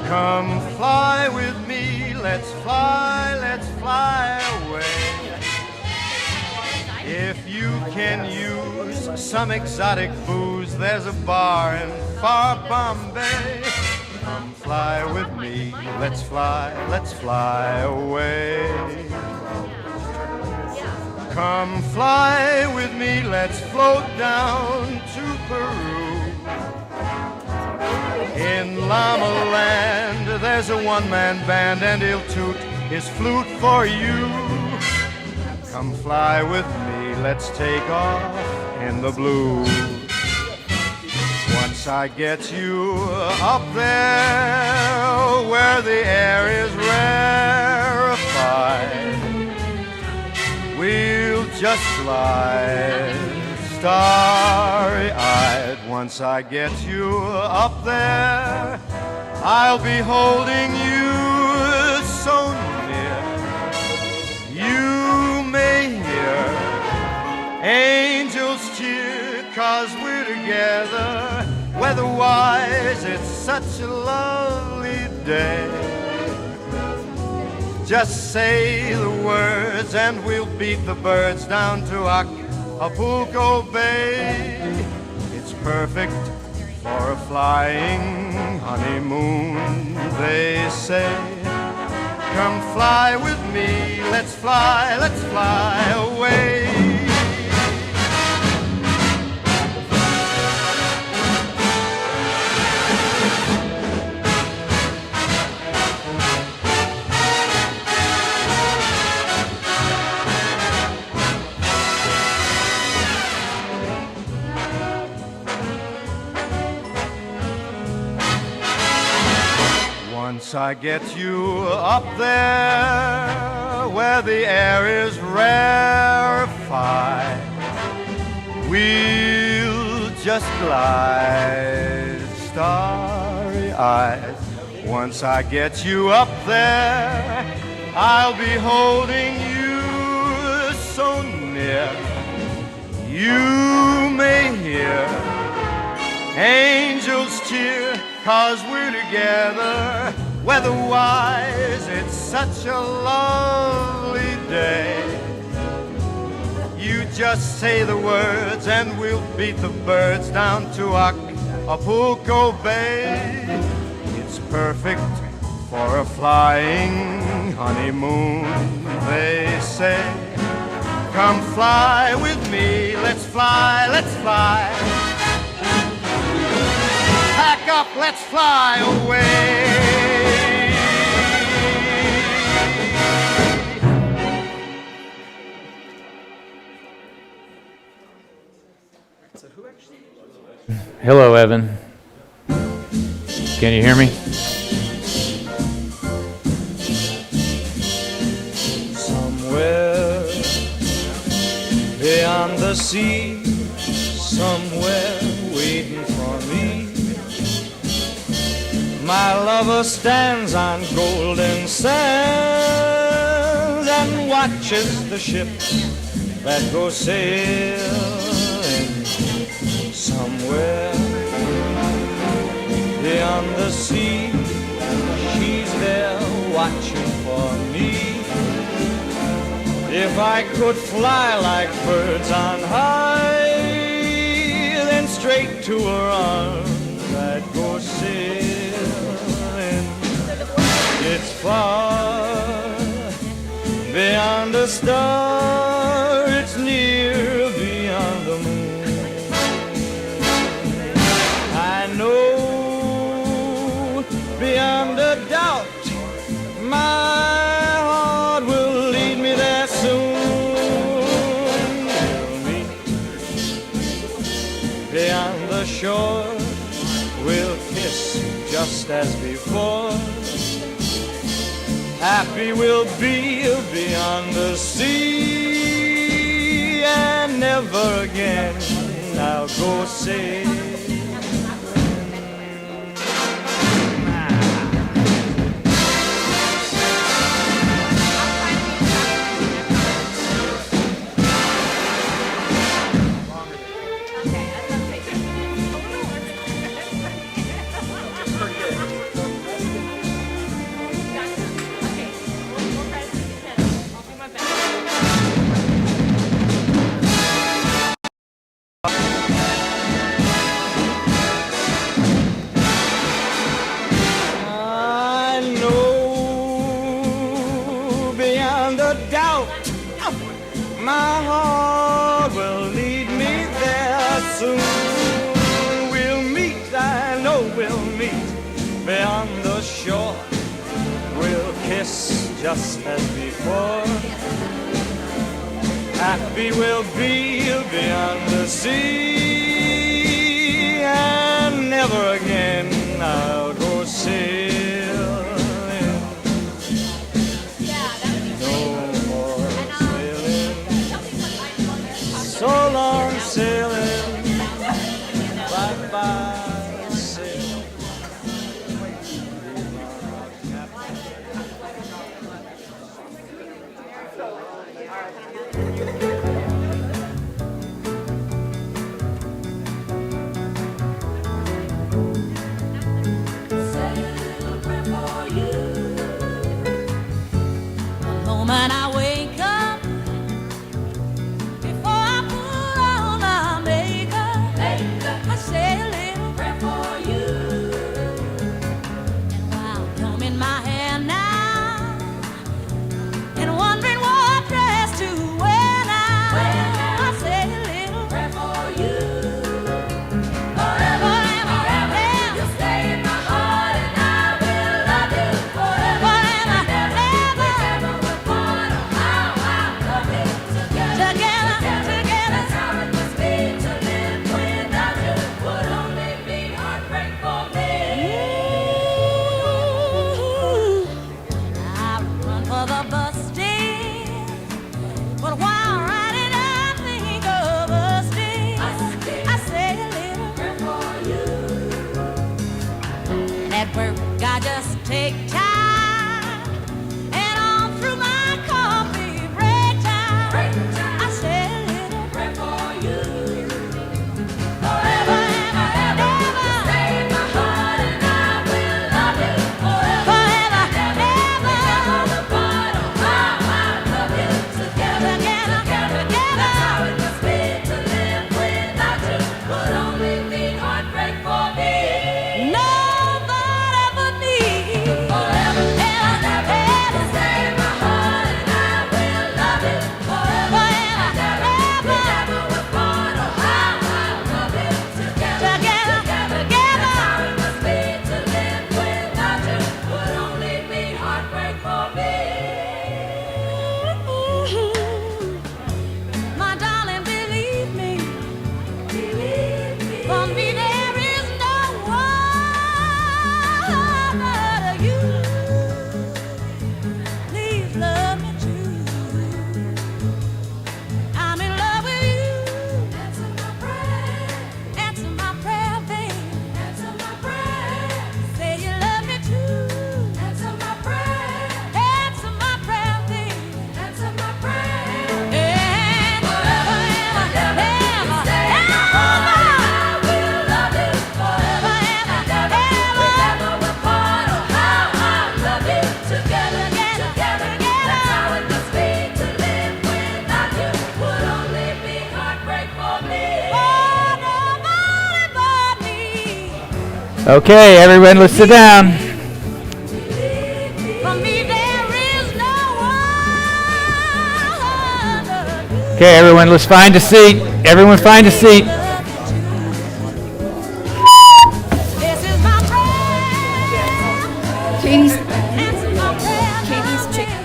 Come fly with me, let's fly away. If you can use some exotic booze, there's a bar in far Bombay. Come fly with me, let's fly away. Come fly with me, let's float down to Peru. In Llama Land, there's a one-man band and he'll toot his flute for you. Come fly with me, let's take off in the blue. Once I get you up there where the air is rarefied, we'll just slide starry-eyed. Once I get you up there, I'll be holding you so near. You may hear angels cheer, 'cause we're together. Weather-wise, it's such a lovely day. Just say the words and we'll beat the birds down to Acapulco Bay. It's perfect for a flying honeymoon, they say. Come fly with me, let's fly away. Once I get you up there where the air is rarefied, we'll just glide starry-eyed. Once I get you up there, I'll be holding you so near. You may hear angels cheer, 'cause we're together. Weather-wise, it's such a lovely day. You just say the words and we'll beat the birds down to Acapulco Bay. It's perfect for a flying honeymoon, they say. Come fly with me, let's fly. Pack up, let's fly away. Hello, Evan. Can you hear me? Somewhere beyond the sea, somewhere waiting for me, my lover stands on golden sands and watches the ships that go sailing. Somewhere beyond the sea, she's there watching for me. If I could fly like birds on high, then straight to her arms I'd go sailing. It's far beyond a star, it's near beyond the moon. I know beyond a doubt my heart will lead me there soon. We'll meet beyond the shore, we'll kiss just as before. Happy we'll be beyond the sea, and never again I'll go sailing. tomorrow we'll meet beyond the shore. We'll kiss just as before. Happy we'll be beyond the sea, and never again I'll go sailing. No more sailing. So long sailing. Bye-bye. Moment I wake up, before I put on my makeup, I say a little prayer for you. And while combing my hair now, and wondering what dress to wear now, I say a little prayer for you. Forever, forever, you stay in my heart, and I will love you forever. I just take time, and all through my coffee break time, I say a little prayer for you. Forever and ever, you stay in my heart, and I will love you forever. Forever and ever, the part of how I love you together. That's how it must be to live without you. Would only mean heartbreak for me. Okay, everyone, let's sit down. Okay, everyone, let's find a seat. Everyone find a seat. Katie's chicken.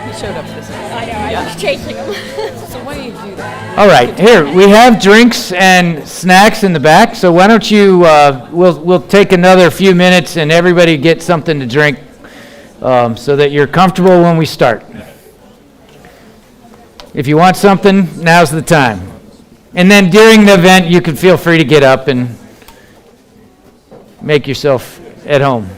He showed up this way. I know, I was chasing him. So why do you do that? All right, here, we have drinks and snacks in the back, so why don't you, we'll take another few minutes and everybody get something to drink so that you're comfortable when we start. If you want something, now's the time. And then during the event, you can feel free to get up and make yourself at home.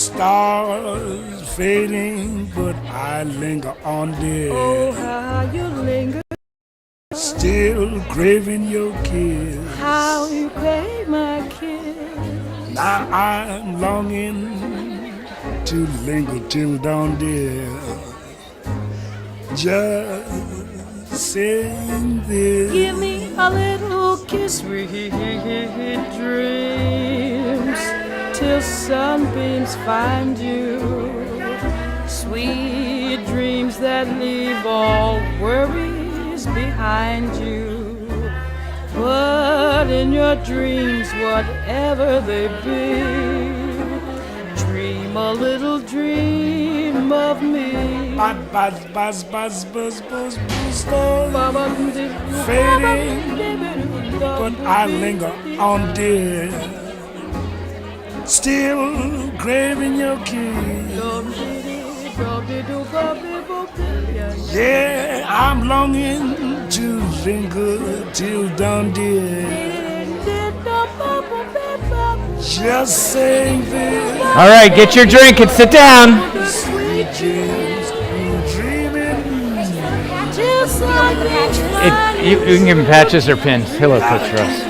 Stars fading, but I linger on, dear. Oh, how you linger, Still craving your kiss. how you crave my kiss. Now I'm longing to linger till dawn, dear. Just saying this. Give me a little kiss, sweet dreams, till sunbeams find you. Sweet dreams that leave all worries behind you. But in your dreams, whatever they be, dream a little dream of me. Buzz, buzz, buzz, buzz, buzz, stars fading, but I linger on, dear. Still craving your kiss. Yeah, I'm longing to linger till dawn, dear. Just saying this. All right, get your drink and sit down. Sweet dreams, dreaming. You can give him patches or pins. Hello, Coach Russ.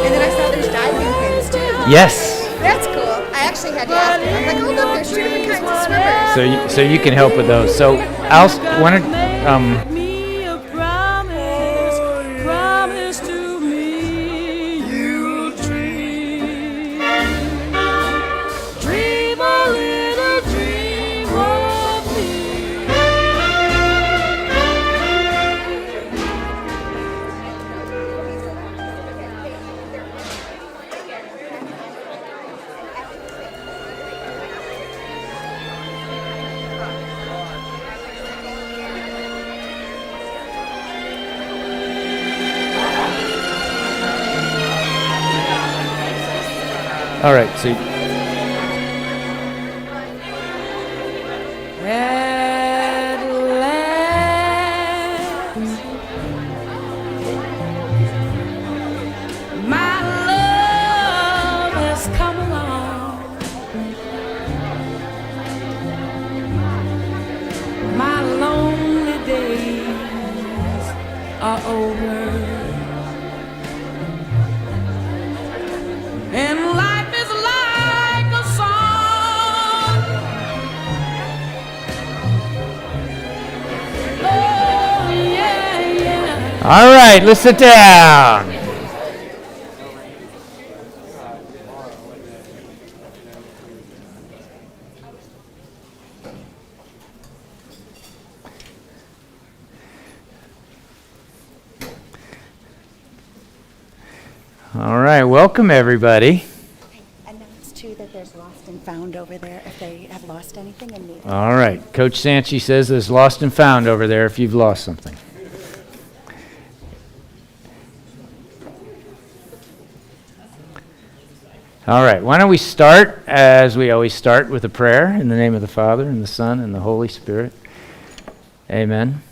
And then I saw there's diving pins too. Yes. That's cool. I actually had to ask her. I'm like, oh look, there's two different kinds of swimmers. So you can help with those. So I'll Me a promise, promise to me you'll dream, dream a little dream of me. all right. So At last, my love has come along. My lonely days are over, and life is like a song. Oh, yeah, yeah. all right, let's sit down. All right, welcome everybody. Announce too that there's lost and found over there if they have lost anything and need it. All right, Coach Sanchi says there's lost and found over there if you've lost something. All right, why don't we start as we always start with a prayer in the name of the Father and the Son and the Holy Spirit. Amen.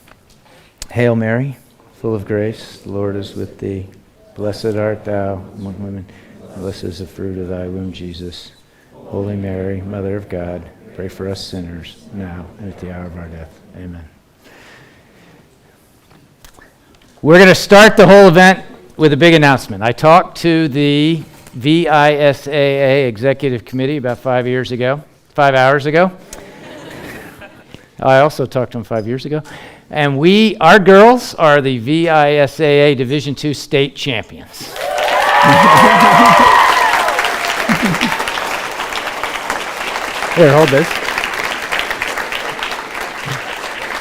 Hail Mary, full of grace, the Lord is with thee. Blessed art thou among women, blessed is the fruit of thy womb, Jesus. Holy Mary, Mother of God, pray for us sinners, now and at the hour of our death. Amen. We're going to start the whole event with a big announcement. I talked to the VISAA Executive Committee about 5 hours ago. I also talked to them 5 years ago. And our girls are the VISAA Division II state champions. Here, hold this.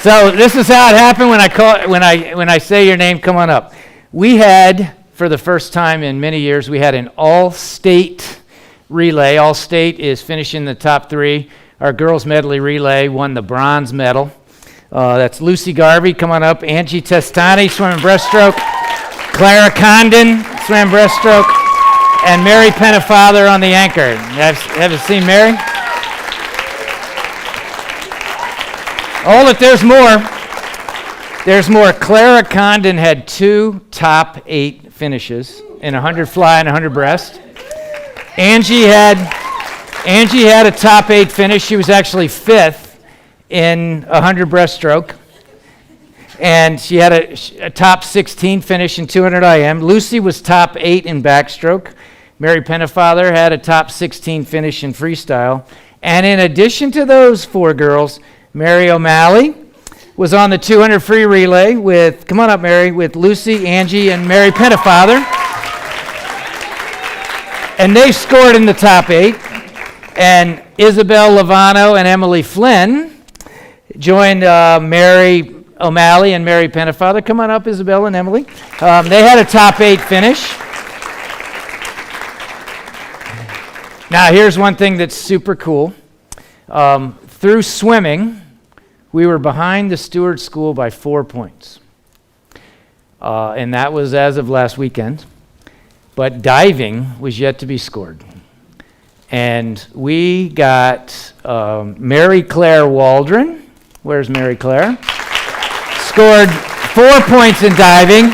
So this is how it happened when I say your name, come on up. We had, for the first time in many years, we had an all-state relay. All-state is finishing the top three. Our girls medley relay won the bronze medal. That's Lucy Garvey, come on up. Angie Testani, swimming breaststroke. Clara Condon, swam breaststroke. And Mary Pennefather on the anchor. Have you seen Mary? Oh, look, there's more. There's more. Clara Condon had 2 top 8 finishes in 100 fly and 100 breast. Angie had Angie had a top 8 finish. She was actually 5th in 100 breaststroke. And she had a top 16 finish in 200 IM. Lucy was top 8 in backstroke. Mary Pennefather had a top 16 finish in freestyle. And in addition to those 4 girls, Mary O'Malley was on the 200 free relay with, come on up, Mary, with Lucy, Angie, and Mary Pennefather. And they scored in the top 8. And Isabel Lovano and Emily Flynn joined Mary O'Malley and Mary Pennefather. Come on up, Isabel and Emily. They had a top 8 finish. Now, here's one thing that's super cool. Through swimming, we were behind the Stewart School by 4 points. And that was as of last weekend. But diving was yet to be scored. And we got Mary Claire Waldron. Where's Mary Claire? Scored 4 points in diving.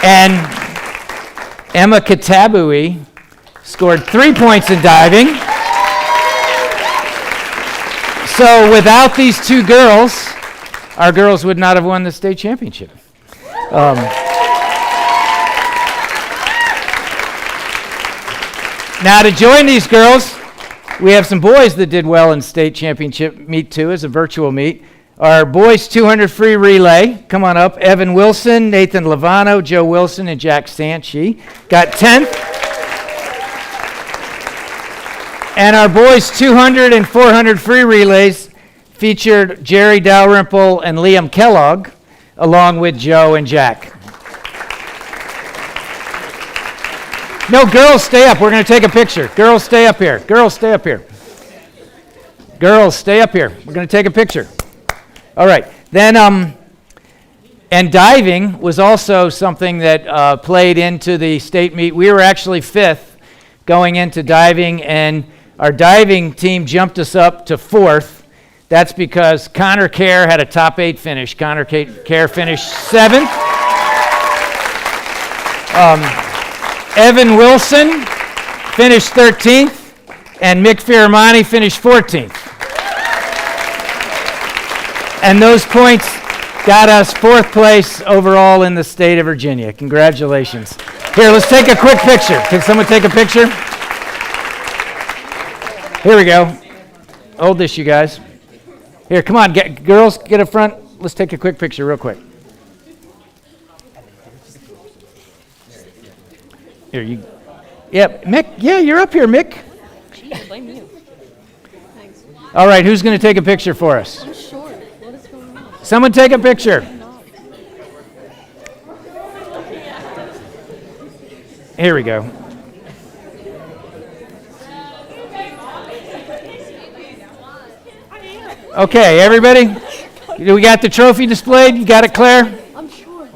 And Emma Katabui scored 3 points in diving. So without these 2 girls, our girls would not have won the state championship. Now to join these girls, we have some boys that did well in state championship meet too, as a virtual meet. Our boys 200 free relay, come on up. Evan Wilson, Nathan Lovano, Joe Wilson, and Jack Sanchi got 10th. And our boys 200 and 400 free relays featured Jerry Dalrymple and Liam Kellogg, along with Joe and Jack. No, girls, stay up. We're going to take a picture. Girls, stay up here. Girls, stay up here. Girls, stay up here. We're going to take a picture. All right. Then, and diving was also something that played into the state meet. We were actually 5th going into diving, and our diving team jumped us up to 4th. That's because Connor Kerr had a top 8 finish. Connor Kerr finished 7th. Evan Wilson finished 13th, and Mick Firamani finished 14th. And those points got us 4th place overall in the state of Virginia. Congratulations. Here, let's take a quick picture. Can someone take a picture? Here we go. Hold this, you guys. Here, come on, girls, get up front. Let's take a quick picture real quick. Here, Mick, you're up here, Mick. Jeez, blame you. Thanks. All right, who's going to take a picture for us? I'm short. What is going on? Someone take a picture. Here we go. Okay, everybody? We got the trophy displayed? You got it, Claire? I'm short.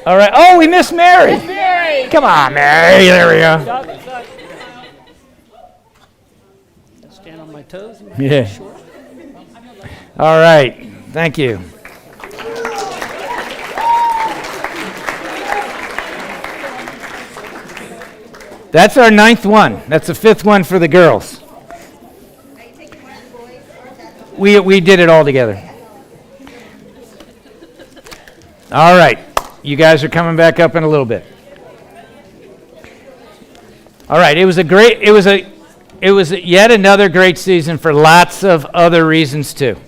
All right. Oh, we missed Mary. Mary. Come on, Mary. There we go. Stand on my toes. Yeah. All right. Thank you. That's our 9th one. That's the 5th one for the girls. We did it all together. All right. You guys are coming back up in a little bit. All right. It was yet another great season for lots of other reasons too.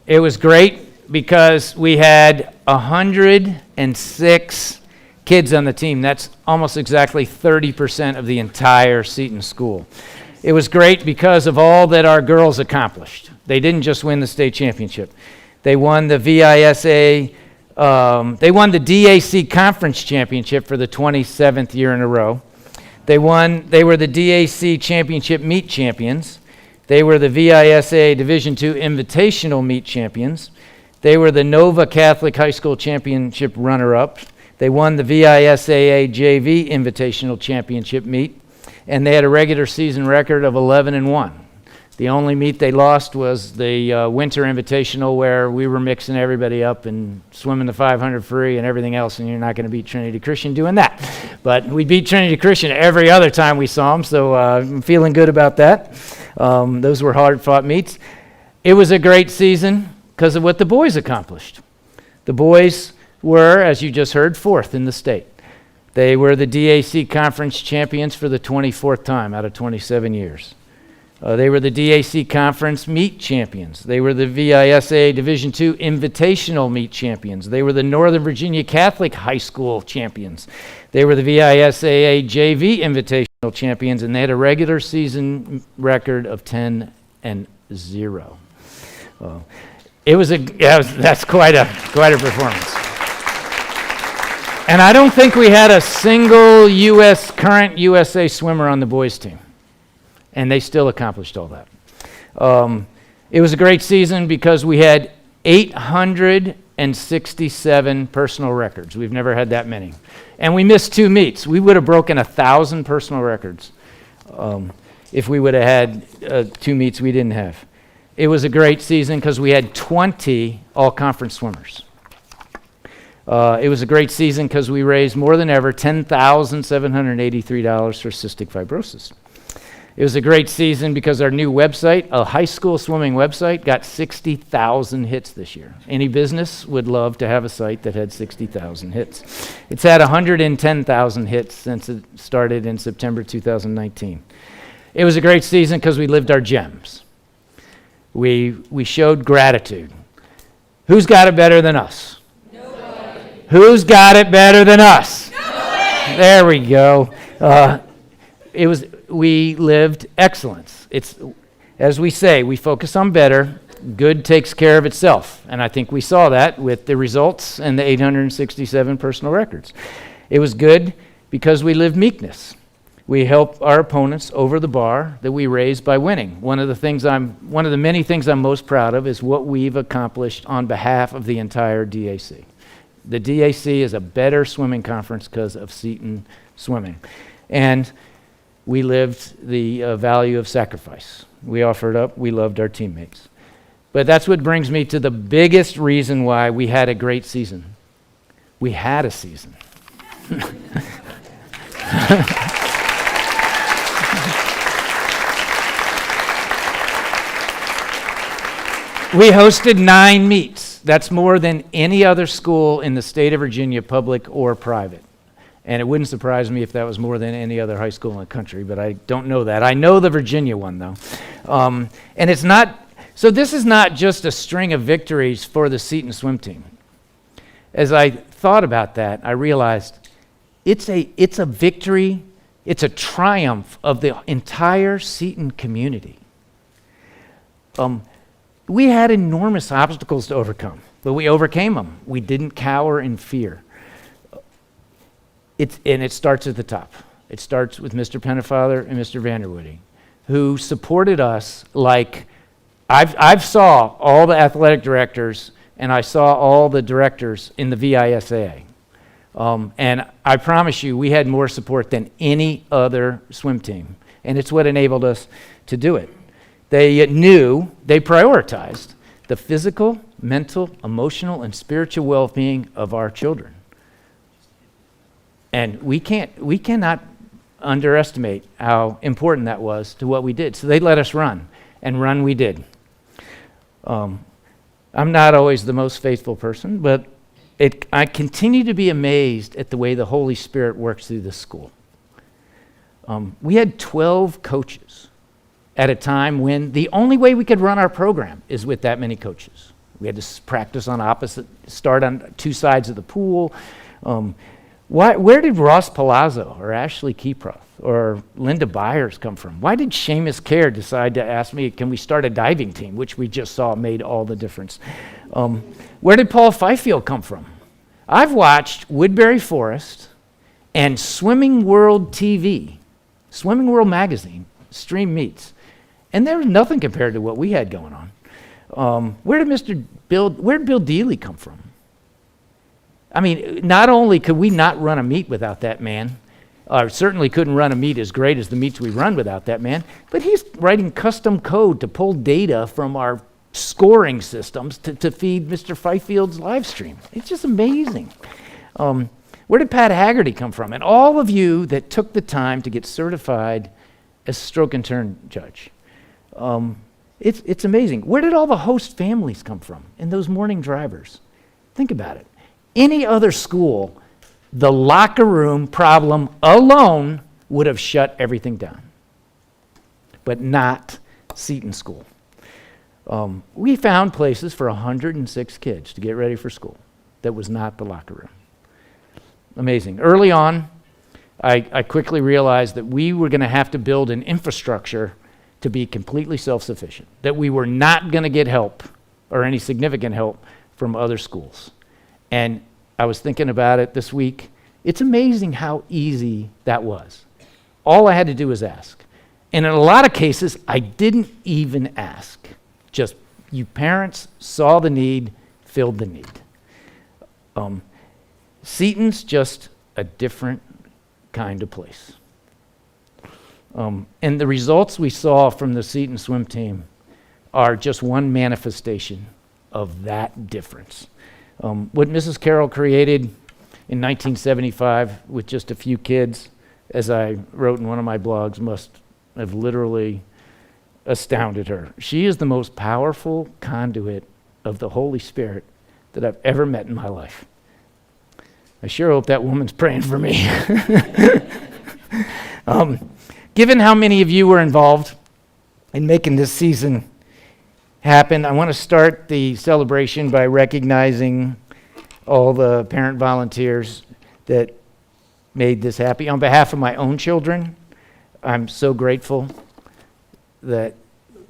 It was great because we had 106 kids on the team. That's almost exactly 30% of the entire Seton school. It was great because of all that our girls accomplished. They didn't just win the state championship. They won the VISA, they won the DAC conference championship for the 27th year in a row. They were the DAC championship meet champions. They were the VISA Division II Invitational meet champions. They were the Nova Catholic High School championship runner-up. They won the VISAA JV Invitational Championship meet, and they had a regular season record of 11-1. The only meet they lost was the Winter Invitational, where we were mixing everybody up and swimming the 500 free and everything else, and you're not going to beat Trinity Christian doing that. But we beat Trinity Christian every other time we saw them, so I'm feeling good about that. Those were hard-fought meets. It was a great season because of what the boys accomplished. The boys were, as you just heard, 4th in the state. They were the DAC Conference champions for the 24th time out of 27 years. They were the DAC Conference meet champions. They were the VISA Division II Invitational meet champions. They were the Northern Virginia Catholic High School champions. They were the VISAA JV Invitational champions, and they had a regular season record of 10-0. That's quite a performance. And I don't think we had a single current USA swimmer on the boys' team. And they still accomplished all that. It was a great season because we had 867 personal records. We've never had that many. And we missed 2 meets. We would have broken 1,000 personal records if we would have had 2 meets we didn't have. It was a great season because we had 20 all-conference swimmers. It was a great season because we raised more than ever $10,783 for cystic fibrosis. It was a great season because our new website, a high school swimming website, got 60,000 hits this year. Any business would love to have a site that had 60,000 hits. It's had 110,000 hits since it started in September 2019. It was a great season because we lived our gems. We showed gratitude. Who's got it better than us? Nobody. Who's got it better than us? Nobody. There we go. We lived excellence. It's, as we say, we focus on better. Good takes care of itself. And I think we saw that with the results and the 867 personal records. It was good because we lived meekness. We help our opponents over the bar that we raise by winning. One of the many things I'm most proud of is what we've accomplished on behalf of the entire DAC. The DAC is a better swimming conference because of Seton swimming. And we lived the value of sacrifice. We offered up. We loved our teammates. But that's what brings me to the biggest reason why we had a great season. We had a season. We hosted 9 meets. That's more than any other school in the state of Virginia, public or private. And it wouldn't surprise me if that was more than any other high school in the country, but I don't know that. I know the Virginia one, though. And it's not, so this is not just a string of victories for the Seton swim team. As I thought about that, I realized it's a victory, it's a triumph of the entire Seton community. We had enormous obstacles to overcome, but we overcame them. We didn't cower in fear. It starts at the top. It starts with Mr. Pennefather and Mr. Vanderwoody, who supported us like I've saw all the athletic directors and I saw all the directors in the VISAA. And I promise you, we had more support than any other swim team. And it's what enabled us to do it. They prioritized the physical, mental, emotional, and spiritual well-being of our children. And we cannot underestimate how important that was to what we did. So they let us run, and run we did. I'm not always the most faithful person, but I continue to be amazed at the way the Holy Spirit works through this school. We had 12 coaches at a time when the only way we could run our program is with that many coaches. We had to practice start on 2 sides of the pool. Where did Ross Palazzo or Ashley Keeproth or Linda Byers come from? Why did Seamus Kerr decide to ask me, can we start a diving team, which we just saw made all the difference? Where did Paul Fifield come from? I've watched Woodbury Forest and Swimming World TV, Swimming World Magazine, stream meets, and there was nothing compared to what we had going on. Where did Bill Dealey come from? I mean, not only could we not run a meet without that man, Certainly couldn't run a meet as great as the meets we run without that man, but he's writing custom code to pull data from our scoring systems to feed Mr. Fifield's live stream. It's just amazing. Where did Pat Haggerty come from? And all of you that took the time to get certified as stroke and turn judge. It's amazing. Where did all the host families come from and those morning drivers? Think about it. Any other school, the locker room problem alone would have shut everything down, but not Seton School. We found places for 106 kids to get ready for school. That was not the locker room. Amazing. Early on, I quickly realized that we were going to have to build an infrastructure to be completely self-sufficient, that we were not going to get help or any significant help from other schools. And I was thinking about it this week. It's amazing how easy that was. All I had to do was ask. And in a lot of cases, I didn't even ask. Just you parents saw the need, filled the need. Seton's just a different kind of place. And the results we saw from the Seton swim team are just one manifestation of that difference. What Mrs. Carroll created in 1975 with just a few kids, as I wrote in one of my blogs, must have literally astounded her. She is the most powerful conduit of the Holy Spirit that I've ever met in my life. I sure hope that woman's praying for me. Given how many of you were involved in making this season happen, I want to start the celebration by recognizing all the parent volunteers that made this happen. On behalf of my own children, I'm so grateful that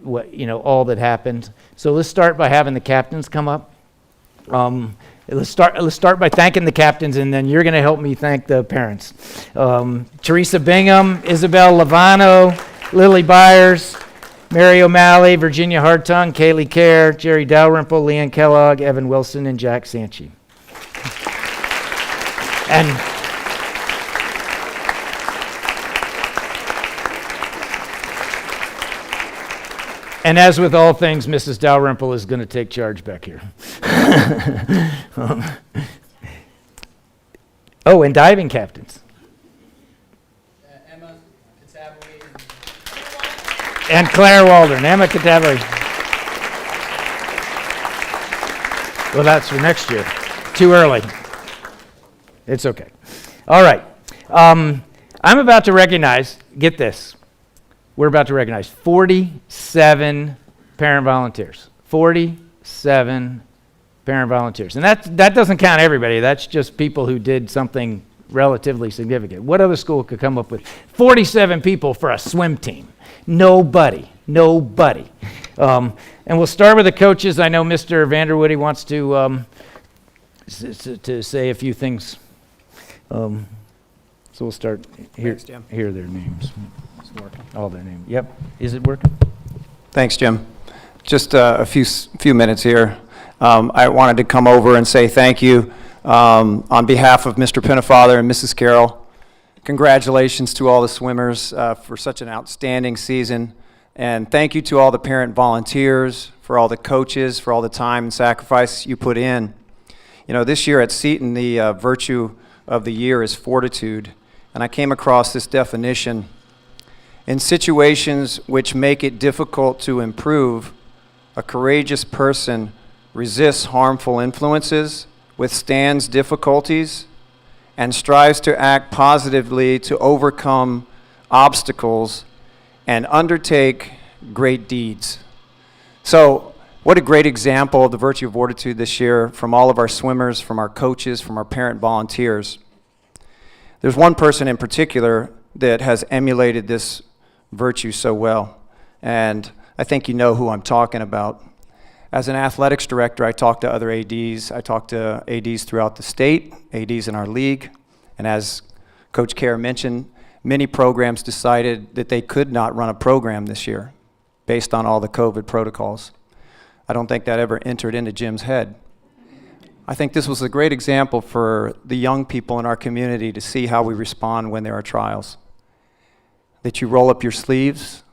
all that happened. So let's start by having the captains come up. Let's start by thanking the captains, and then you're going to help me thank the parents. Teresa Bingham, Isabel Lavano, Lily Byers, Mary O'Malley, Virginia Hartung, Kaylee Kerr, Jerry Dalrymple, Leanne Kellogg, Evan Wilson, and Jack Sanchi. And as with all things, Mrs. Dalrymple is going to take charge back here. And diving captains. Emma Kataboli. And Claire Waldron. Emma Kataboli. Well, that's for next year. Too early. It's okay. All right. I'm about to recognize, get this, we're about to recognize 47 parent volunteers. 47 parent volunteers. And that doesn't count everybody. That's just people who did something relatively significant. What other school could come up with 47 people for a swim team? Nobody. And we'll start with the coaches. I know Mr. Vanderwoody wants to say a few things. So we'll start here. Thanks, Jim. Hear their names. It's working. All their names. Yep. Is it working? Thanks, Jim. Just a few minutes here. I wanted to come over and say thank you on behalf of Mr. Pennefather and Mrs. Carroll. Congratulations to all the swimmers for such an outstanding season. And thank you to all the parent volunteers, for all the coaches, for all the time and sacrifice you put in. This year at Seton, the virtue of the year is fortitude. And I came across this definition. In situations which make it difficult to improve, a courageous person resists harmful influences, withstands difficulties, and strives to act positively to overcome obstacles and undertake great deeds. So, what a great example of the virtue of fortitude this year from all of our swimmers, from our coaches, from our parent volunteers. There's one person in particular that has emulated this virtue so well, and I think you know who I'm talking about. As an athletics director, I talk to other ADs. I talk to ADs throughout the state, ADs in our league, and as Coach Kerr mentioned, many programs decided that they could not run a program this year based on all the COVID protocols. I don't think that ever entered into Jim's head. I think this was a great example for the young people in our community to see how we respond when there are trials. That you roll up your sleeves,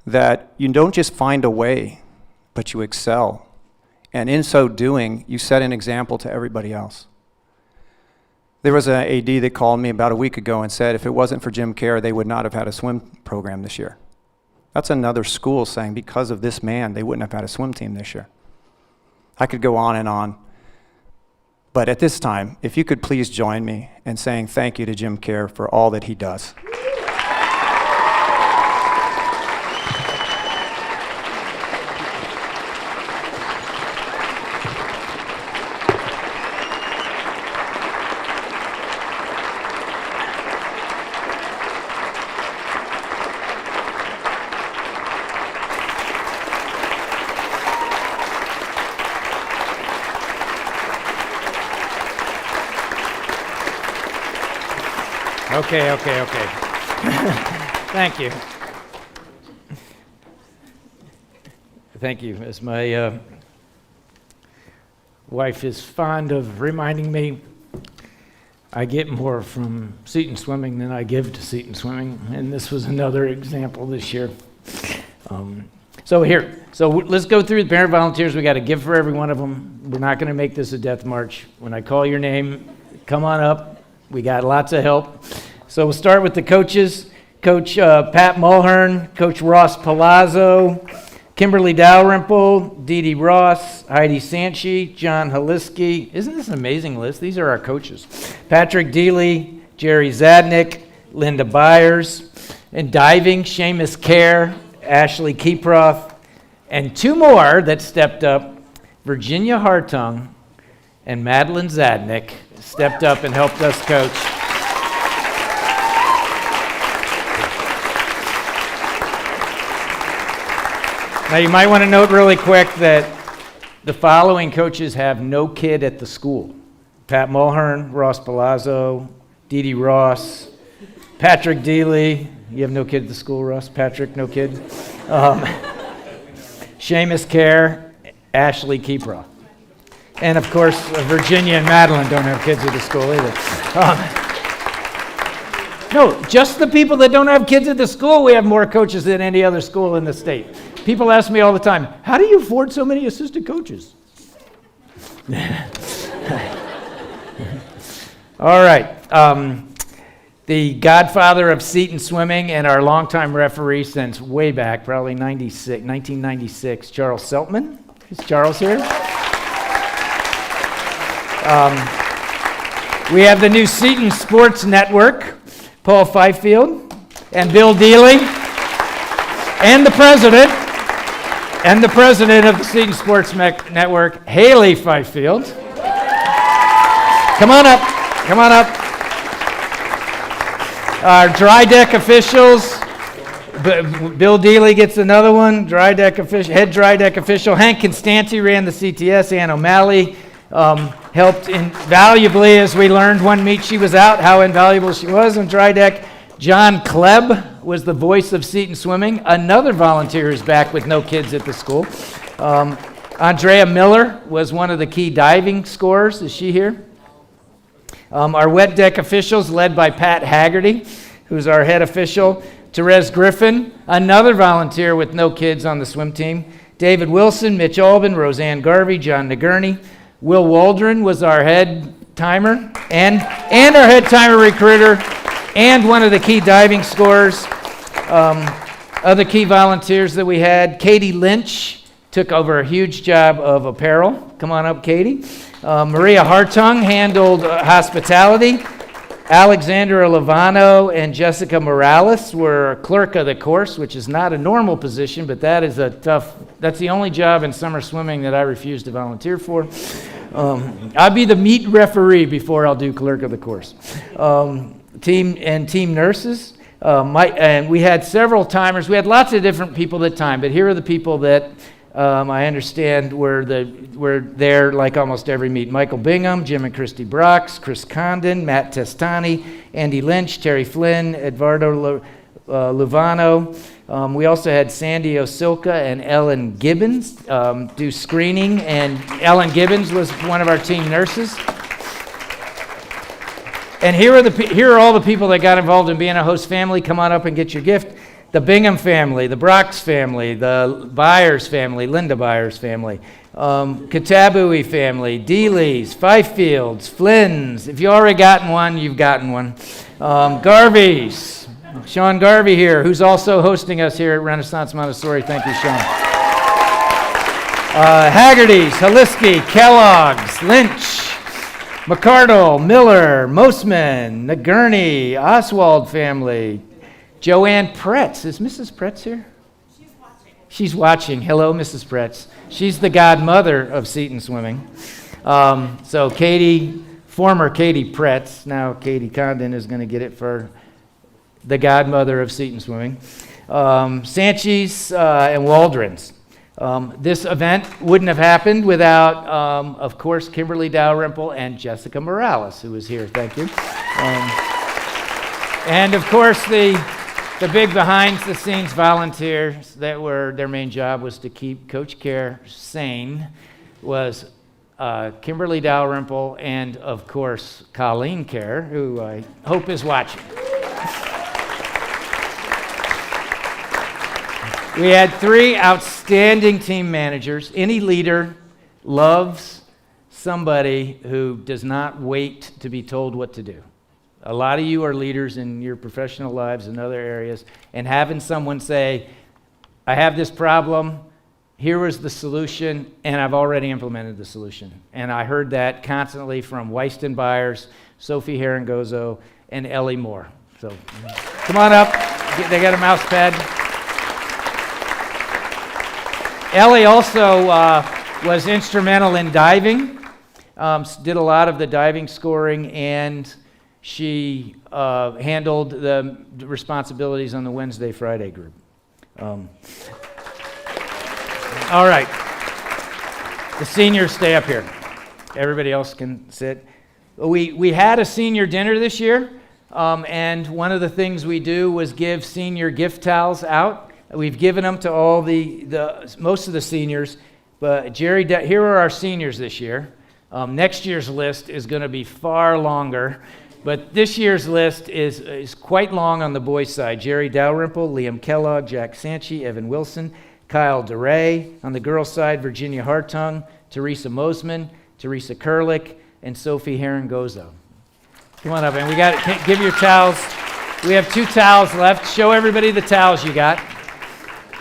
that you don't just find a way, but you excel. And in so doing, you set an example to everybody else. There was an AD that called me about a week ago and said if it wasn't for Jim Kerr, they would not have had a swim program this year. That's another school saying because of this man, they wouldn't have had a swim team this year. I could go on and on. But at this time, if you could please join me in saying thank you to Jim Kerr for all that he does. Okay. Thank you. Thank you. As my wife is fond of reminding me, I get more from Seton Swimming than I give to Seton Swimming, and this was another example this year. So let's go through the parent volunteers. We got to give for every one of them. We're not going to make this a death march. When I call your name, come on up. We got lots of help. So we'll start with the coaches. Coach Pat Mulhern, Coach Ross Palazzo, Kimberly Dalrymple, Dee Dee Ross, Heidi Sanchi, John Haliski. Isn't this an amazing list? These are our coaches. Patrick Deely, Jerry Zadnick, Linda Byers. And diving, Seamus Kerr, Ashley Keeproth, and two more that stepped up, Virginia Hartung and Madeline Zadnick stepped up and helped us coach. Now you might want to note really quick that the following coaches have no kid at the school. Pat Mulhern, Ross Palazzo, Dee Dee Ross, Patrick Deely. You have no kid at the school, Ross? Patrick, no kid? Seamus Kerr, Ashley Keeproth. And of course, Virginia and Madeline don't have kids at the school either. No, just the people that don't have kids at the school, we have more coaches than any other school in the state. People ask me all the time, how do you afford so many assistant coaches? All right. The godfather of Seton Swimming and our longtime referee since way back, probably 1996, Charles Seltman. Is Charles here? We have the new Seton Sports Network, Paul Fifield and Bill Deely, and the president of the Seton Sports Network, Haley Fifield. Come on up. Our dry deck officials, Bill Deely gets another one, head dry deck official. Hank Constanti ran the CTS. Ann O'Malley helped invaluably as we learned one meet she was out, how invaluable she was on dry deck. John Klebb was the voice of Seton Swimming, another volunteer who's back with no kids at the school. Andrea Miller was one of the key diving scorers. Is she here? Our wet deck officials, led by Pat Haggerty, who's our head official. Therese Griffin, another volunteer with no kids on the swim team. David Wilson, Mitch Albin, Roseanne Garvey, John Nagurney. Will Waldron was our head timer and our head timer recruiter and one of the key diving scorers. Other key volunteers that we had, Katie Lynch took over a huge job of apparel. Come on up, Katie. Maria Hartung handled hospitality. Alexandra Lovano and Jessica Morales were clerk of the course, which is not a normal position, but that's the only job in summer swimming that I refuse to volunteer for. I'll be the meet referee before I'll do clerk of the course. Team nurses. And we had several timers. We had lots of different people that time, but here are the people that I understand were there like almost every meet. Michael Bingham, Jim and Christy Brox, Chris Condon, Matt Testani, Andy Lynch, Terry Flynn, Eduardo Luvano, We also had Sandy Osilka and Ellen Gibbons do screening, and Ellen Gibbons was one of our team nurses. And here are all the people that got involved in being a host family. Come on up and get your gift. The Bingham family, the Brox family, the Byers family, Linda Byers family, Katabui family, Dealey's, Fifields, Flynn's. If you already gotten one, you've gotten one. Garvey's, Sean Garvey here, who's also hosting us here at Renaissance Montessori. Thank you, Sean. Haggerty's, Haliski, Kellogg's, Lynch, McCardle, Miller, Mosman, Nagurney, Oswald family, Joanne Pretz. Is Mrs. Pretz here? She's watching. Hello, Mrs. Pretz. She's the godmother of Seton Swimming. So Katie, former Katie Pretz, now Katie Condon is going to get it for the godmother of Seton Swimming. Sanchis and Waldron's. This event wouldn't have happened without, of course, Kimberly Dalrymple and Jessica Morales, who was here. Thank you. And of course, the big behind-the-scenes volunteers that were their main job was to keep Coach Care sane was Kimberly Dalrymple and, of course, Colleen Care, who I hope is watching. We had 3 outstanding team managers. Any leader loves somebody who does not wait to be told what to do. A lot of you are leaders in your professional lives and other areas, and having someone say, I have this problem, here was the solution, and I've already implemented the solution. And I heard that constantly from Weiston Byers, Sophie Herringozo, and Ellie Moore. So come on up. They got a mouse pad. Ellie also was instrumental in diving, did a lot of the diving scoring, and she handled the responsibilities on the Wednesday, Friday group. All right. The seniors stay up here. Everybody else can sit. We had a senior dinner this year, and one of the things we do was give senior gift towels out. We've given them to all most of the seniors, but here are our seniors this year. Next year's list is going to be far longer, but this year's list is quite long on the boys' side. Jerry Dalrymple, Liam Kellogg, Jack Sanchi, Evan Wilson, Kyle DeRay. On the girls' side, Virginia Hartung, Teresa Mosman, Teresa Kurlick, and Sophie Herringozo. Come on up, and give your towels. We have 2 towels left. Show everybody the towels you got.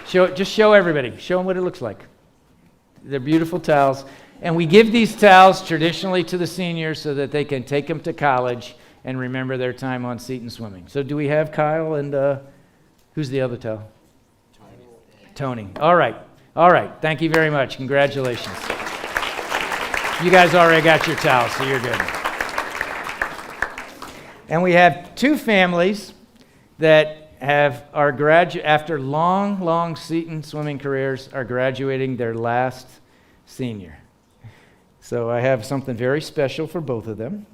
Just show everybody. Show them what it looks like. They're beautiful towels. And we give these towels traditionally to the seniors so that they can take them to college and remember their time on Seton Swimming. So do we have Kyle and who's the other towel? Tony. All right. Thank you very much. Congratulations. You guys already got your towels, so you're good. And we have 2 families that after long Seton Swimming careers, are graduating their last senior. So I have something very special for both of them.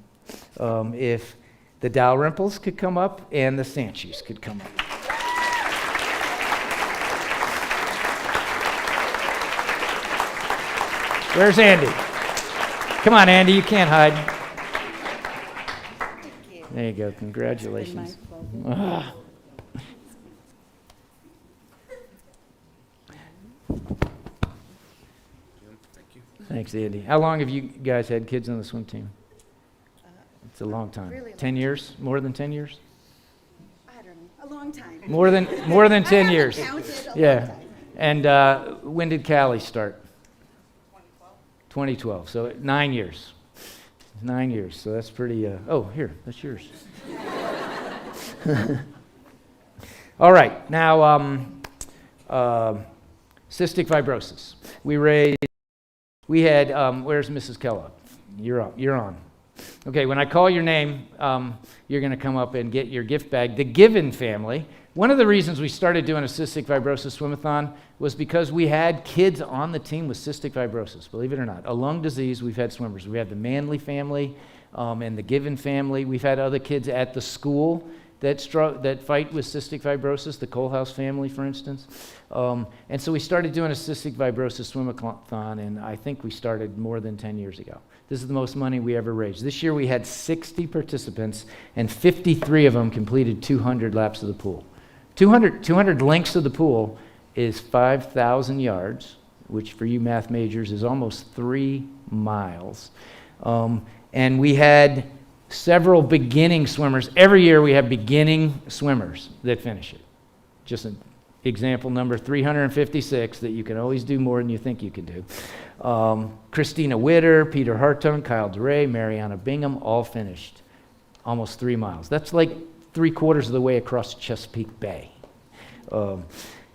If the Dalrymples could come up and the Sanchis could come up. Where's Andy? Come on, Andy, you can't hide. There you go, congratulations. Thanks, Andy. How long have you guys had kids on the swim team? It's a long time. Really 10 years? More than 10 years? I don't know. A long time. More than 10 years. Yeah. And when did Callie start? 2012. So 9 years. 9 years. So that's pretty. Oh, here. That's yours. All right. Now, cystic fibrosis. We had, where's Mrs. Kellogg? You're on. Okay, when I call your name, you're going to come up and get your gift bag. The Given family, one of the reasons we started doing a cystic fibrosis swim-a-thon was because we had kids on the team with cystic fibrosis, believe it or not. A lung disease, we've had swimmers. We had the Manley family and the Given family. We've had other kids at the school that fight with cystic fibrosis, the Kohlhaas family, for instance. And so we started doing a cystic fibrosis swim-a-thon, and I think we started more than 10 years ago. This is the most money we ever raised. This year we had 60 participants, and 53 of them completed 200 laps of the pool. 200 lengths of the pool is 5,000 yards, which for you math majors is almost 3 miles. And we had several beginning swimmers. Every year we have beginning swimmers that finish it. Just an example number 356 that you can always do more than you think you can do. Christina Witter, Peter Hartung, Kyle DeRay, Mariana Bingham all finished almost 3 miles. That's like 3/4 of the way across Chesapeake Bay.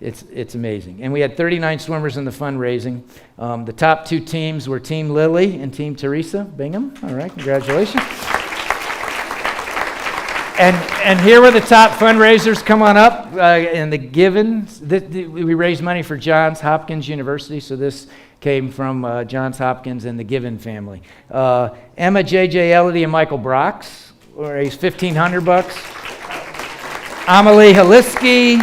It's amazing. And we had 39 swimmers in the fundraising. The top 2 teams were Team Lily and Team Teresa Bingham. All right, congratulations. And here were the top fundraisers. Come on up. And the Givens, we raised money for Johns Hopkins University, so this came from Johns Hopkins and the Given family. Emma J.J. Ellity and Michael Brox raised $1,500. Amelie Haliski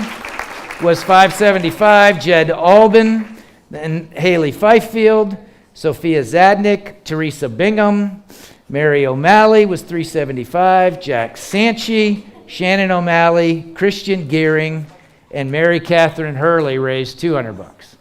was $575. Jed Albin and Haley Fifield, Sophia Zadnik, Teresa Bingham, Mary O'Malley was $375. Jack Sanchi, Shannon O'Malley, Christian Gearing, and Mary Catherine Hurley raised $200.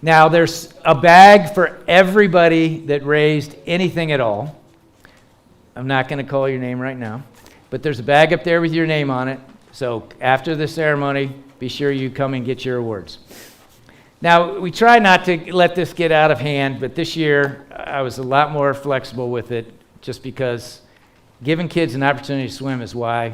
Now, there's a bag for everybody that raised anything at all. I'm not going to call your name right now, but there's a bag up there with your name on it. So after the ceremony, be sure you come and get your awards. Now, we try not to let this get out of hand, but this year I was a lot more flexible with it just because giving kids an opportunity to swim is why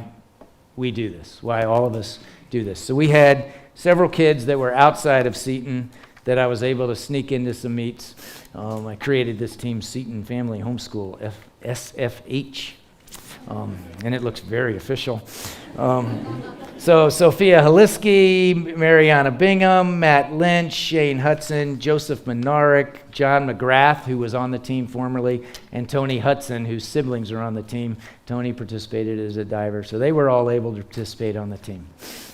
we do this, why all of us do this. So we had several kids that were outside of Seton that I was able to sneak into some meets. I created this team, Seton Family Homeschool, SFH, and it looks very official. So Sophia Haliski, Mariana Bingham, Matt Lynch, Shane Hudson, Joseph Minarik, John McGrath, who was on the team formerly, and Tony Hudson, whose siblings are on the team. Tony participated as a diver, so they were all able to participate on the team.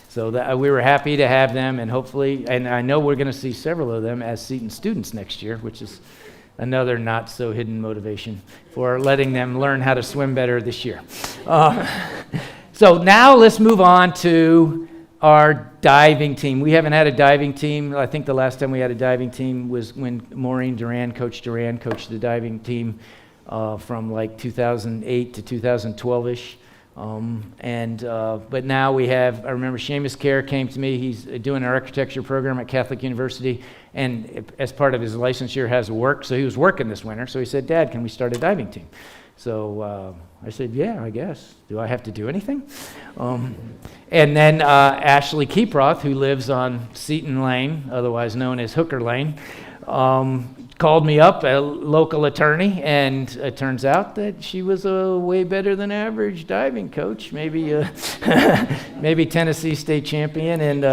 So we were happy to have them, and hopefully, and I know we're going to see several of them as Seton students next year, which is another not so hidden motivation for letting them learn how to swim better this year. So now let's move on to our diving team. We haven't had a diving team. I think the last time we had a diving team was when Maureen Duran, Coach Duran, coached the diving team from like 2008 to 2012-ish. But now we have, I remember Seamus Kerr came to me. He's doing an architecture program at Catholic University, and as part of his licensure has work, so he was working this winter. So he said, Dad, can we start a diving team? So I said, yeah, I guess. Do I have to do anything? And then Ashley Keeproth, who lives on Seton Lane, otherwise known as Hooker Lane, called me up, a local attorney, and it turns out that she was a way better than average diving coach, maybe maybe Tennessee state champion and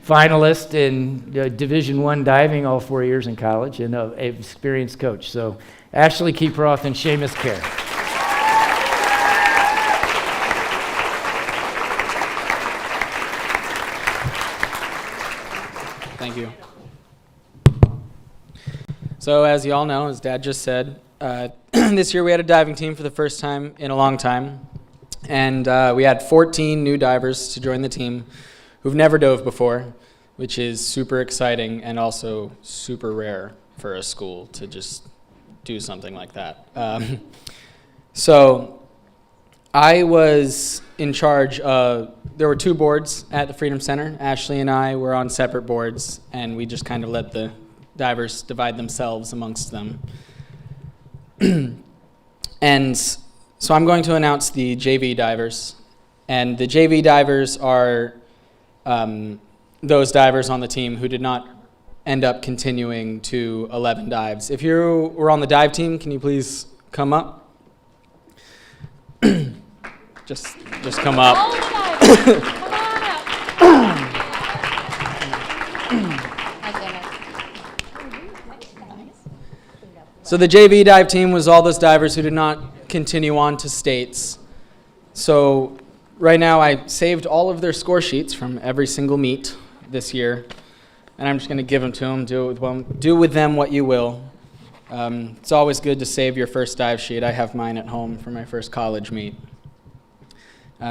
finalist in Division I diving all 4 years in college, and an experienced coach. So Ashley Keeproth and Seamus Kerr. Thank you. So as you all know, as Dad just said, this year we had a diving team for the first time in a long time. And we had 14 new divers to join the team who've never dove before, which is super exciting and also super rare for a school to just do something like that. So I was in charge of, there were 2 boards at the Freedom Center. Ashley and I were on separate boards, and we just kind of let the divers divide themselves amongst them. And so I'm going to announce the JV divers. And the JV divers are those divers on the team who did not end up continuing to 11 dives. If you were on the dive team, can you please come up? just come up. All the divers, come on up. So the JV dive team was all those divers who did not continue on to states. So right now I saved all of their score sheets from every single meet this year, and I'm just going to give them to them. Do with them what you will. It's always good to save your first dive sheet. I have mine at home for my first college meet.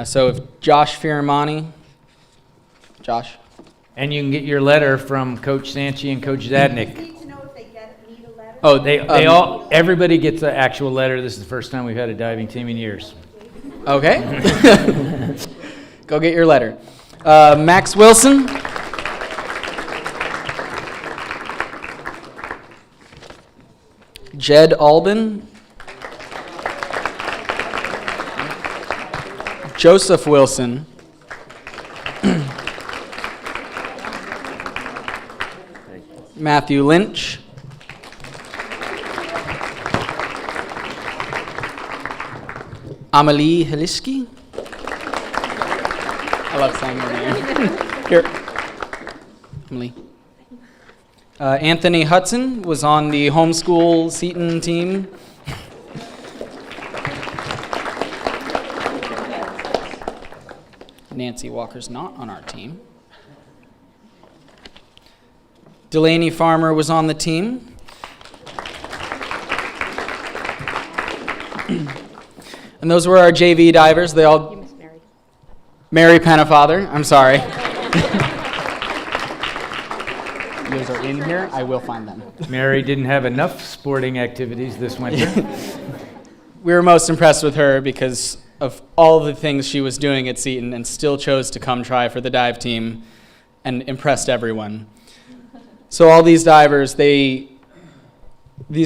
So if Josh Firamani, Josh. And you can get your letter from Coach Sanchi and Coach Zadnik. Need to know if they need a letter. Oh, they all, everybody gets an actual letter. This is the first time we've had a diving team in years. Okay. Go get your letter. Max Wilson. Jed Albin. Joseph Wilson. Matthew Lynch. Amelie Heliski. I love saying your name. Here. Amelie. Anthony Hudson was on the homeschool Seton team. Nancy Walker's not on our team. Delaney Farmer was on the team. And those were our JV divers. They all... You missed Mary. Mary Pennefather. I'm sorry. Those are in here. I will find them. Mary didn't have enough sporting activities this winter. We were most impressed with her because of all the things she was doing at Seton and still chose to come try for the dive team and impressed everyone. So all these divers, these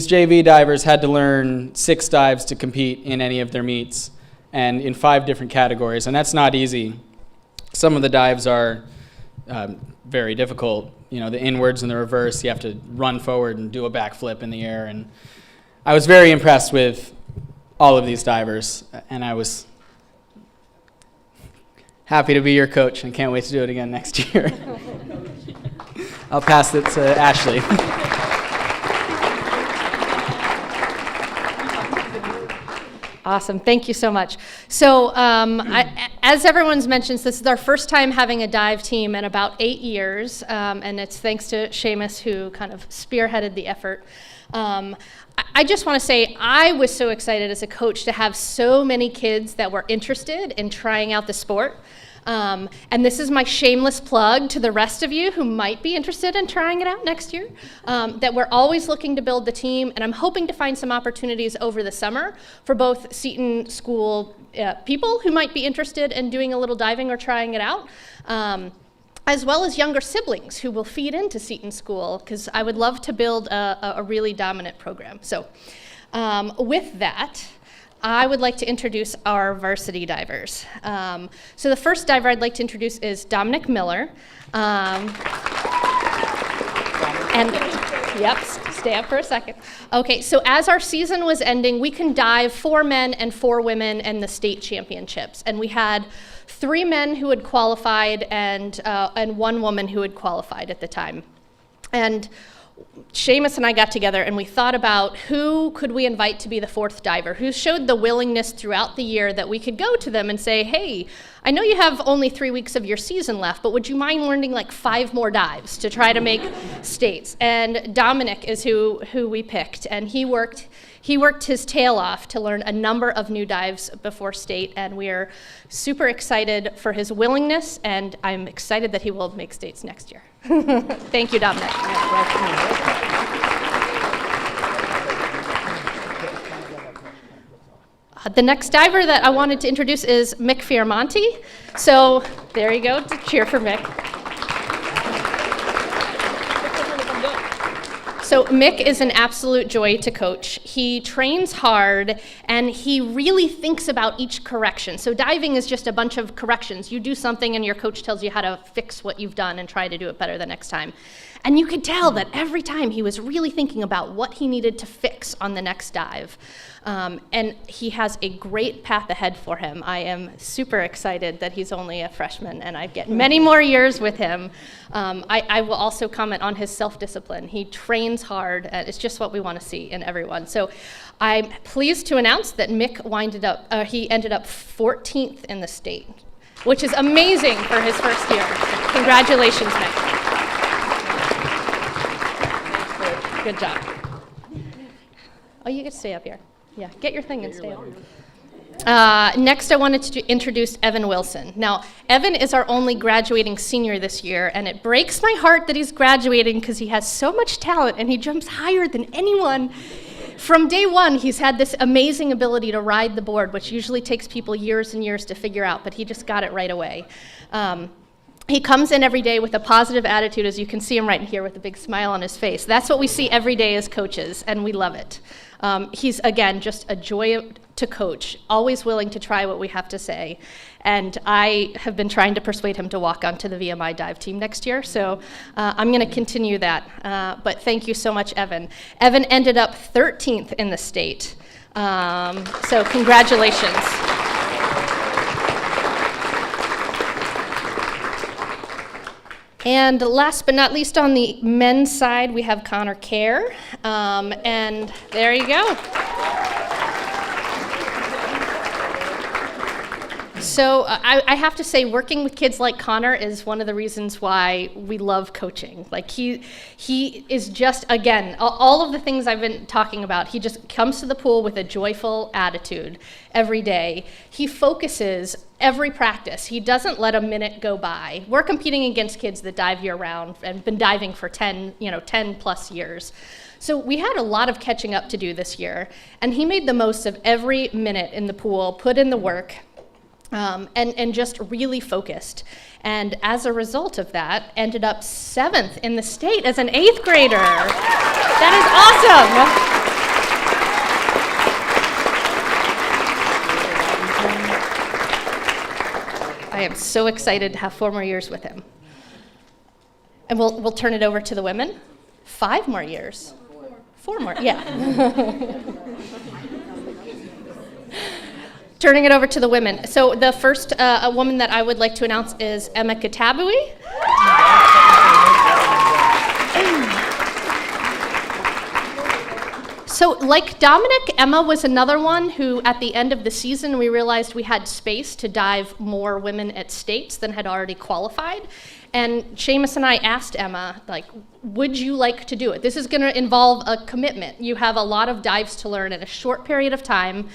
JV divers had to learn 6 dives to compete in any of their meets and in 5 different categories, and that's not easy. Some of the dives are very difficult. You know, the inwards and the reverse, you have to run forward and do a backflip in the air, and I was very impressed with all of these divers, and I was happy to be your coach and can't wait to do it again next year. I'll pass it to Ashley. Awesome. Thank you so much. So as everyone's mentioned, this is our first time having a dive team in about 8 years, and it's thanks to Seamus, who kind of spearheaded the effort. I just want to say I was so excited as a coach to have so many kids that were interested in trying out the sport. And this is my shameless plug to the rest of you who might be interested in trying it out next year, that we're always looking to build the team, and I'm hoping to find some opportunities over the summer for both Seton School people who might be interested in doing a little diving or trying it out, as well as younger siblings who will feed into Seton School, because I would love to build a really dominant program. So with that, I would like to introduce our varsity divers. So the first diver I'd like to introduce is Dominic Miller. And yep, stay up for a second. Okay, so as our season was ending, we can dive 4 men and 4 women in the state championships. And we had 3 men who had qualified and 1 woman who had qualified at the time. And Seamus and I got together and we thought about who could we invite to be the 4th diver, who showed the willingness throughout the year that we could go to them and say, hey, I know you have only 3 weeks of your season left, but would you mind learning like 5 more dives to try to make states? And Dominic is who we picked, and he worked his tail off to learn a number of new dives before state, and we are super excited for his willingness, and I'm excited that he will make states next year. Thank you, Dominic. The next diver that I wanted to introduce is Mick Fiormonti. So there you go, to cheer for Mick. So Mick is an absolute joy to coach. He trains hard and he really thinks about each correction. So diving is just a bunch of corrections. You do something and your coach tells you how to fix what you've done and try to do it better the next time. And you could tell that every time he was really thinking about what he needed to fix on the next dive. And he has a great path ahead for him. I am super excited that he's only a freshman and I get many more years with him. I will also comment on his self-discipline. He trains hard, and it's just what we want to see in everyone. So I'm pleased to announce that Mick he ended up 14th in the state, which is amazing for his first year. Congratulations, Mick. Good job. Oh, you get to stay up here. Yeah, get your thing and stay up. Next, I wanted to introduce Evan Wilson. Now, Evan is our only graduating senior this year, and it breaks my heart that he's graduating because he has so much talent and he jumps higher than anyone. From day one, he's had this amazing ability to ride the board, which usually takes people years and years to figure out, but he just got it right away. He comes in every day with a positive attitude, as you can see him right in here with a big smile on his face. That's what we see every day as coaches, and we love it. He's, again, just a joy to coach, always willing to try what we have to say. And I have been trying to persuade him to walk onto the VMI dive team next year, so I'm going to continue that. But thank you so much, Evan. Evan ended up 13th in the state, so congratulations. And last but not least, on the men's side, we have Connor Kerr, and there you go. So I have to say, working with kids like Connor is one of the reasons why we love coaching. Like he is just, again, all of the things I've been talking about, he just comes to the pool with a joyful attitude every day. He focuses every practice. He doesn't let a minute go by. We're competing against kids that dive year-round and been diving for 10 plus years. So we had a lot of catching up to do this year, and he made the most of every minute in the pool, put in the work, and just really focused. And as a result of that, ended up 7th in the state as an 8th grader. That is awesome. I am so excited to have 4 more years with him. And we'll turn it over to the women. 5 more years. 4 more, yeah. Turning it over to the women. So the first woman that I would like to announce is Emma Katabui. So like Dominic, Emma was another one who at the end of the season we realized we had space to dive more women at states than had already qualified. And Seamus and I asked Emma, like, would you like to do it? This is gonna involve a commitment. You have a lot of dives to learn in a short period of time.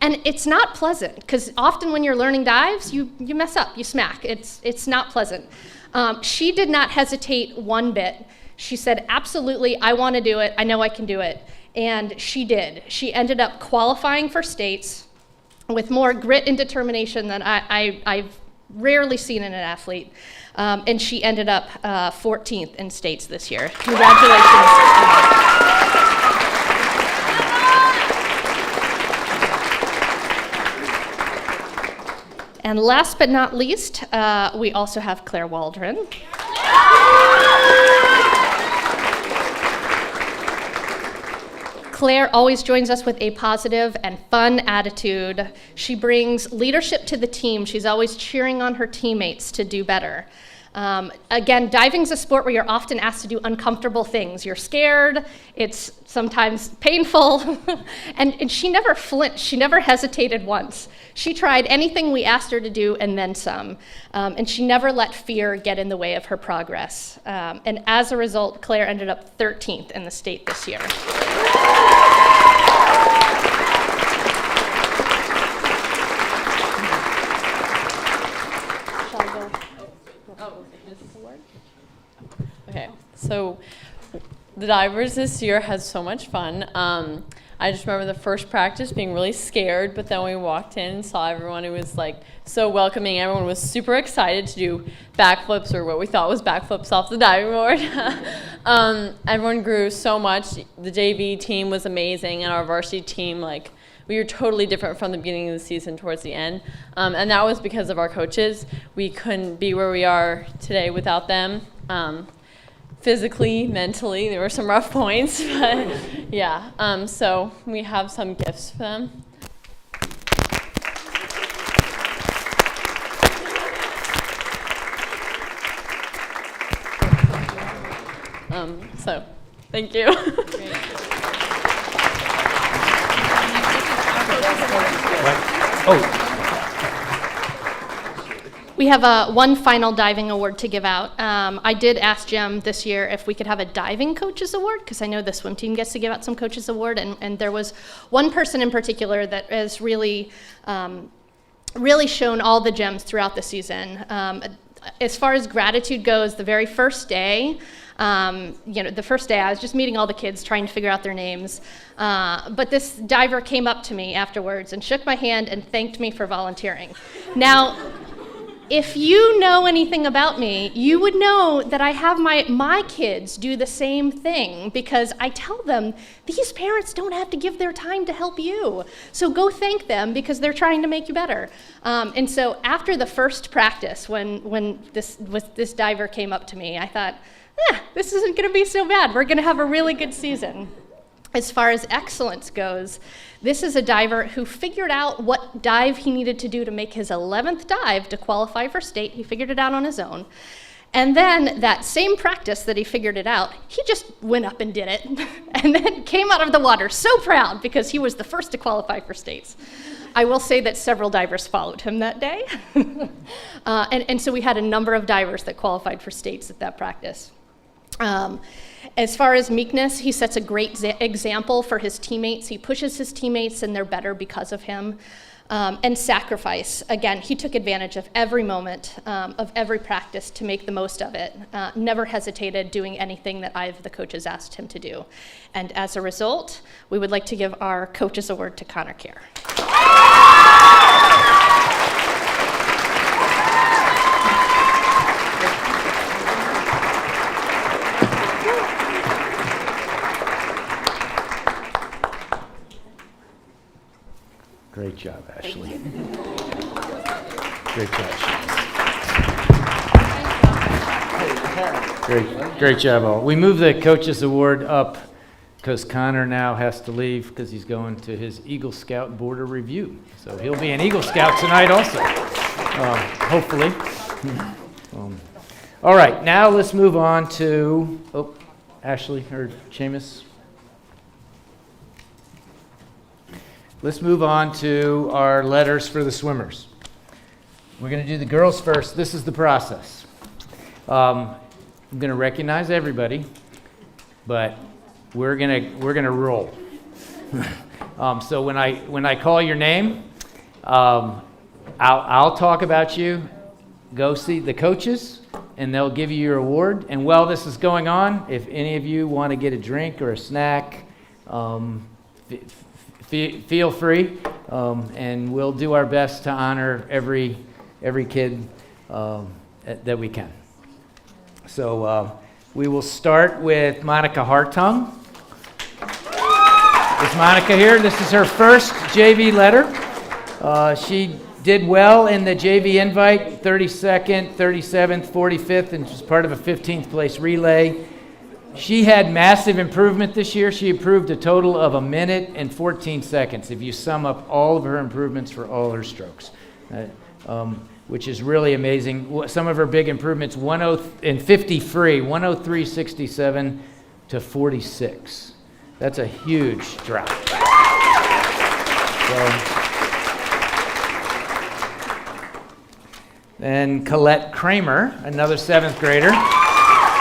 And it's not pleasant, because often when you're learning dives, you mess up, you smack. It's not pleasant. She did not hesitate one bit. She said, absolutely, I want to do it. I know I can do it. And she did. She ended up qualifying for states with more grit and determination than I've rarely seen in an athlete. And she ended up 14th in states this year. Congratulations. And last but not least, we also have Claire Waldron. Claire always joins us with a positive and fun attitude. She brings leadership to the team. She's always cheering on her teammates to do better. Again, diving's a sport where you're often asked to do uncomfortable things. You're scared, it's sometimes painful, and she never flinched, she never hesitated once. She tried anything we asked her to do and then some, and she never let fear get in the way of her progress. And as a result, Claire ended up 13th in the state this year. Okay, so the divers this year had so much fun. I just remember the first practice being really scared, but then we walked in and saw everyone. It was like so welcoming. Everyone was super excited to do backflips, or what we thought was backflips off the diving board. Everyone grew so much. The JV team was amazing, and our varsity team, like, we were totally different from the beginning of the season towards the end. And that was because of our coaches. We couldn't be where we are today without them. Physically, mentally, there were some rough points, but yeah. So we have some gifts for them. So Thank you. We have one final diving award to give out. I did ask Jim this year if we could have a diving coaches award, because I know the swim team gets to give out some coaches award, and there was one person in particular that has really shown all the gems throughout the season. As far as gratitude goes, the very first day, the first day I was just meeting all the kids, trying to figure out their names. But this diver came up to me afterwards and shook my hand and thanked me for volunteering. Now, if you know anything about me, you would know that I have my kids do the same thing, because I tell them, these parents don't have to give their time to help you. So go thank them, because they're trying to make you better. And so after the first practice, when this diver came up to me, I thought, this isn't going to be so bad. We're going to have a really good season. As far as excellence goes, this is a diver who figured out what dive he needed to do to make his 11th dive to qualify for state. He figured it out on his own. And then that same practice that he figured it out, he just went up and did it, and then came out of the water so proud because he was the first to qualify for states. I will say that several divers followed him that day. And so we had a number of divers that qualified for states at that practice. As far as meekness, he sets a great example for his teammates. He pushes his teammates, and they're better because of him. And sacrifice, again, he took advantage of every moment of every practice to make the most of it. Never hesitated doing anything that the coaches asked him to do. And as a result, we would like to give our Coaches Award to Connor Kerr. Great job, Ashley. Great job. Great job, all. We move the Coaches Award up because Connor now has to leave because he's going to his Eagle Scout border review. So he'll be an Eagle Scout tonight also, hopefully. All right, now let's move on to, Ashley or Seamus. Let's move on to our letters for the swimmers. We're going to do the girls first. This is the process. I'm going to recognize everybody, but we're going to roll. So when I call your name, I'll talk about you. Go see the coaches, and they'll give you your award. And while this is going on, if any of you want to get a drink or a snack, feel free, and we'll do our best to honor every kid that we can. So we will start with Monica Hartung. Is Monica here? This is her first JV letter. She did well in the JV invite, 32nd, 37th, 45th, and was part of a 15th place relay. She had massive improvement this year. She improved a total of 1 minute and 14 seconds if you sum up all of her improvements for all her strokes, which is really amazing. Some of her big improvements, 50 free, 103.67 to 46. That's a huge drop. And Colette Kramer, another 7th grader.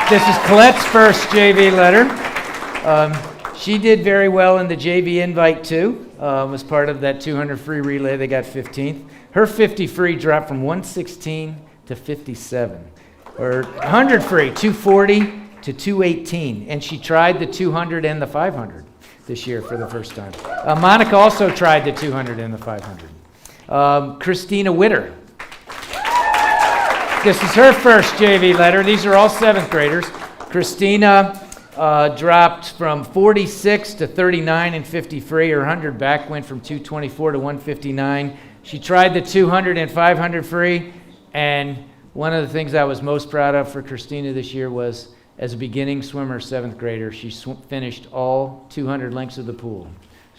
This is Colette's first JV letter. She did very well in the JV invite too. Was part of that 200 free relay. They got 15th. Her 50 free dropped from 116 to 57. Or 100 free, 240 to 218. And she tried the 200 and the 500 this year for the first time. Monica also tried the 200 and the 500. Christina Witter. This is her first JV letter. These are all 7th graders. Christina dropped from 46 to 39 and 50 free. Her 100 back went from 224 to 159. She tried the 200 and 500 free. And one of the things I was most proud of for Christina this year was, as a beginning swimmer, 7th grader, she finished all 200 lengths of the pool.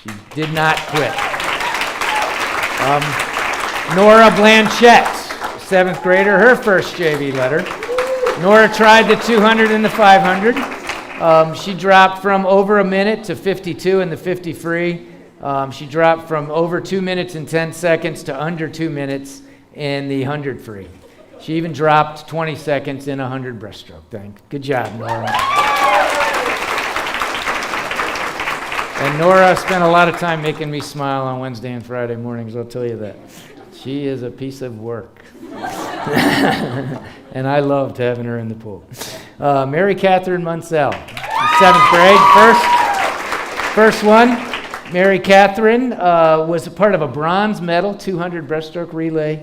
She did not quit. Nora Blanchett, 7th grader, her first JV letter. Nora tried the 200 and the 500. She dropped from over a minute to 52 in the 50 free. She dropped from over 2 minutes and 10 seconds to under 2 minutes in the 100 free. She even dropped 20 seconds in a 100 breaststroke. Good job, Nora. And Nora spent a lot of time making me smile on Wednesday and Friday mornings, I'll tell you that. She is a piece of work. And I loved having her in the pool. Mary Catherine Munsell, 7th grade, first one. Mary Catherine was a part of a bronze medal 200 breaststroke relay,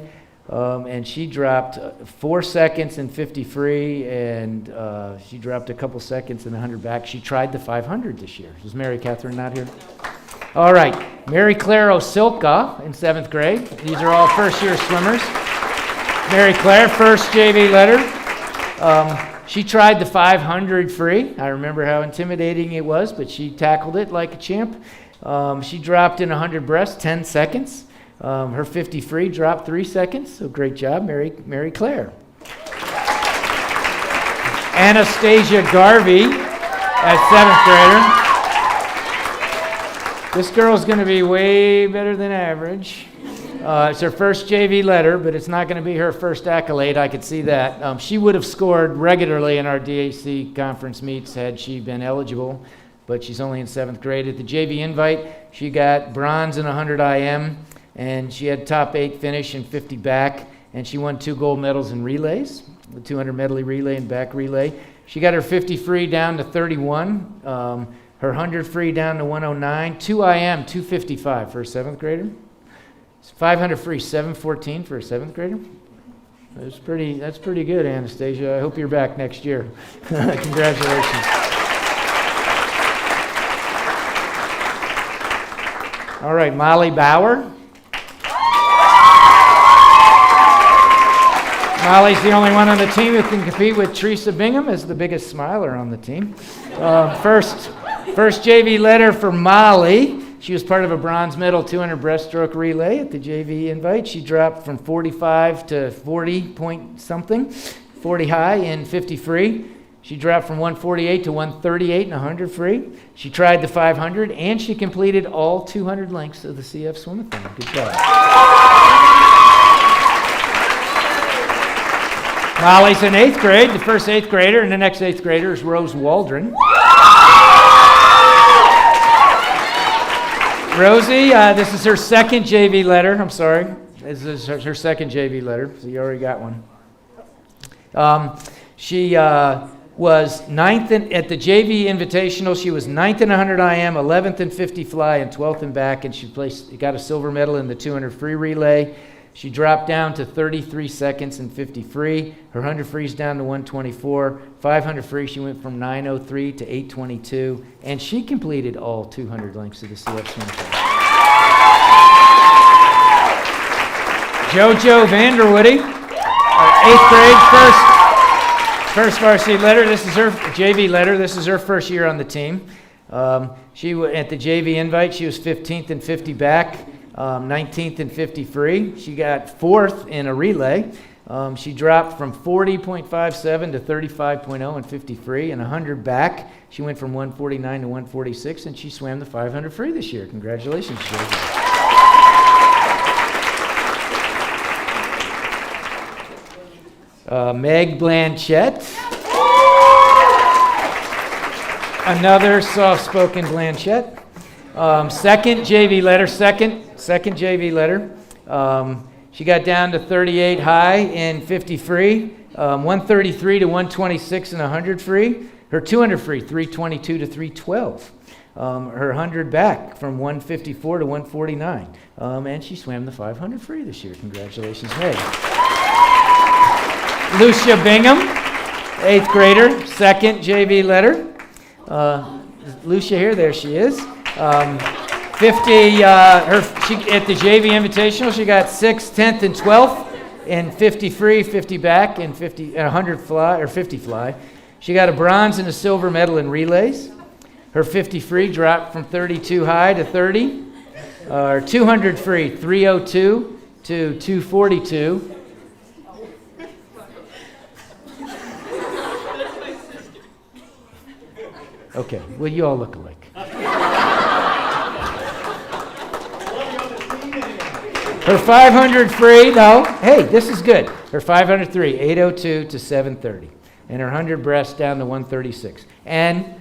and she dropped 4 seconds in 50 free, and she dropped a couple seconds in 100 back. She tried the 500 this year. Is Mary Catherine not here? All right, Mary Claire Osilka in 7th grade. These are all first-year swimmers. Mary Claire, first JV letter. She tried the 500 free. I remember how intimidating it was, but she tackled it like a champ. She dropped in 100 breast, 10 seconds. Her 50 free dropped 3 seconds, so great job, Mary Claire. Anastasia Garvey at 7th grader. This girl's going to be way better than average. It's her first JV letter, but it's not going to be her first accolade. I could see that. She would have scored regularly in our DAC conference meets had she been eligible, but she's only in 7th grade. At the JV invite, she got bronze in 100 IM, and she had top 8 finish in 50 back, and she won 2 gold medals in relays, the 200 medley relay and back relay. She got her 50 free down to 31, her 100 free down to 109, 2 IM, 255 for a 7th grader. 500 free, 714 for a 7th grader. That's pretty good, Anastasia. I hope you're back next year. Congratulations. All right, Molly Bauer. Molly's the only one on the team who can compete with Teresa Bingham as the biggest smiler on the team. First JV letter for Molly. She was part of a bronze medal 200 breaststroke relay at the JV invite. She dropped from 45 to 40 point something, 40 high in 50 free. She dropped from 148 to 138 in 100 free. She tried the 500, and she completed all 200 lengths of the CF swim-a-thon. Good job. Molly's in 8th grade, the first 8th grader, and the next 8th grader is Rose Waldron. Rosie, this is her second JV letter. I'm sorry. This is her second JV letter, so you already got one. She was 9th at the JV Invitational. She was 9th in 100 IM, 11th in 50 fly, and 12th in back, and she got a silver medal in the 200 free relay. She dropped down to 33 seconds in 50 free. Her 100 free's down to 124. 500 free, she went from 903 to 822, and she completed all 200 lengths of the CF swim-a-thon. JoJo Vanderwoody, 8th grade, first varsity letter. This is her JV letter. This is her first year on the team. At the JV invite, she was 15th in 50 back. 19th in 50 free. She got 4th in a relay. She dropped from 40.57 to 35.0 in 50 free, and 100 back. She went from 149 to 146, and she swam the 500 free this year. Congratulations, Josie. Meg Blanchette. Another soft-spoken Blanchette. Second JV letter, second JV letter. She got down to 38 high in 50 free, 133 to 126 in 100 free. Her 200 free, 322 to 312. Her 100 back from 154 to 149. And she swam the 500 free this year. Congratulations, Meg. Lucia Bingham, 8th grader, second JV letter. Lucia here, there she is. 50, at the JV Invitational, she got 6th, 10th, and 12th in 50 free, 50 back, and 100 fly, or 50 fly. She got a bronze and a silver medal in relays. Her 50 free dropped from 32 high to 30. Her 200 free, 302 to 242. Okay, well, you all look alike. Her 500 free, no, hey, this is good. Her 500 free, 8:02 to 7:30. And her 100 breast down to 1:36. And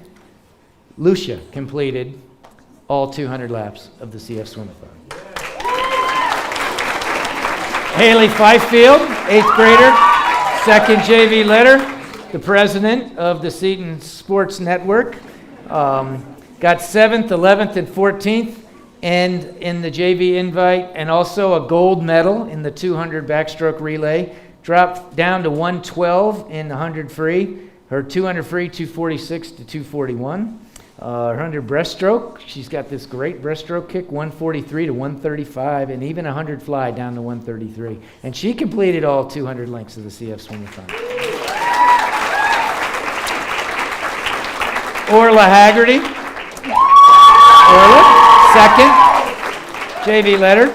Lucia completed all 200 laps of the CF Swim-a-thon. Haley Fifield, 8th grader, 2nd JV letter, the president of the Seton Sports Network. Got 7th, 11th, and 14th. And in the JV invite, and also a gold medal in the 200 backstroke relay. Dropped down to 112 in the 100 free. Her 200 free, 246 to 241. Her 100 breaststroke, she's got this great breaststroke kick, 143 to 135, and even 100 fly down to 133. And she completed all 200 lengths of the CF Swim-a-thon. Orla Haggerty. Orla. 2nd, JV letter.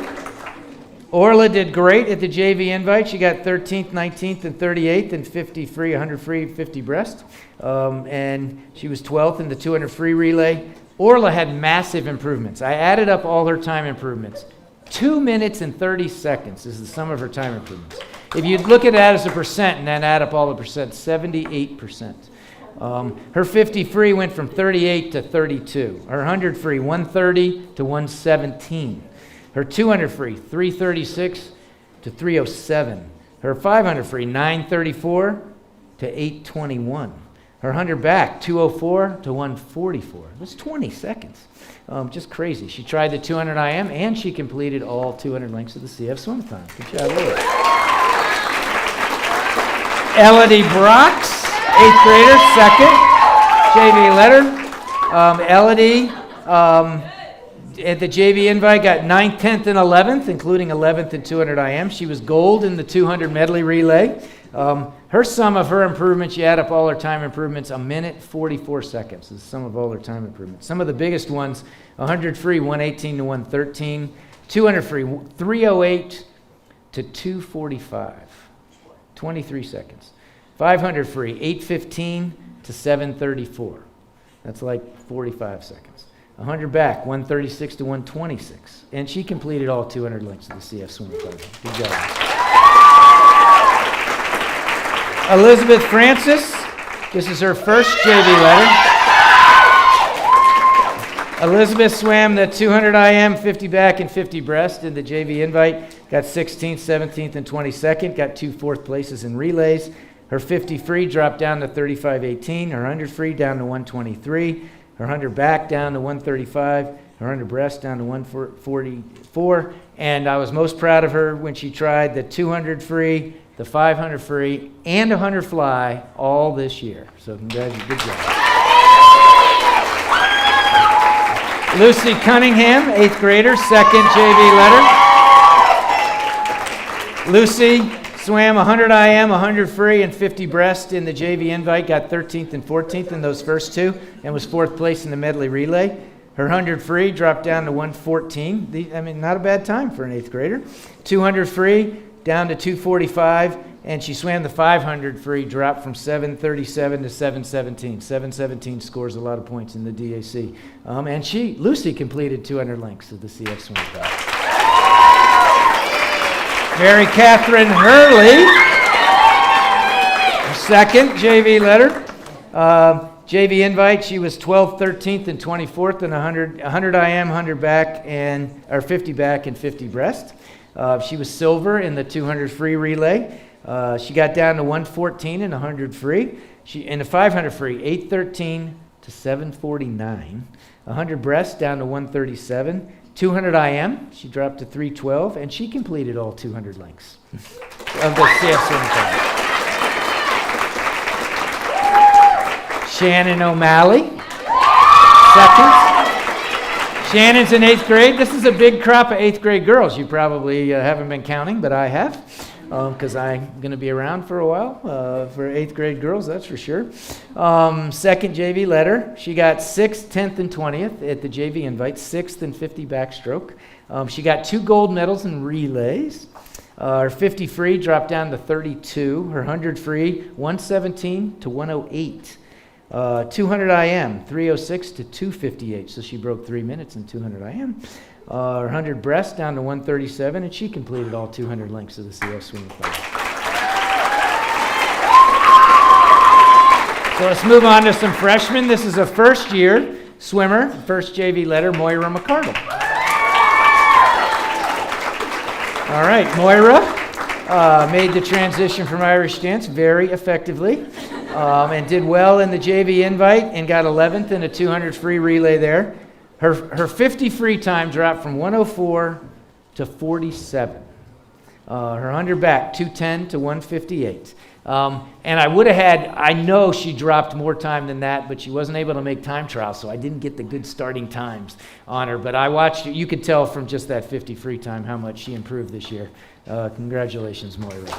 Orla did great at the JV invite. She got 13th, 19th, and 38th in 50 free, 100 free, 50 breast. And she was 12th in the 200 free relay. Orla had massive improvements. I added up all her time improvements. 2 minutes and 30 seconds is the sum of her time improvements. If you look at that as a percent and then add up all the percents, 78%. Her 50 free went from 38 to 32. Her 100 free, 130 to 117. Her 200 free, 336 to 307. Her 500 free, 934 to 821. Her 100 back, 204 to 144. That's 20 seconds. Just crazy. She tried the 200 IM, and she completed all 200 lengths of the CF Swim-a-thon. Good job, Elodie. Elodie Brox. 8th grader, 2nd, JV letter. Elodie, at the JV invite, got 9th, 10th, and 11th, including 11th in 200 IM. She was gold in the 200 medley relay. Her sum of her improvements, you add up all her time improvements, 1 minute, 44 seconds is the sum of all her time improvements. Some of the biggest ones, 100 free, 118 to 113. 200 free, 308 to 245, 23 seconds. 500 free, 8:15 to 7:34. That's like 45 seconds. 100 back, 136 to 126. And she completed all 200 lengths of the CF Swim-a-thon. Good job. Elizabeth Francis, this is her first JV letter. Elizabeth swam the 200 IM, 50 back, and 50 breast in the JV invite. Got 16th, 17th, and 22nd. Got 2 fourth places in relays. Her 50 free dropped down to 35.18. Her 100 free down to 123. Her 100 back down to 135. Her 100 breast down to 144. And I was most proud of her when she tried the 200 free, the 500 free, and 100 fly all this year. So congratulations, good job. Lucy Cunningham, 8th grader, 2nd JV letter. Lucy swam 100 IM, 100 free, and 50 breast in the JV invite, got 13th and 14th in those first 2, and was 4th place in the medley relay. Her 100 free dropped down to 114. Not a bad time for an 8th grader. 200 free down to 245, and she swam the 500 free, dropped from 737 to 717. 717 scores a lot of points in the DAC. And Lucy completed 200 lengths of the CF Swim-a-thon. Mary Catherine Hurley, 2nd JV letter. JV invite, she was 12th, 13th, and 24th in 100 IM, 100 back, or 50 back and 50 breast. She was silver in the 200 free relay. She got down to 114 in 100 free. In the 500 free, 813 to 749. 100 breast down to 137. 200 IM, she dropped to 312, and she completed all 200 lengths of the CF Swim-a-thon. Shannon O'Malley, 2nd. Shannon's in 8th grade. This is a big crop of 8th grade girls. You probably haven't been counting, but I have, because I'm going to be around for a while for 8th grade girls, that's for sure. 2nd JV letter. She got 6th, 10th, and 20th at the JV invite, 6th and 50 backstroke. She got 2 gold medals in relays. Her 50 free dropped down to 32. Her 100 free, 117 to 108. 200 IM, 306 to 258, so she broke 3 minutes in 200 IM. Her 100 breast down to 137, and she completed all 200 links of the CF swimming class. So let's move on to some freshmen. This is a first-year swimmer, first JV letter, Moira McCardle. All right, Moira made the transition from Irish dance very effectively and did well in the JV invite and got 11th in a 200 free relay there. Her 50 free time dropped from 104 to 47. Her 100 back, 210 to 158. And I know she dropped more time than that, but she wasn't able to make time trials, so I didn't get the good starting times on her. But I watched, you could tell from just that 50 free time how much she improved this year. Congratulations, Moira.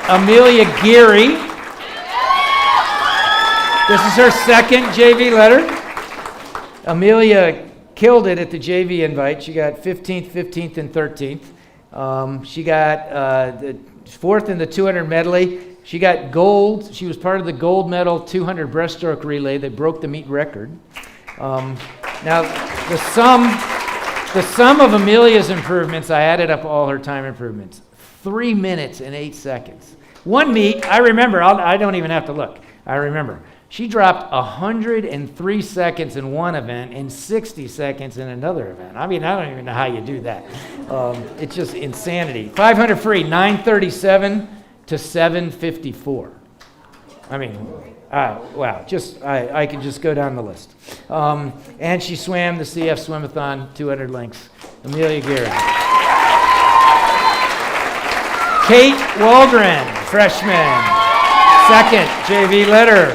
Amelia Geary. This is her second JV letter. Amelia killed it at the JV invite. She got 15th, 15th, and 13th. She got the 4th in the 200 medley. She got gold. She was part of the gold medal 200 breaststroke relay that broke the meet record. Now, the sum of Amelia's improvements, I added up all her time improvements. 3 minutes and 8 seconds. One meet, I remember, I don't even have to look. I remember. She dropped 103 seconds in one event and 60 seconds in another event. I mean, I don't even know how you do that. It's just insanity. 500 free, 937 to 754. I mean, wow, I could just go down the list. And she swam the CF Swimathon 200 links. Amelia Geary. Kate Waldron, freshman, second JV letter.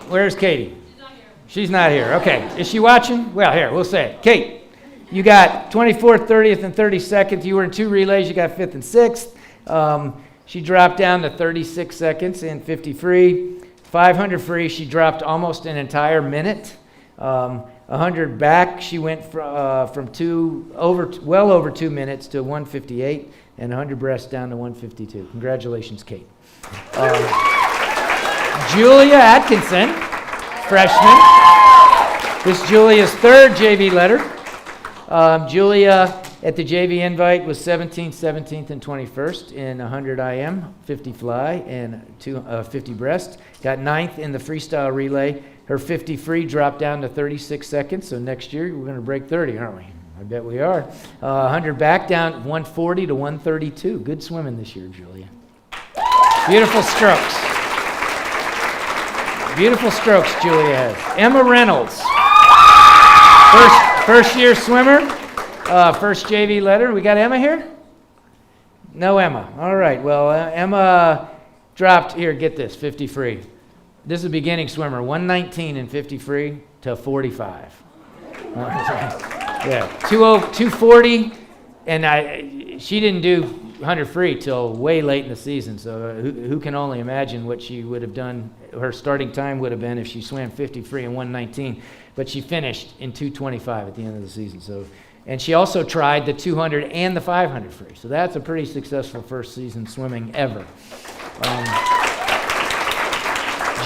Where's Katie? She's not here. Okay. Is she watching? Well, here, we'll say it. Kate, you got 24th, 30th, and 32nd. You were in 2 relays. You got 5th and 6th. She dropped down to 36 seconds in 50 free. 500 free, she dropped almost an entire minute. 100 back, she went from well over 2 minutes to 158, and 100 breast down to 152. Congratulations, Kate. Julia Atkinson, freshman. This is Julia's 3rd JV letter. Julia at the JV invite was 17th, 17th, and 21st in 100 IM, 50 fly, and 50 breast. Got 9th in the freestyle relay. Her 50 free dropped down to 36 seconds, so next year we're going to break 30, aren't we? I bet we are. 100 back down 140 to 132. Good swimming this year, Julia. Beautiful strokes. Beautiful strokes Julia has. Emma Reynolds. First year swimmer. First JV letter. We got Emma here? No Emma. All right. Well, Emma dropped, here, get this, 50 free. This is a beginning swimmer. 119 in 50 free to 45. Yeah. 240, and she didn't do 100 free till way late in the season, so who can only imagine what she would have done, her starting time would have been if she swam 50 free in 119, but she finished in 225 at the end of the season. So, and she also tried the 200 and the 500 free, so that's a pretty successful first season swimming ever.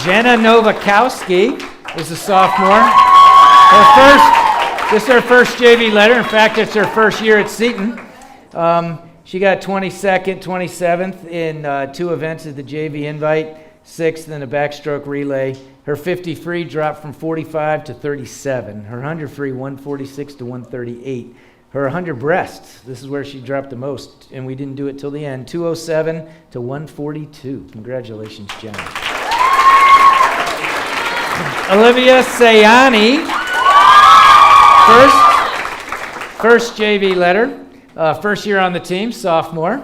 Jenna Nowakowski is a sophomore. This is her first JV letter. In fact, it's her first year at Seton. She got 22nd, 27th in 2 events at the JV invite, 6th in a backstroke relay. Her 50 free dropped from 45 to 37. Her 100 free, 146 to 138. Her 100 breast, this is where she dropped the most, and we didn't do it till the end, 207 to 142. Congratulations, Jenna. Olivia Sayani, first JV letter. First year on the team, sophomore.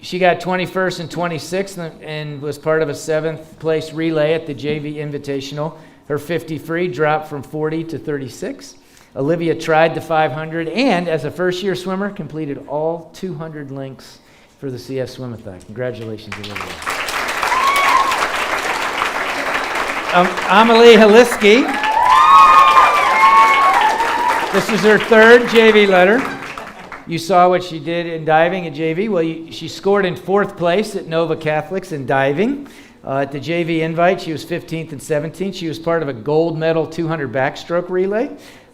She got 21st and 26th and was part of a 7th place relay at the JV Invitational. Her 50 free dropped from 40 to 36. Olivia tried the 500 and, as a first year swimmer, completed all 200 links for the CF Swimathon. Congratulations, Olivia. Amelie Haliski. This is her 3rd JV letter. You saw what she did in diving at JV. Well, she scored in 4th place at Nova Catholics in diving. At the JV invite, she was 15th and 17th. She was part of a gold medal 200 backstroke relay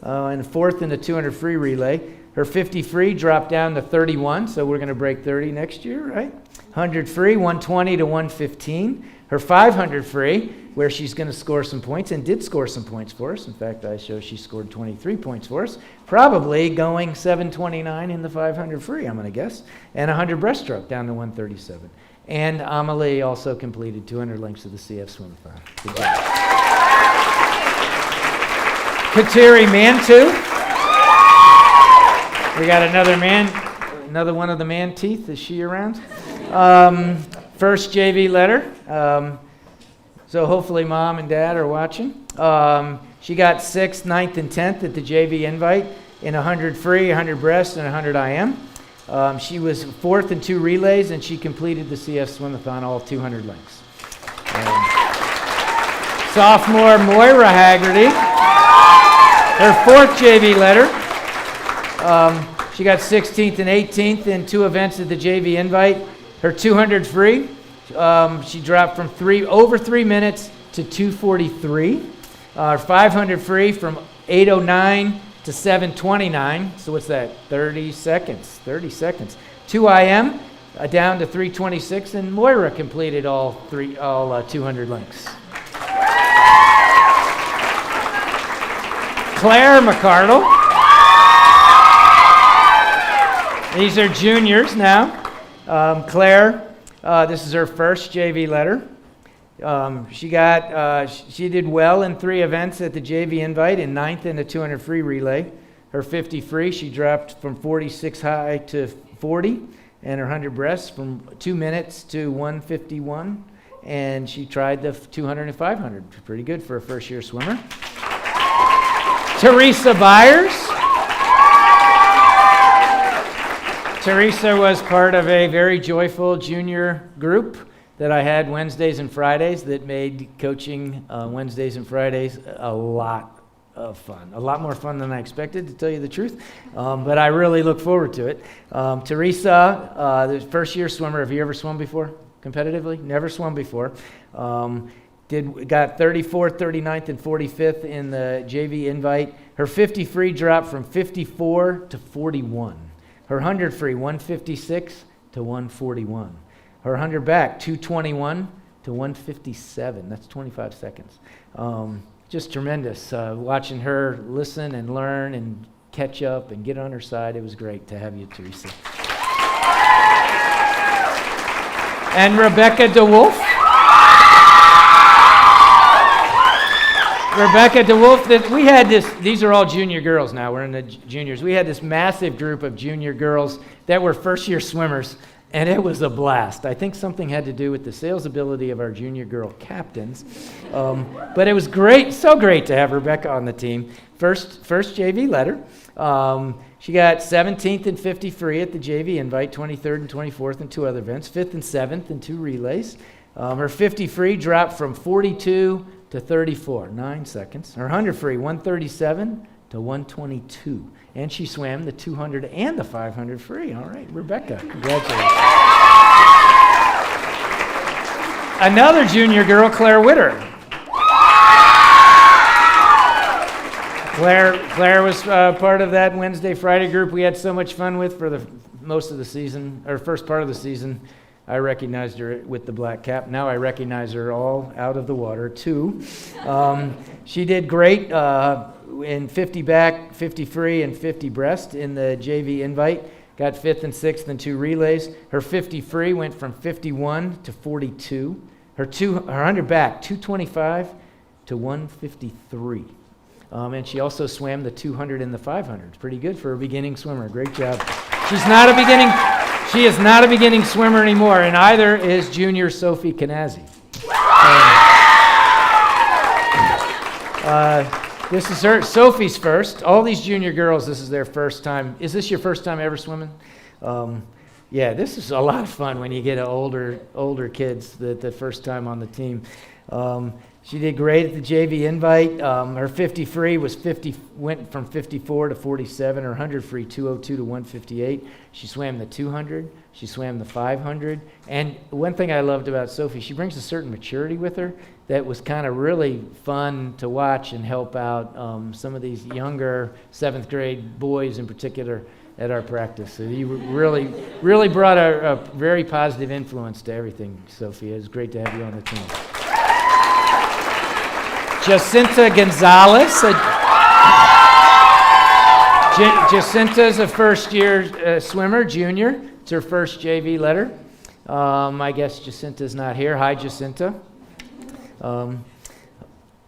and 4th in the 200 free relay. Her 50 free dropped down to 31, so we're going to break 30 next year, right? 100 free, 120 to 115. Her 500 free, where she's going to score some points, and did score some points for us. In fact, I show she scored 23 points for us, probably going 729 in the 500 free, I'm going to guess, and 100 breaststroke down to 137. And Amelie also completed 200 lengths of the CF Swim-a-thon. Good job. Kateri Mantu. We got another one of the man teeth. Is she around? First JV letter. So hopefully mom and dad are watching. She got 6th, 9th, and 10th at the JV invite in 100 free, 100 breast, and 100 IM. She was 4th in 2 relays, and she completed the CF Swim-a-thon, all 200 lengths. Sophomore Moira Haggerty. Her 4th JV letter. She got 16th and 18th in 2 events at the JV invite. Her 200 free, she dropped from over 3 minutes to 2:43. Her 500 free from 8:09 to 7:29. So what's that? 30 seconds. 30 seconds. 2 IM down to 3:26, and Moira completed all 200 lengths. Claire McCardle. These are juniors now. Claire, this is her first JV letter. She did well in 3 events at the JV invite, in 9th in the 200 free relay. Her 50 free, she dropped from 46 high to 40, and her 100 breast from 2 minutes to 151, and she tried the 200 and 500. Pretty good for a first-year swimmer. Teresa Byers. Teresa was part of a very joyful junior group that I had Wednesdays and Fridays that made coaching Wednesdays and Fridays a lot of fun. A lot more fun than I expected, to tell you the truth, but I really look forward to it. Teresa, the first-year swimmer. Have you ever swum before competitively? Never swum before. Got 34th, 39th, and 45th in the JV invite. Her 50 free dropped from 54 to 41. Her 100 free, 156 to 141. Her 100 back, 221 to 157. That's 25 seconds. Just tremendous. Watching her listen and learn and catch up and get on her side. It was great to have you, Teresa. And Rebecca DeWolf. Rebecca DeWolf, we had this, these are all junior girls now, we're in the juniors. We had this massive group of junior girls that were first-year swimmers, and it was a blast. I think something had to do with the sales ability of our junior girl captains. But it was great, so great to have Rebecca on the team. First JV letter. She got 17th and 50 free at the JV invite, 23rd and 24th in 2 other events, 5th and 7th in 2 relays. Her 50 free dropped from 42 to 34, 9 seconds. Her 100 free, 137 to 122. And she swam the 200 and the 500 free. All right, Rebecca, congratulations. Another junior girl, Claire Witter. Claire was part of that Wednesday, Friday group we had so much fun with for the most of the season, or first part of the season. I recognized her with the black cap. Now I recognize her all out of the water, too. She did great in 50 back, 50 free, and 50 breast in the JV invite. Got 5th and 6th in 2 relays. Her 50 free went from 51 to 42. Her 100 back, 225 to 153. And she also swam the 200 and the 500. Pretty good for a beginning swimmer. Great job. She is not a beginning swimmer anymore, and either is junior Sophie Canazzi. This is Sophie's first. All these junior girls, this is their first time. Is this your first time ever swimming? Yeah, this is a lot of fun when you get older kids the first time on the team. She did great at the JV invite. Her 50 free went from 54 to 47. Her 100 free, 202 to 158. She swam the 200. She swam the 500. And one thing I loved about Sophie, she brings a certain maturity with her that was kind of really fun to watch and help out some of these younger 7th grade boys in particular at our practice. So you really, really brought a very positive influence to everything, Sophie. It was great to have you on the team. Jacinta Gonzalez. Jacinta's a first-year swimmer, junior. It's her first JV letter. I guess Jacinta's not here. Hi, Jacinta.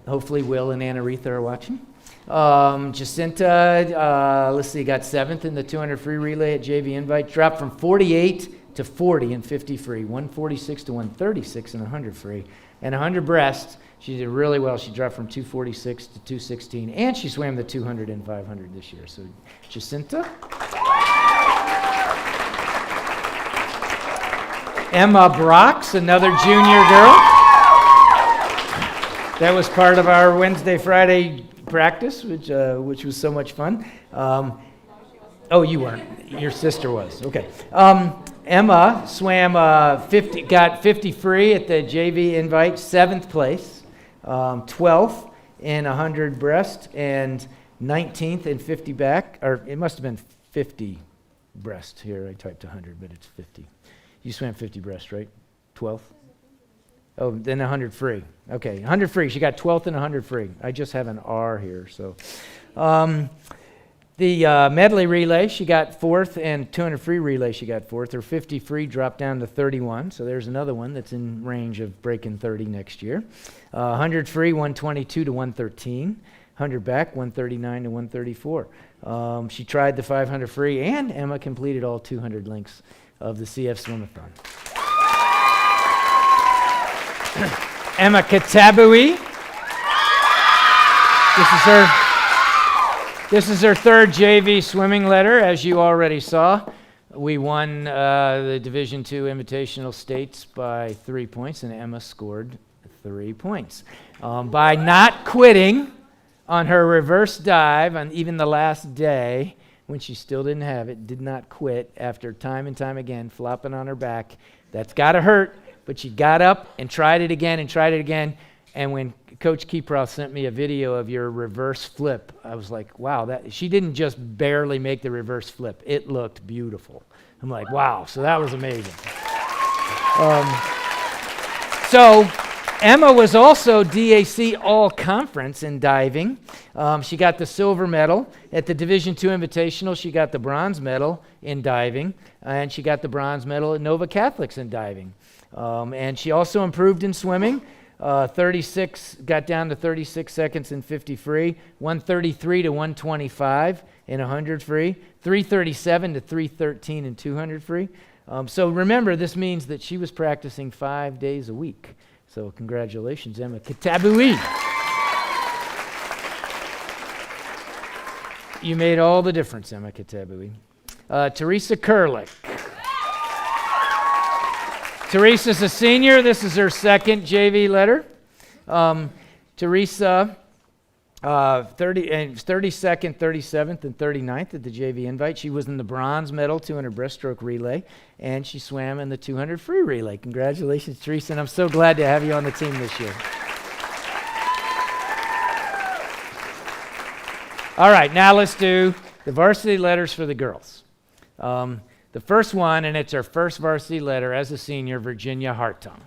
Hopefully Will and Anna Retha are watching. Jacinta, let's see, got 7th in the 200 free relay at JV Invite. Dropped from 48 to 40 in 50 free, 146 to 136 in 100 free. And 100 breast, she did really well. She dropped from 246 to 216, and she swam the 200 and 500 this year. So, Jacinta. Emma Brox, another junior girl. That was part of our Wednesday, Friday practice, which was so much fun. Oh, you weren't. Your sister was. Okay. Emma swam got 50 free at the JV Invite, 7th place, 12th in 100 breast, and 19th in 50 back. Or it must have been 50 breast. Here I typed 100, but it's 50. You swam 50 breast, right? 12th? Oh, then 100 free. Okay, 100 free. She got 12th and 100 free. I just have an R here, so. The medley relay, she got 4th, and 200 free relay, she got 4th. Her 50 free dropped down to 31, so there's another one that's in range of breaking 30 next year. 100 free, 122 to 113. 100 back, 139 to 134. She tried the 500 free, and Emma completed all 200 links of the CF Swim-a-thon. Emma Katabui. This is her 3rd JV swimming letter, as you already saw. We won the Division II Invitational States by 3 points, and Emma scored 3 points. By not quitting on her reverse dive on even the last day, when she still didn't have it, did not quit after time and time again, flopping on her back. That's got to hurt, but she got up and tried it again and tried it again. And when Coach Keeproth sent me a video of your reverse flip, I was like, wow, she didn't just barely make the reverse flip. It looked beautiful. I'm like, wow, so that was amazing. So Emma was also DAC All-Conference in diving. She got the silver medal. At the Division II Invitational, she got the bronze medal in diving, and she got the bronze medal at Nova Catholics in diving. And she also improved in swimming. 36, got down to 36 seconds in 50 free, 133 to 125 in 100 free, 337 to 313 in 200 free. So remember, this means that she was practicing 5 days a week. So congratulations, Emma Katabui. You made all the difference, Emma Katabui. Teresa Kurlick. Teresa's a senior. This is her 2nd JV letter. Teresa, 32nd, 37th, and 39th at the JV Invite. She was in the bronze medal 200 breaststroke relay, and she swam in the 200 free relay. Congratulations, Teresa, and I'm so glad to have you on the team this year. All right, now let's do the varsity letters for the girls. The first one, and it's her first varsity letter as a senior, Virginia Hartung.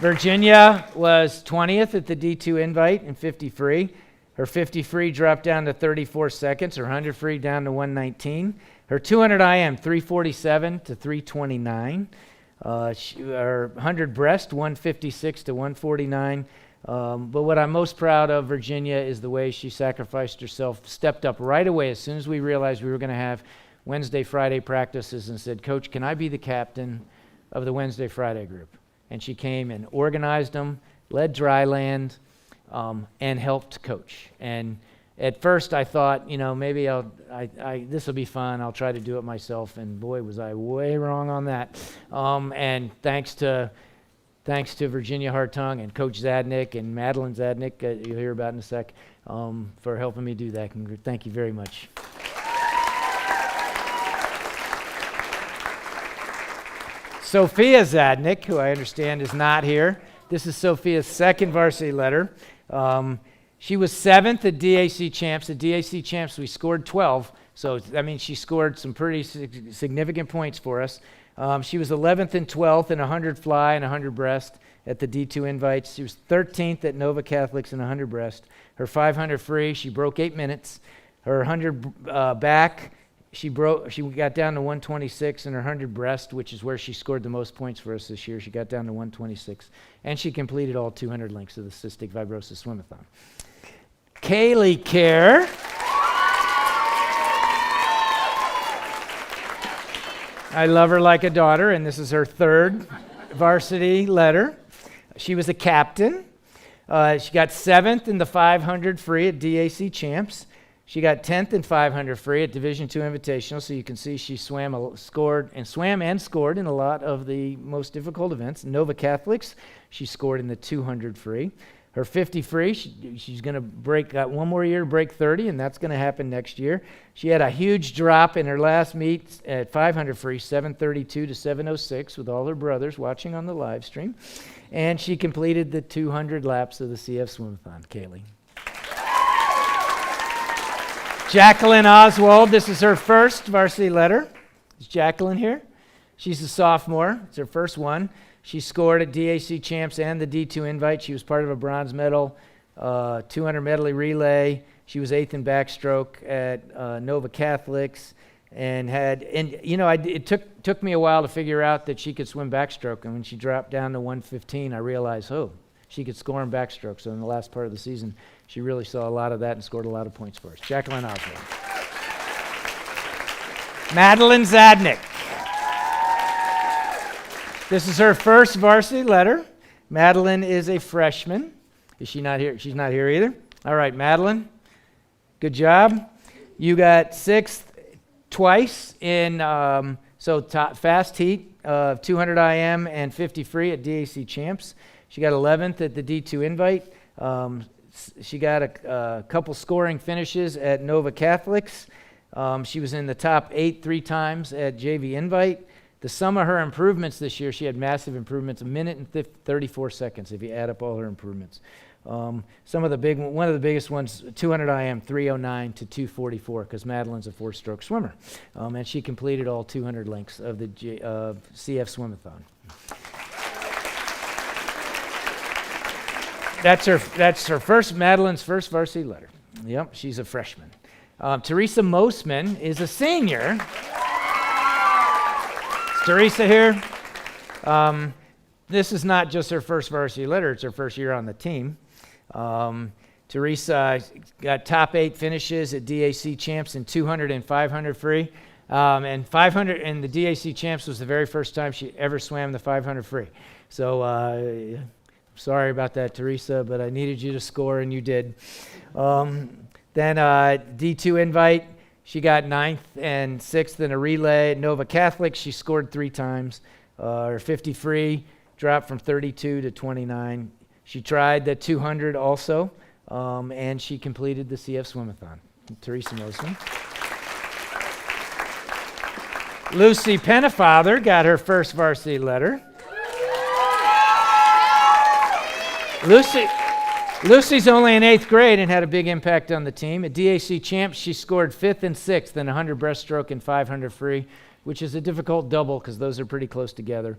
Virginia was 20th at the D2 Invite in 50 free. Her 50 free dropped down to 34 seconds. Her 100 free down to 119. Her 200 IM, 347 to 329. Her 100 breast, 156 to 149. But what I'm most proud of, Virginia, is the way she sacrificed herself, stepped up right away as soon as we realized we were going to have Wednesday, Friday practices, and said, Coach, can I be the captain of the Wednesday, Friday group? And she came and organized them, led dry land, and helped coach. And at first I thought, maybe this will be fun. I'll try to do it myself. And boy, was I way wrong on that. And thanks to Virginia Hartung and Coach Zadnik and Madeline Zadnik, you'll hear about in a sec, for helping me do that. Thank you very much. Sophia Zadnik, who I understand is not here. This is Sophia's second varsity letter. She was 7th at DAC Champs. At DAC Champs, we scored 12, so that means she scored some pretty significant points for us. She was 11th and 12th in 100 fly and 100 breast at the D2 invites. She was 13th at Nova Catholics in 100 breast. Her 500 free, she broke 8 minutes. Her 100 back, she got down to 126, and her 100 breast, which is where she scored the most points for us this year, she got down to 126. And she completed all 200 links of the Cystic Fibrosis Swimathon. Kaylee Kerr. I love her like a daughter, and this is her third varsity letter. She was a captain. She got 7th in the 500 free at DAC Champs. She got 10th in 500 free at Division II Invitational, so you can see she swam and scored in a lot of the most difficult events. Nova Catholics, she scored in the 200 free. Her 50 free, she's going to got one more year to break 30, and that's going to happen next year. She had a huge drop in her last meet at 500 free, 732 to 706, with all her brothers watching on the live stream. And she completed the 200 laps of the CF Swimathon. Kaylee. Jacqueline Oswald, this is her first varsity letter. Is Jacqueline here? She's a sophomore. It's her first one. She scored at DAC Champs and the D2 invite. She was part of a bronze medal, 200 medley relay. She was 8th in backstroke at Nova Catholics, and it took me a while to figure out that she could swim backstroke. And when she dropped down to 115, I realized, she could score in backstroke. So in the last part of the season, she really saw a lot of that and scored a lot of points for us. Jacqueline Oswald. Madeline Zadnik. This is her first varsity letter. Madeline is a freshman. Is she not here? She's not here either. All right, Madeline, good job. You got 6th twice in fast heat of 200 IM and 50 free at DAC Champs. She got 11th at the D2 invite. She got a couple scoring finishes at Nova Catholics. She was in the top 8 3 times at JV invite. The sum of her improvements this year, she had massive improvements, 1 minute and 34 seconds if you add up all her improvements. One of the biggest ones, 200 IM, 309 to 244, because Madeline's a 4-stroke swimmer. And she completed all 200 links of the CF Swimathon. That's Madeline's first varsity letter. Yep, she's a freshman. Teresa Mosman is a senior. Teresa here. This is not just her first varsity letter, it's her first year on the team. Teresa got top 8 finishes at DAC Champs in 200 and 500 free. And 500 and the DAC Champs was the very first time she ever swam the 500 free. So sorry about that, Teresa, but I needed you to score, and you did. Then D2 invite. She got 9th and 6th in a relay at Nova Catholic. She scored 3 times. Her 50 free dropped from 32 to 29. She tried the 200 also, and she completed the CF Swimathon. Teresa Mosman. Lucy Pennefather got her first varsity letter. Lucy's only in 8th grade and had a big impact on the team. At DAC Champs, she scored 5th and 6th in 100 breaststroke and 500 free, which is a difficult double because those are pretty close together.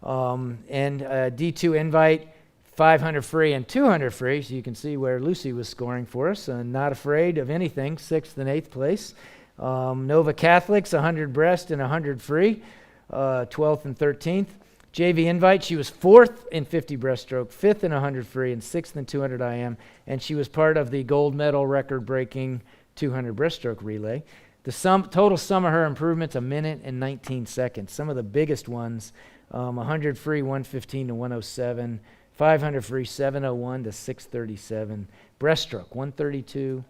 And D2 invite, 500 free and 200 free, so you can see where Lucy was scoring for us. Not afraid of anything, 6th and 8th place. Nova Catholics, 100 breast and 100 free, 12th and 13th. JV invite, she was 4th in 50 breaststroke, 5th in 100 free, and 6th in 200 IM, and she was part of the gold medal record-breaking 200 breaststroke relay. The total sum of her improvements, 1 minute and 19 seconds. Some of the biggest ones, 100 free, 115 to 107, 500 free, 701 to 637, breaststroke, 132,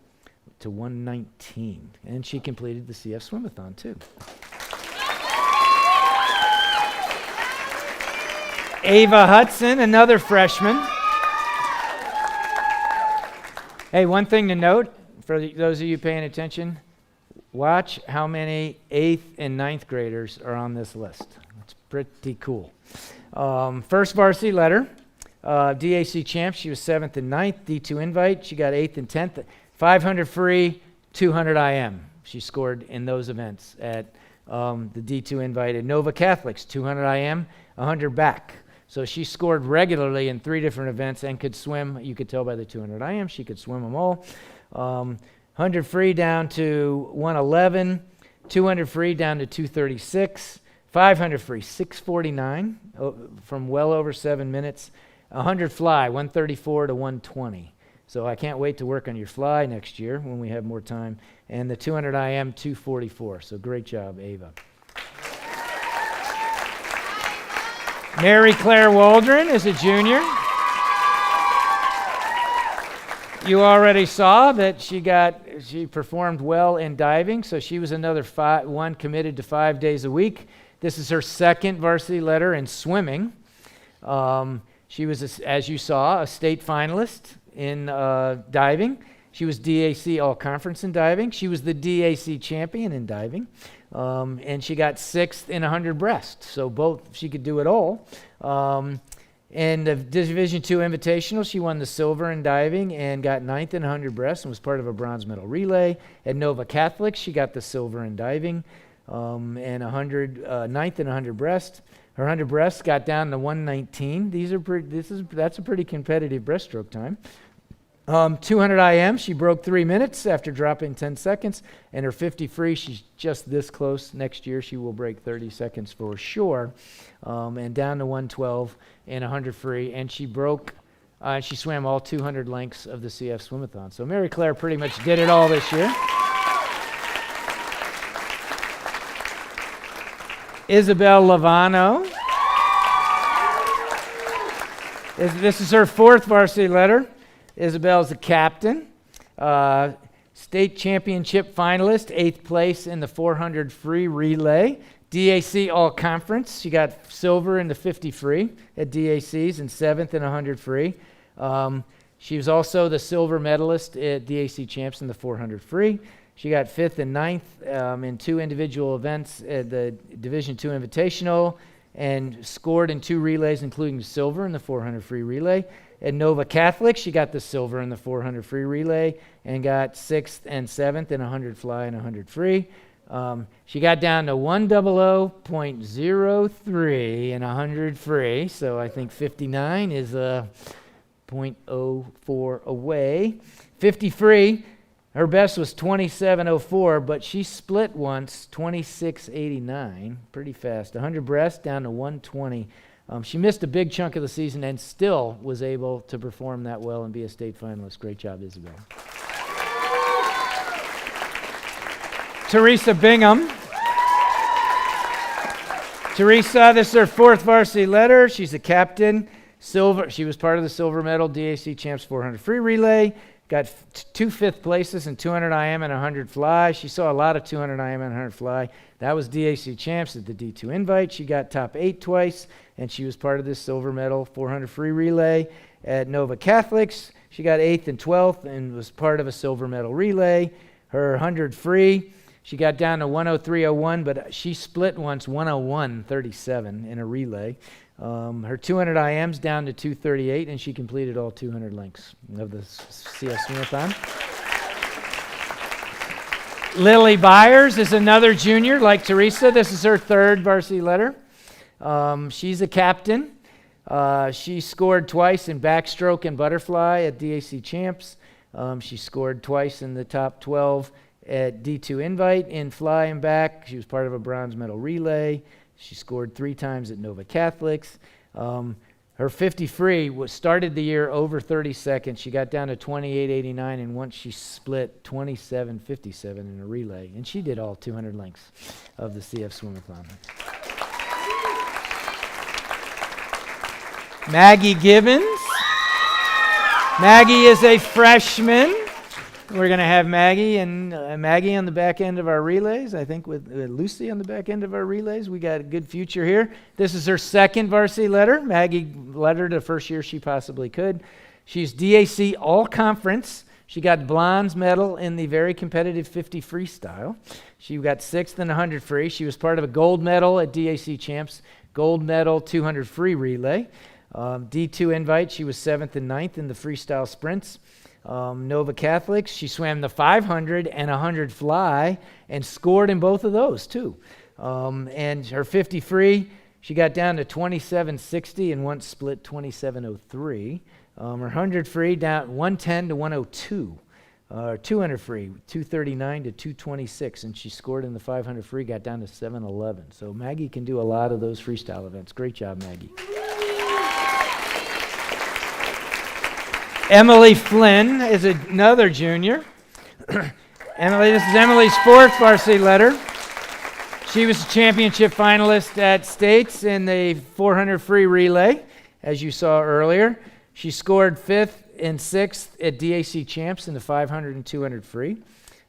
to 119. And she completed the CF Swimathon too. Ava Hudson, another freshman. Hey, one thing to note for those of you paying attention, watch how many 8th and 9th graders are on this list. It's pretty cool. First varsity letter, DAC champ, she was 7th and 9th. D2 invite, she got 8th and 10th. 500 free, 200 IM. She scored in those events at the D2 invite. At Nova Catholics, 200 IM, 100 back. So she scored regularly in 3 different events and could swim. You could tell by the 200 IM, she could swim them all. 100 free down to 111, 200 free down to 236, 500 free, 649 from well over 7 minutes. 100 fly, 134 to 120. So I can't wait to work on your fly next year when we have more time. And the 200 IM, 244. So great job, Ava. Mary Claire Waldron is a junior. You already saw that she performed well in diving, so she was another one committed to 5 days a week. This is her second varsity letter in swimming. She was, as you saw, a state finalist in diving. She was DAC All-Conference in diving. She was the DAC champion in diving. And she got 6th in 100 breast. So both, she could do it all. In the Division II Invitational, she won the silver in diving and got 9th in 100 breast and was part of a bronze medal relay. At Nova Catholic, she got the silver in diving and 9th in 100 breast. Her 100 breasts got down to 119. That's a pretty competitive breaststroke time. 200 IM, she broke 3 minutes after dropping 10 seconds. And her 50 free, she's just this close. Next year, she will break 30 seconds for sure. And down to 112 and 100 free. And she she swam all 200 lengths of the CF Swimathon. So Mary Claire pretty much did it all this year. Isabel Lavano. This is her 4th varsity letter. Isabel's the captain, state championship finalist, 8th place in the 400 free relay, DAC All-Conference. She got silver in the 50 free at DACs and 7th in 100 free. She was also the silver medalist at DAC champs in the 400 free. She got 5th and 9th in 2 individual events at the Division II Invitational and scored in 2 relays, including silver in the 400 free relay. At Nova Catholic, she got the silver in the 400 free relay and got 6th and 7th in 100 fly and 100 free. She got down to 100.03 in 100 free, so I think 59 is 0.04 away. 50 free, her best was 27.04, but she split once, 26.89, pretty fast. 100 breast down to 120. She missed a big chunk of the season and still was able to perform that well and be a state finalist. Great job, Isabel. Teresa Bingham. Teresa, this is her 4th varsity letter. She's a captain. Silver. She was part of the silver medal DAC Champs 400 free relay. Got 2 5th places in 200 IM and 100 fly. She saw a lot of 200 IM and 100 fly. That was DAC Champs at the D2 invite. She got top 8 twice, and she was part of this silver medal 400 free relay. At Nova Catholics, she got 8th and 12th and was part of a silver medal relay. Her 100 free, she got down to 103.01, but she split once 101.37 in a relay. Her 200 IMs down to 238, and she completed all 200 lengths of the CS Swimathon. Lily Byers is another junior like Teresa. This is her 3rd varsity letter. She's a captain. She scored twice in backstroke and butterfly at DAC Champs. She scored twice in the top 12 at D2 Invite in fly and back. She was part of a bronze medal relay. She scored 3 times at Nova Catholics. Her 50 free started the year over 30 seconds. She got down to 28.89, and once she split 27.57 in a relay. And she did all 200 lengths of the CF Swimathon. Maggie Gibbons. Maggie is a freshman. We're going to have Maggie on the back end of our relays. I think with Lucy on the back end of our relays. We got a good future here. This is her second varsity letter. Maggie led her the first year she possibly could. She's DAC All-Conference. She got bronze medal in the very competitive 50 freestyle. She got 6th in 100 free. She was part of a gold medal at DAC Champs, gold medal 200 free relay. D2 invite, she was 7th and 9th in the freestyle sprints. Nova Catholics, she swam the 500 and 100 fly and scored in both of those too. And her 50 free, she got down to 27.60 and once split 27.03. Her 100 free down 110 to 102. 200 free, 239 to 226, and she scored in the 500 free, got down to 711. So Maggie can do a lot of those freestyle events. Great job, Maggie. Emily Flynn is another junior. This is Emily's 4th varsity letter. She was a championship finalist at States in the 400 free relay, as you saw earlier. She scored 5th and 6th at DAC Champs in the 500 and 200 free.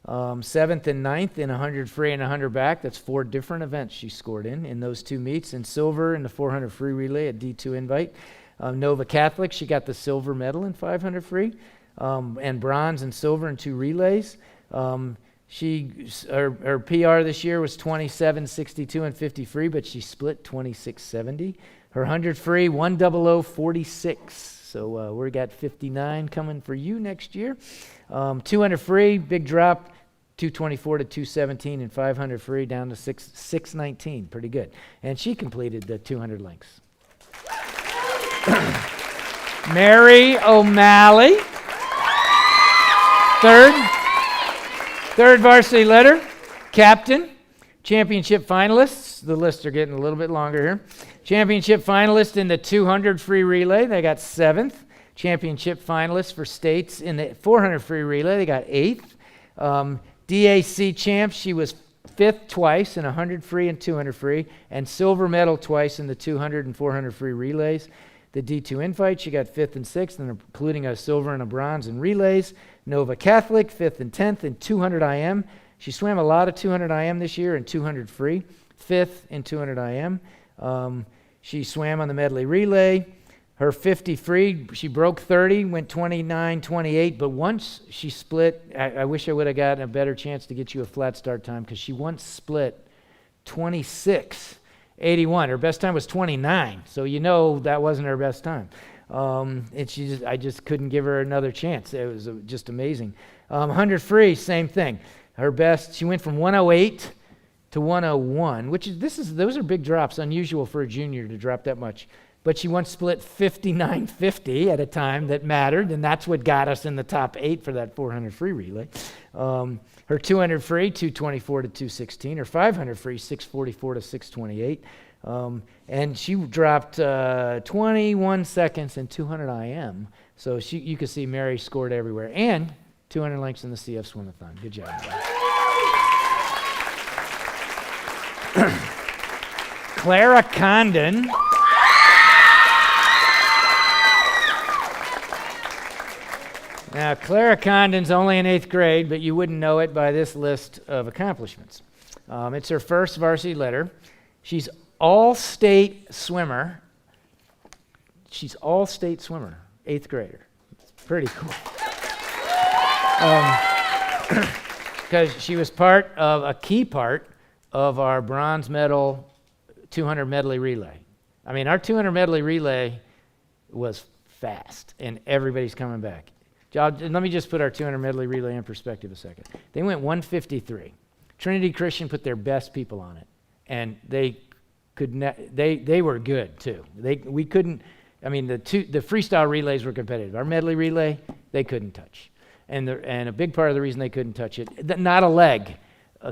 7th and 9th in 100 free and 100 back. That's 4 different events she scored in those 2 meets. And silver in the 400 free relay at D2 invite. Nova Catholic, she got the silver medal in 500 free, and bronze and silver in 2 relays. Her PR this year was 27.62 and 50 free, but she split 26.70. Her 100 free, 100.46. So we got 59 coming for you next year. 200 free, big drop, 224 to 217, and 500 free down to 619. Pretty good. And she completed the 200 lengths. Mary O'Malley, third varsity letter, captain, championship finalists. The lists are getting a little bit longer here. Championship finalist in the 200 free relay, they got 7th. Championship finalist for States in the 400 free relay, they got 8th. DAC champs, she was 5th twice in 100 free and 200 free, and silver medal twice in the 200 and 400 free relays. The D2 invite, she got 5th and 6th, and including a silver and a bronze in relays. Nova Catholic, 5th and 10th in 200 IM. She swam a lot of 200 IM this year and 200 free. 5th in 200 IM. She swam on the medley relay. Her 50 free, she broke 30, went 29-28, but once she split, I wish I would have gotten a better chance to get you a flat start time, because she once split 26.81. Her best time was 29, so you know that wasn't her best time. And I just couldn't give her another chance. It was just amazing. 100 free, same thing. Her best, she went from 108 to 101, those are big drops, unusual for a junior to drop that much. But she once split 59.50 at a time that mattered, and that's what got us in the top 8 for that 400 free relay. Her 200 free, 224 to 216. Her 500 free, 644 to 628. And she dropped 21 seconds in 200 IM. So you can see Mary scored everywhere. And 200 lengths in the CF Swim-a-thon. Good job. Clara Condon. Now, Clara Condon's only in 8th grade, but you wouldn't know it by this list of accomplishments. It's her first varsity letter. She's all-state swimmer. She's all-state swimmer, 8th grader. It's pretty cool. Because she was a key part of our bronze medal 200 medley relay. I mean, our 200 medley relay was fast, and everybody's coming back. Let me just put our 200 medley relay in perspective a second. They went 153. Trinity Christian put their best people on it, and they were good too. We couldn't. I mean, the freestyle relays were competitive. Our medley relay, they couldn't touch, and a big part of the reason they couldn't touch it, not a leg,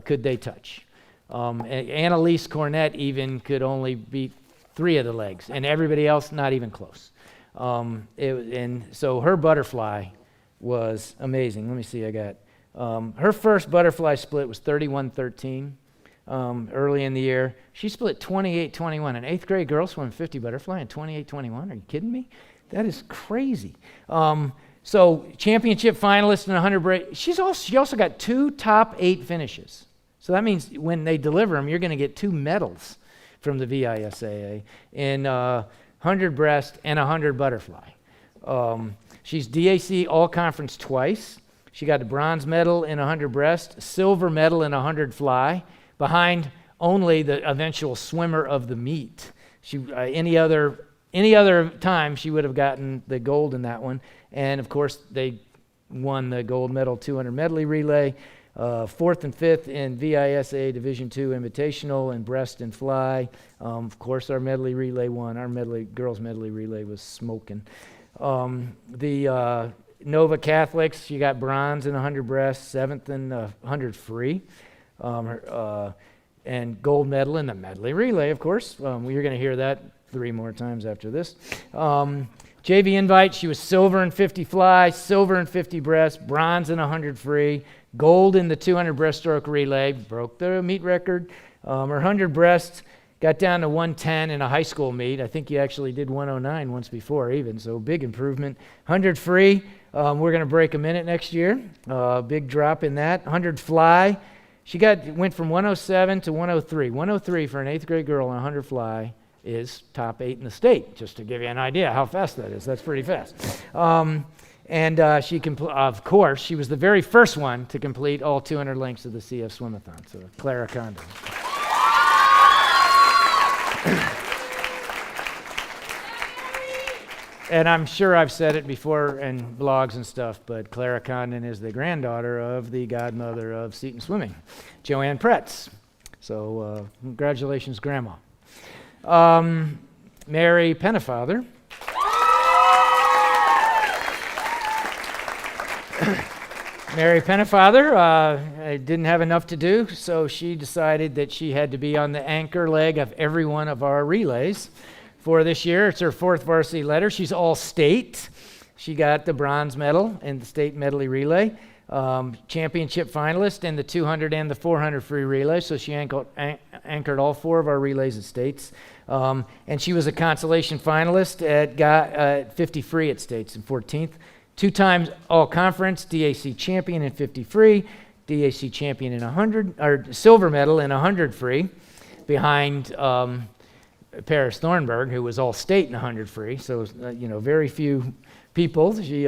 could they touch. Annalise Cornett even could only beat 3 of the legs, and everybody else not even close. And so her butterfly was amazing. Let me see, I got her first butterfly split was 31-13 early in the year. She split 28-21. An 8th grade girl swam 50 butterfly and 28-21. Are you kidding me? That is crazy. So championship finalist in 100 brace. She also got 2 top 8 finishes. So that means when they deliver them, you're going to get 2 medals from the VISAA in 100 breast and 100 butterfly. She's DAC all-conference twice. She got a bronze medal in 100 breast, silver medal in 100 fly, behind only the eventual swimmer of the meet. Any other time, she would have gotten the gold in that one. And, of course, they won the gold medal 200 medley relay, 4th and 5th in VISA Division II Invitational and breast and fly. Of course, our medley relay won. Our girls medley relay was smoking. The Nova Catholics, she got bronze in 100 breast, 7th in 100 free, and gold medal in the medley relay, of course. You're going to hear that 3 more times after this. JV invite, she was silver in 50 fly, silver in 50 breast, bronze in 100 free, gold in the 200 breaststroke relay, broke the meet record. Her 100 breast got down to 110 in a high school meet. I think you actually did 109 once before even, so big improvement. 100 free, we're going to break a minute next year. Big drop in that. 100 fly, she went from 107 to 103. 103 for an 8th grade girl on 100 fly is top 8 in the state, just to give you an idea how fast that is. That's pretty fast. And she of course, she was the very first one to complete all 200 lengths of the CF Swimathon, so Clara Condon. And I'm sure I've said it before in blogs and stuff, but Clara Condon is the granddaughter of the godmother of Seton Swimming, Joanne Pretz. So congratulations, Grandma. Mary Pennefather. Mary Pennefather didn't have enough to do, so she decided that she had to be on the anchor leg of every one of our relays for this year. It's her 4th varsity letter. She's all state. She got the bronze medal in the state medley relay, championship finalist in the 200 and the 400 free relay, so she anchored all 4 of our relays at states. And she was a consolation finalist at 50 free at states in 14th. 2 times all-conference, DAC champion in 50 free, DAC champion in 100, or silver medal in 100 free, behind Paris Thornburg, who was all-state in 100 free. So, very few people. She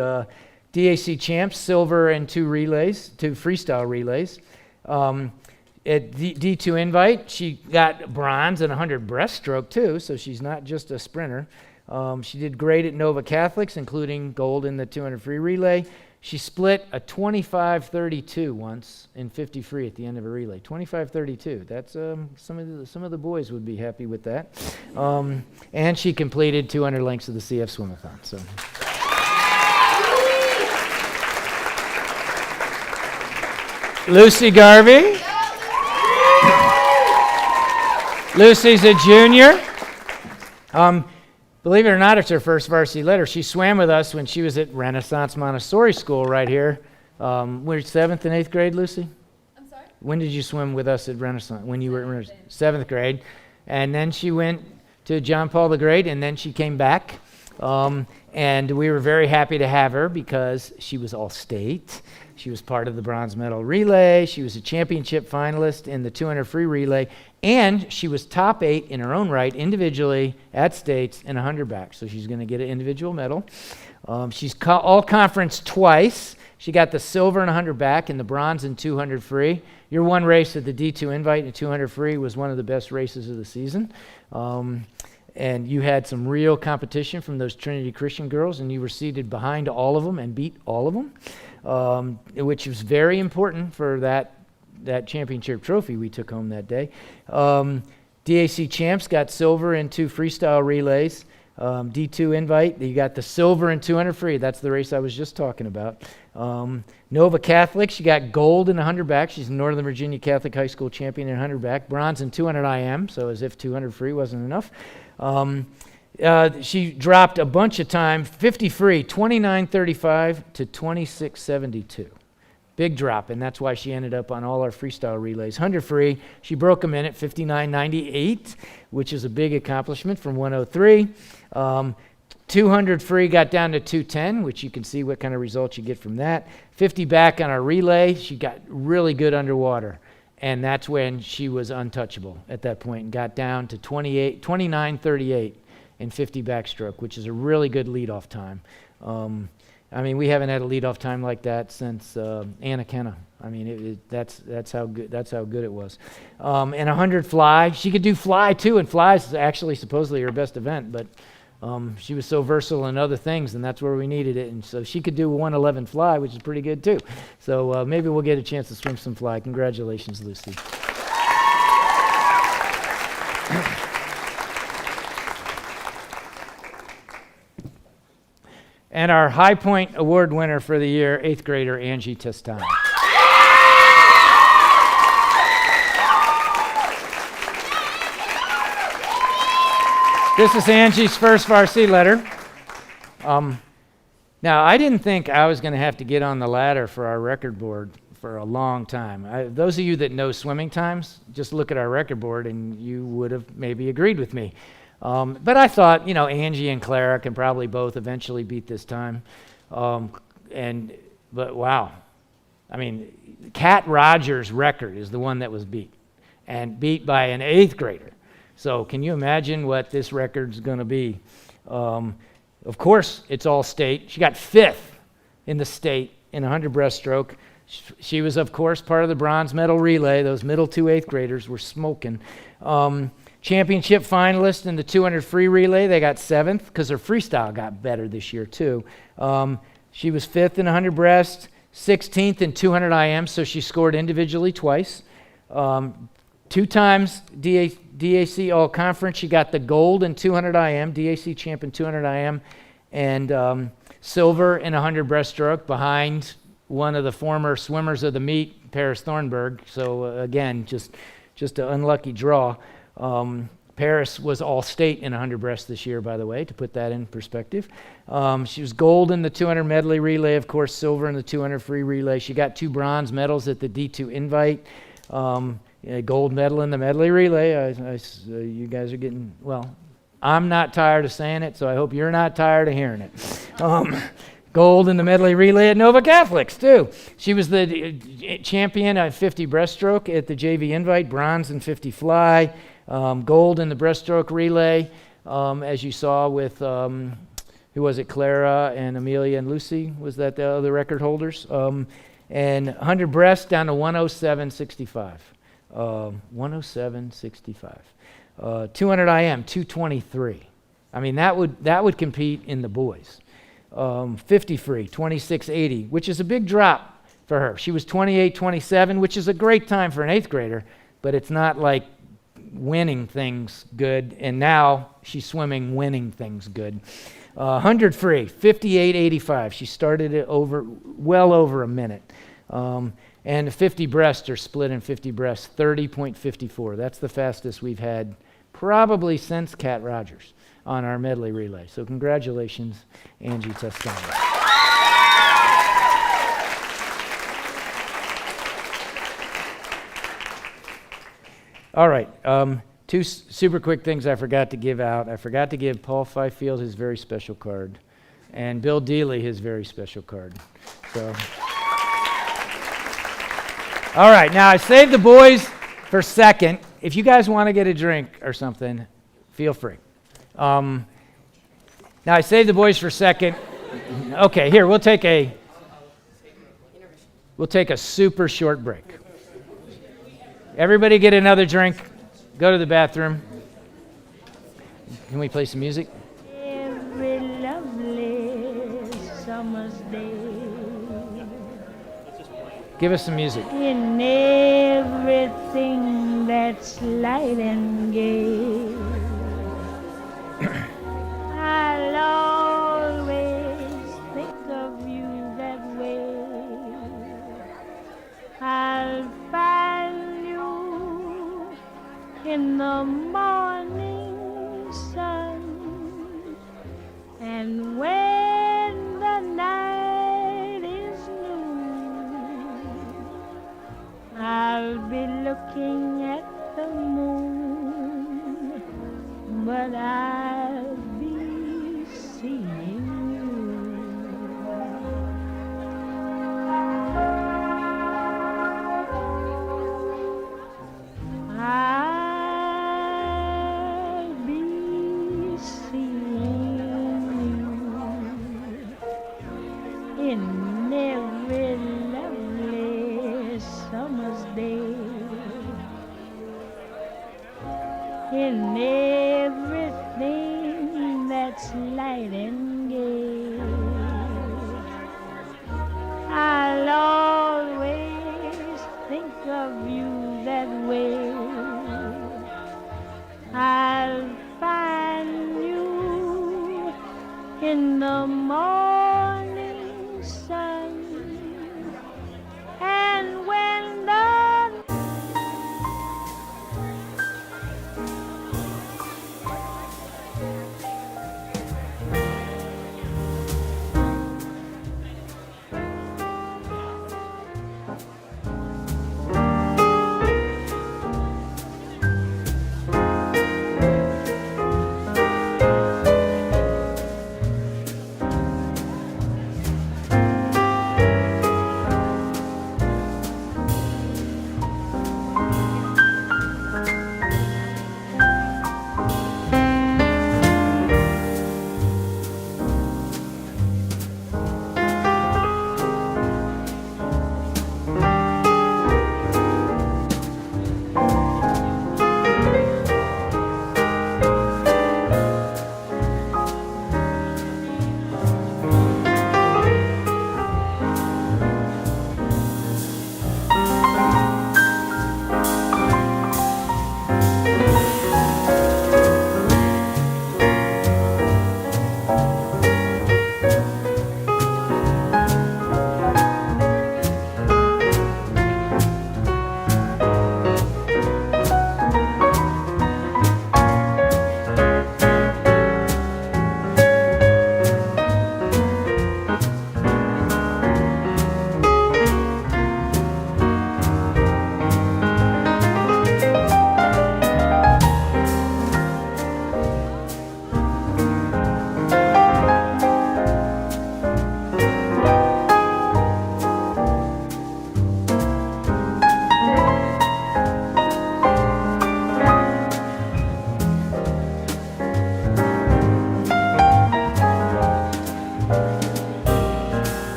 DAC champs, silver in 2 relays, 2 freestyle relays. At D2 invite, she got bronze in 100 breaststroke too, so she's not just a sprinter. She did great at Nova Catholics, including gold in the 200 free relay. She split a 25-32 once in 50 free at the end of a relay. 25-32. That's some of the boys would be happy with that. And she completed 200 lengths of the CF Swimathon. So. Lucy Garvey. Lucy's a junior. Believe it or not, it's her first varsity letter. She swam with us when she was at Renaissance Montessori School right here. We're 7th and 8th grade, Lucy? I'm sorry? When did you swim with us at Renaissance? When you were in 7th grade. And then she went to John Paul the Great, and then she came back. And we were very happy to have her because she was all state. She was part of the bronze medal relay. She was a championship finalist in the 200 free relay. And she was top 8 in her own right, individually, at states, in 100 back. So she's going to get an individual medal. She's all-conference twice. She got the silver in 100 back and the bronze in 200 free. Your one race at the D2 invite in 200 free was one of the best races of the season. And you had some real competition from those Trinity Christian girls, and you were seated behind all of them and beat all of them, which was very important for that championship trophy we took home that day. DAC champs got silver in 2 freestyle relays. D2 invite, you got the silver in 200 free. That's the race I was just talking about. Nova Catholic, she got gold in 100 back. She's a Northern Virginia Catholic High School champion in 100 back. Bronze in 200 IM, so as if 200 free wasn't enough. She dropped a bunch of time, 50 free, 29:35 to 26:72. Big drop, and that's why she ended up on all our freestyle relays. 100 free, she broke a minute, 59:98, which is a big accomplishment from 103. 200 free got down to 210, which you can see what kind of results you get from that. 50 back on our relay. She got really good underwater. And that's when she was untouchable at that point and got down to 29:38 in 50 backstroke, which is a really good leadoff time. I mean, we haven't had a leadoff time like that since Anna Kenna. I mean, that's how good it was. And 100 fly. She could do fly too, and fly is actually supposedly her best event, but she was so versatile in other things, and that's where we needed it. And so she could do 111 fly, which is pretty good too. So maybe we'll get a chance to swim some fly. Congratulations, Lucy. And our High Point Award winner for the year, 8th grader Angie Seton. This is Angie's first varsity letter. Now, I didn't think I was going to have to get on the ladder for our record board for a long time. Those of you that know swimming times, just look at our record board and you would have maybe agreed with me. But I thought, Angie and Clara can probably both eventually beat this time. But wow. I mean, Kat Rogers' record is the one that was beat, and beat by an 8th grader. So can you imagine what this record's going to be? Of course, it's all state. She got 5th in the state in 100 breaststroke. She was, of course, part of the bronze medal relay. Those middle 2 8th graders were smoking. Championship finalist in the 200 free relay. They got 7th because her freestyle got better this year, too. She was 5th in 100 breast, 16th in 200 IM, so she scored individually twice. 2 times DAC All-Conference. She got the gold in 200 IM, DAC champ in 200 IM, and silver in 100 breaststroke behind one of the former swimmers of the meet, Paris Thornburg. So again, just an unlucky draw. Paris was all-state in 100 breast this year, by the way, to put that in perspective. She was gold in the 200 medley relay, of course, silver in the 200 free relay. She got 2 bronze medals at the D2 invite. A gold medal in the medley relay. You guys are getting, well, I'm not tired of saying it, so I hope you're not tired of hearing it. Gold in the medley relay at Nova Catholics, too. She was the champion at 50 breaststroke at the JV invite, bronze in 50 fly, gold in the breaststroke relay, as you saw with, who was it, Clara and Amelia and Lucy, was that the other record holders? And 100 breast down to 107.65. 107.65. 200 IM, 223. I mean, that would compete in the boys. 50 free, 26.80, which is a big drop for her. She was 28.27, which is a great time for an 8th grader, but it's not like winning things good, and now she's swimming winning things good. 100 free, 58.85. She started it well over a minute. And 50 breast, or split in 50 breast, 30.54. That's the fastest we've had probably since Kat Rogers on our medley relay. So congratulations, Angie Seton. All right, 2 super quick things I forgot to give out. I forgot to give Paul Fifield his very special card, and Bill Dealey his very special card. So. All right, now I saved the boys for second. If you guys want to get a drink or something, feel free. Now I saved the boys for second. Okay, here, we'll take a super short break. Everybody get another drink, go to the bathroom. Can we play some music? Every lovely summer's day. Give us some music. In everything that's light and gay, I'll always think of you that way. I'll find you in the morning sun, and when the night is new, I'll be looking at the moon, but I'll be every lovely summer's day, in everything that's light and gay, I'll always think of you that way. I'll find you in the morning sun, and when the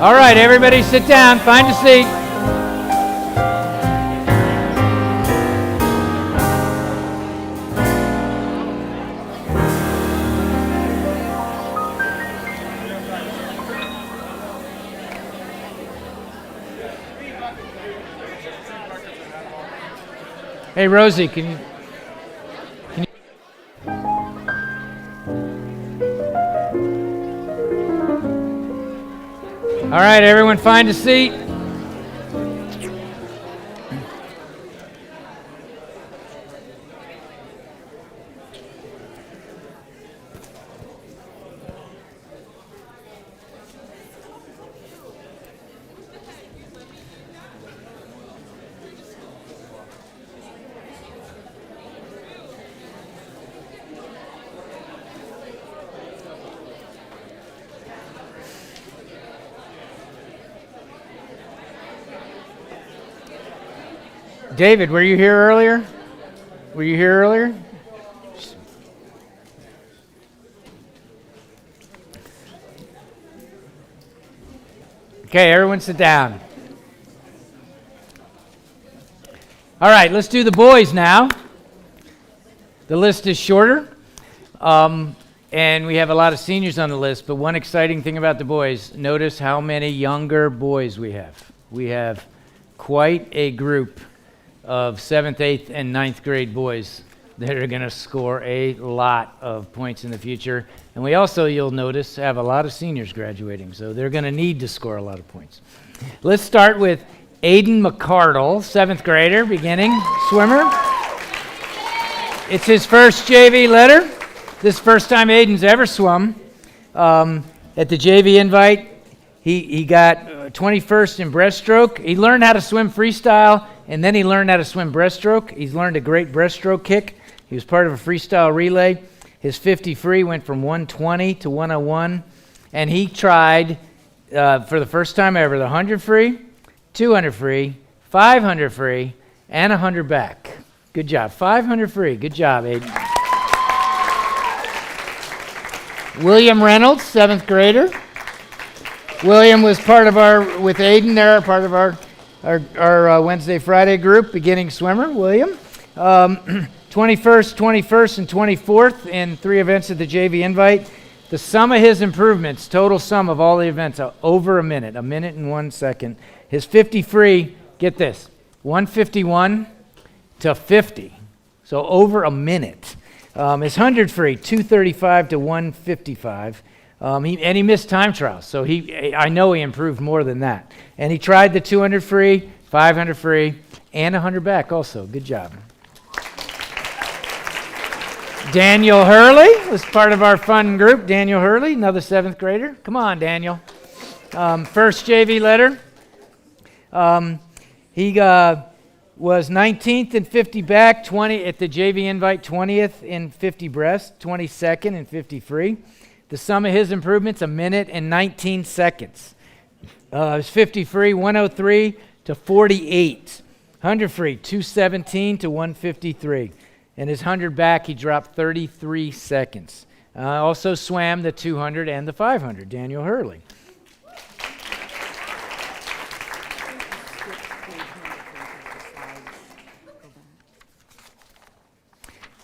All right, everybody sit down, find a seat. Hey, Rosie, can you? All right, everyone find a seat. David, were you here earlier? Were you here earlier? Okay, everyone sit down. All right, let's do the boys now. The list is shorter, and we have a lot of seniors on the list, but one exciting thing about the boys, notice how many younger boys we have. we have quite a group of 7th, 8th, and 9th grade boys that are going to score a lot of points in the future. And we also, you'll notice, have a lot of seniors graduating, so they're going to need to score a lot of points. Let's start with Aiden McCardle, 7th grader, beginning swimmer. It's his first JV letter. This is the first time Aiden's ever swum. At the JV invite, he got 21st in breaststroke. He learned how to swim freestyle, and then he learned how to swim breaststroke. He's learned a great breaststroke kick. He was part of a freestyle relay. His 50 free went from 120 to 101, and he tried for the first time ever the 100 free, 200 free, 500 free, and 100 back. Good job. 500 free. Good job, Aiden. William Reynolds, 7th grader. William was part of with Aiden there, part of our Wednesday, Friday group, beginning swimmer, William. 21st, and 24th in 3 events at the JV invite. The sum of his improvements, total sum of all the events, over a minute and 1 second. His 50 free, get this, 151 to 50, so over a minute. His 100 free, 235 to 155. And he missed time trials, so I know he improved more than that. And he tried the 200 free, 500 free, and 100 back also. Good job. Daniel Hurley was part of our fun group. Daniel Hurley, another 7th grader. Come on, Daniel. First JV letter. He was 19th in 50 back, 20 at the JV invite, 20th in 50 breast, 22nd in 50 free. The sum of his improvements, 1 minute and 19 seconds. His 50 free, 103 to 48. 100 free, 217 to 153. And his 100 back, he dropped 33 seconds. Also swam the 200 and the 500, Daniel Hurley.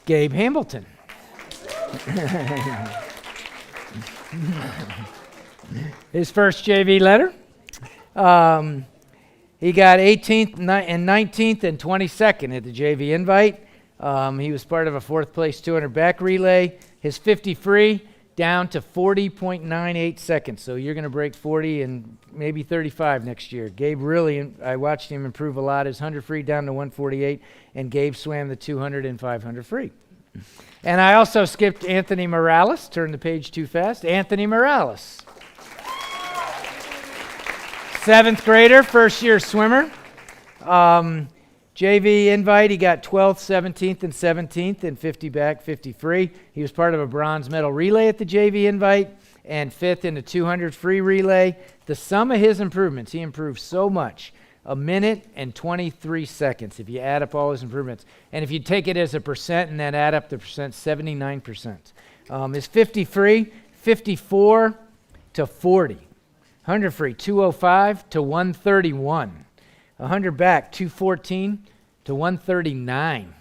Gabe Hamilton. His first JV letter. He got 18th and 19th and 22nd at the JV invite. He was part of a 4th place 200 back relay. His 50 free down to 40.98 seconds. So you're going to break 40 and maybe 35 next year. Gabe really, I watched him improve a lot. His 100 free down to 148, and Gabe swam the 200 and 500 free. And I also skipped Anthony Morales. Turned the page too fast. Anthony Morales. 7th grader, first year swimmer. JV invite, he got 12th, 17th, and 17th in 50 back, 50 free. He was part of a bronze medal relay at the JV invite and 5th in the 200 free relay. The sum of his improvements, he improved so much, 1 minute and 23 seconds if you add up all his improvements. And if you take it as a percent and then add up the percent, 79%. His 50 free, 54 to 40. 100 free, 205 to 131. 100 back, 214 to 139.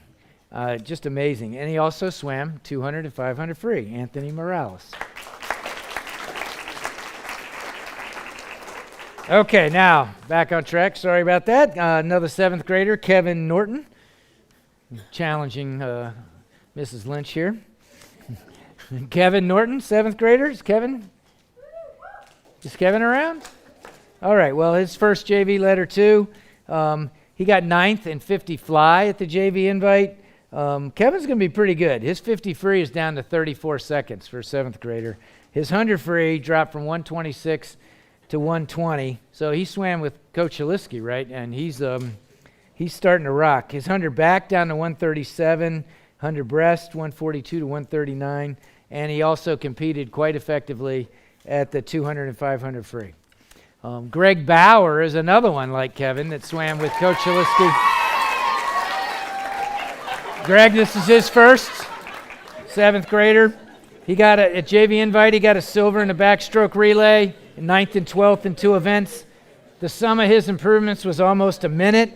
Just amazing. And he also swam 200 and 500 free. Anthony Morales. Okay, now back on track. Sorry about that. Another 7th grader, Kevin Norton. Challenging Mrs. Lynch here. Kevin Norton, 7th grader. Is Kevin around? All right, well, his first JV letter too. He got 9th in 50 fly at the JV invite. Kevin's going to be pretty good. His 50 free is down to 34 seconds for a 7th grader. His 100 free dropped from 126 to 120. So he swam with Coach Halisky, right? And he's starting to rock. His 100 back down to 137, 100 breast 142 to 139, and he also competed quite effectively at the 200 and 500 free. Greg Bauer is another one like Kevin that swam with Coach Halisky. Greg, this is his first, 7th grader. He got at JV invite, he got a silver in the backstroke relay, 9th and 12th in 2 events. The sum of his improvements was almost a minute.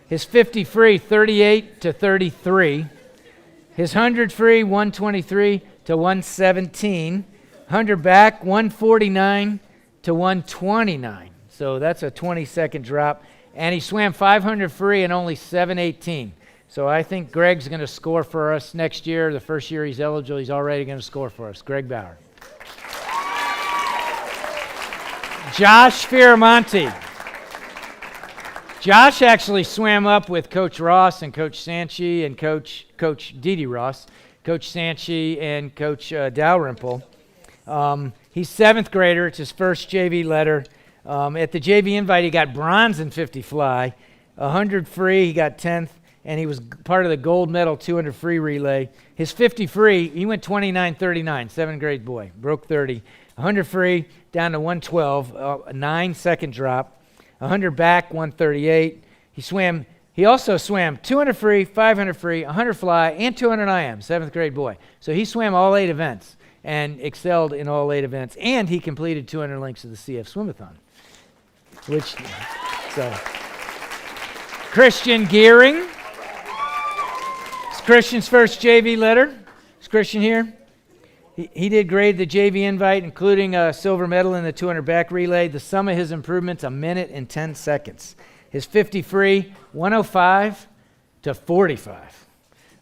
His 50 free, 38 to 33. His 100 free, 123 to 117. 100 back, 149 to 129. So So that's a 20-second drop. And he swam 500 free in only 7:18. So I think Greg's going to score for us next year. The first year he's eligible, he's already going to score for us. Greg Bauer. Josh Firamonte. Josh actually swam up with Coach Ross and Coach Sanchi and Coach Dee Ross, Coach Sanchi and Coach Dalrymple. He's 7th grader. It's his first JV letter. At the JV invite, he got bronze in 50 fly. 100 free, he got 10th, and he was part of the gold medal 200 free relay. His 50 free, he went 29:39, 7th grade boy, broke 30. 100 free, down to 112, a 9-second drop. 100 back, 138. He also swam 200 free, 500 free, 100 fly, and 200 IM, 7th grade boy. So he swam all 8 events and excelled in all 8 events, and he completed 200 links of the CF Swimathon. Christian Gearing. It's Christian's first JV letter. Is Christian here? He did great at the JV invite, including a silver medal in the 200 back relay. The sum of his improvements, 1 minute and 10 seconds. His 50 free, 105 to 45.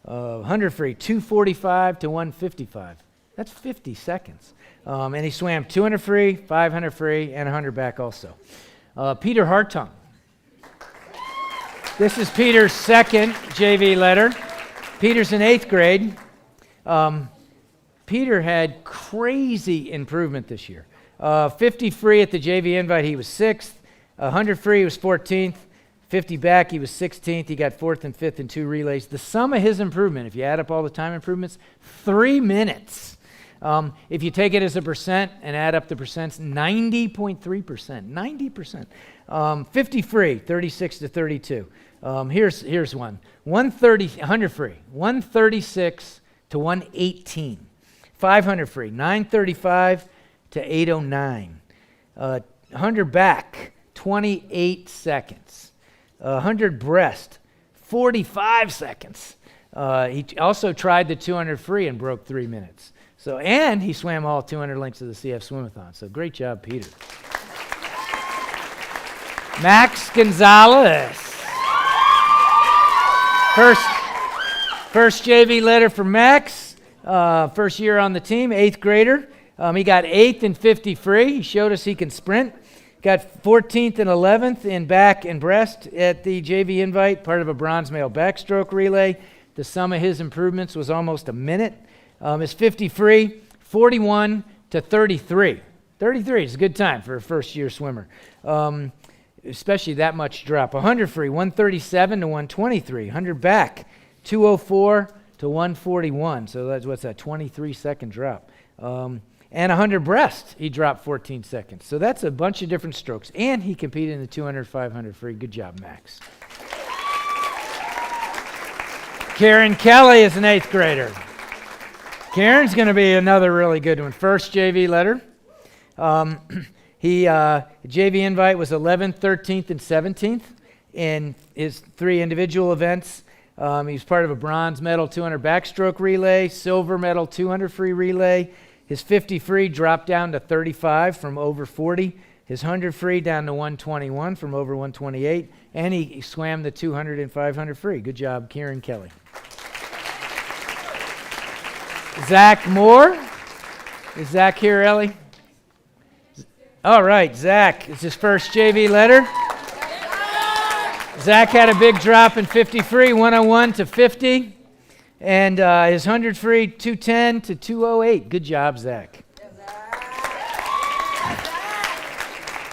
100 free, 245 to 155. That's 50 seconds. And he swam 200 free, 500 free, and 100 back also. Peter Hartung. This is Peter's second JV letter. Peter's in 8th grade. Peter had crazy improvement this year. 50 free at the JV invite, he was 6th. 100 free, he was 14th. 50 back, he was 16th. He got 4th and 5th in 2 relays. The sum of his improvement, if you add up all the time improvements, 3 minutes. If you take it as a percent and add up the percents, 90.3%. 90%. 50 free, 36 to 32. Here's one. 100 free, 136 to 118. 500 free, 935 to 809. 100 back, 28 seconds. 100 breast, 45 seconds. He also tried the 200 free and broke 3 minutes. And he swam all 200 links of the CF Swimathon. So great job, Peter. Max Gonzalez. First JV letter for Max. First year on the team, 8th grader. He got 8th in 50 free. He showed us he can sprint. Got 14th and 11th in back and breast at the JV invite, part of a bronze medal backstroke relay. The sum of his improvements was almost 1 minute. His 50 free, 41 to 33. 33 is a good time for a first-year swimmer, especially that much drop. 100 free, 137 to 123. 100 back, 204 to 141. So what's that, 23-second drop. And 100 breast, he dropped 14 seconds. So that's a bunch of different strokes. And he competed in the 200, 500 free. Good job, Max. Karen Kelly is an 8th grader. Karen's going to be another really good one. First JV letter. JV invite was 11th, 13th, and 17th in his 3 individual events. He was part of a bronze medal 200 backstroke relay, silver medal 200 free relay. His 50 free dropped down to 35 from over 40. His 100 free down to 121 from over 128. And he swam the 200 and 500 free. Good job, Kieran Kelly. Zach Moore. Is Zach here, Ellie? All right, Zach. It's his first JV letter. Zach had a big drop in 50 free, 101 to 50. And his 100 free, 210 to 208. Good job, Zach.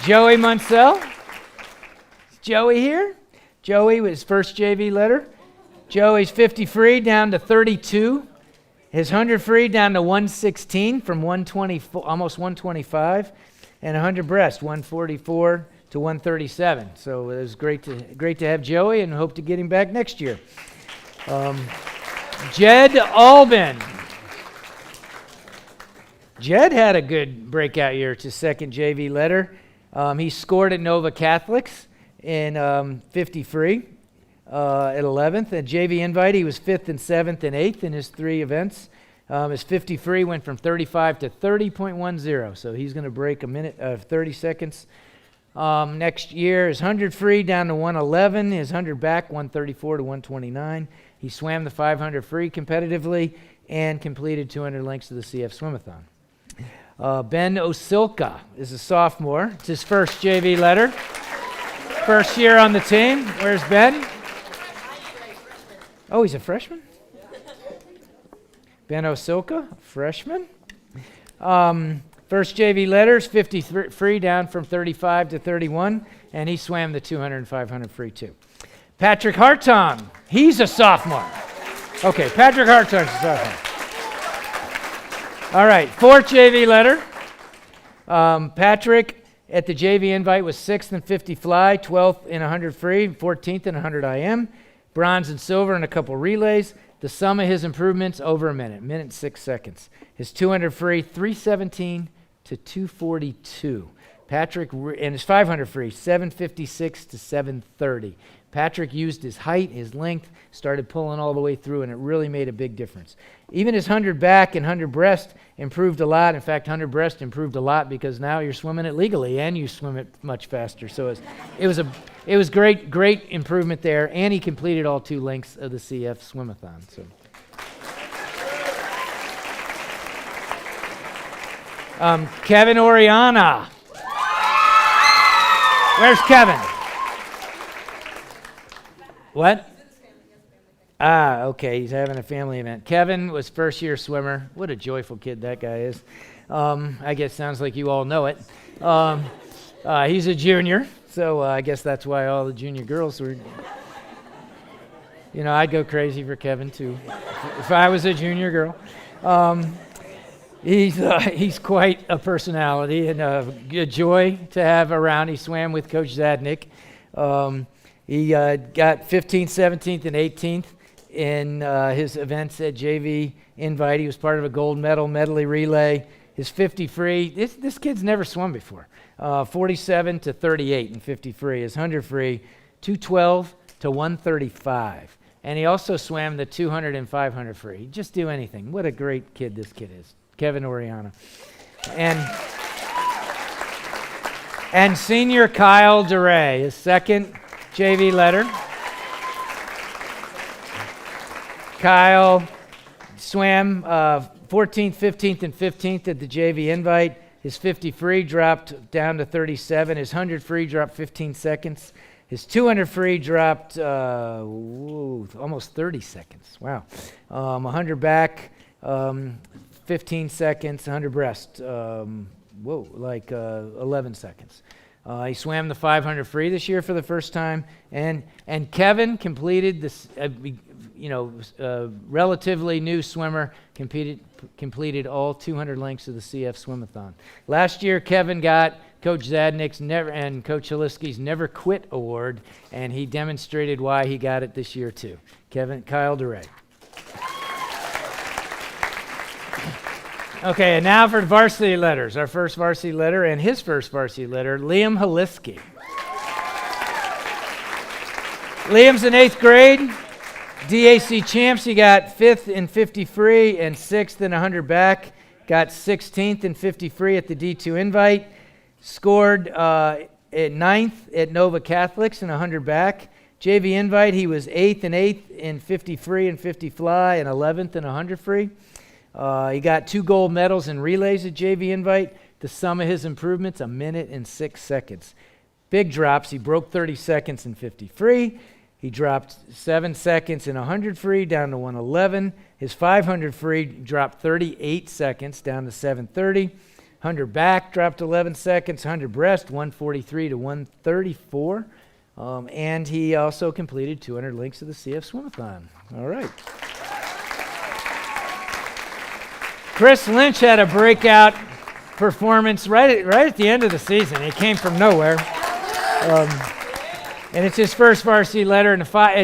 Joey Munsell. Is Joey here? Joey with his first JV letter. Joey's 50 free down to 32. His 100 free down to 116 from 124, almost 125. And 100 breast, 144 to 137. So it was great to have Joey, and hope to get him back next year. Jed Albin. Jed had a good breakout year. It's his second JV letter. He scored at Nova Catholics in 50 free at 11th. At JV invite, he was 5th and 7th and 8th in his 3 events. His 50 free went from 35 to 30.10. So he's going to break 1 minute of 30 seconds. Next year, his 100 free down to 111, his 100 back 134 to 129. He swam the 500 free competitively and completed 200 lengths of the CF Swimathon. Ben Osilka is a sophomore. It's his first JV letter. First year on the team. Where's Ben? Oh, he's a freshman? Ben Osilka, freshman. First JV letters, 50 free down from 35 to 31, and he swam the 200 and 500 free too. Patrick Hartong, he's a sophomore. Okay, Patrick Hartong's a sophomore. All right, fourth JV letter. Patrick at the JV invite was 6th in 50 fly, 12th in 100 free, 14th in 100 IM, bronze and silver in a couple relays. The sum of his improvements over a minute and 6 seconds. His 200 free, 317 to 242. Patrick, and his 500 free, 756 to 730. Patrick used his height, his length, started pulling all the way through, and it really made a big difference. Even his 100 back and 100 breast improved a lot. In fact, 100 breast improved a lot because now you're swimming it legally and you swim it much faster. So it was great improvement there, and he completed all 2 lengths of the CF Swimathon. So. Kevin Oriana. Where's Kevin? What? Okay, he's having a family event. Kevin was first year swimmer. What a joyful kid that guy is. I guess sounds like you all know it. He's a junior, so I guess that's why all the junior girls were, I'd go crazy for Kevin too, if I was a junior girl. He's quite a personality and a joy to have around. He swam with Coach Zadnik. He got 15th, 17th, and 18th in his events at JV Invite. He was part of a gold medal medley relay. His 50 free, this kid's never swum before. 47 to 38 in 50 free. His 100 free, 212 to 135. And he also swam the 200 and 500 free. He'd just do anything. What a great kid this kid is. Kevin Oriana. And senior Kyle DeRay, his second JV letter. Kyle swam 14th, 15th, and 15th at the JV Invite. His 50 free dropped down to 37. His 100 free dropped 15 seconds. His 200 free dropped almost 30 seconds. Wow. 100 back, 15 seconds. 100 breast, 11 seconds. He swam the 500 free this year for the first time, and Kevin completed this. Relatively new swimmer, completed all 200 lengths of the CF Swimathon. Last year, Kevin got Coach Zadnik's and Coach Haliski's Never Quit Award, and he demonstrated why he got it this year too. Kyle DeRay. Okay, and now for varsity letters. Our first varsity letter and his first varsity letter, Liam Haliski. Liam's in 8th grade. DAC champs, he got 5th in 50 free and 6th in 100 back. Got 16th in 50 free at the D2 Invite. Scored at 9th at Nova Catholics in 100 back. JV Invite, he was 8th in 50 free and 50 fly and 11th in 100 free. He got 2 gold medals in relays at JV Invite. The sum of his improvements, 1 minute and 6 seconds. Big drops, he broke 30 seconds in 50 free. He dropped 7 seconds in 100 free down to 111. His 500 free dropped 38 seconds down to 730. 100 back dropped 11 seconds. 100 breast 143 to 134. And he also completed 200 lengths of the CF Swimathon. All right. Chris Lynch had a breakout performance right at the end of the season. He came from nowhere. And it's his first varsity letter. At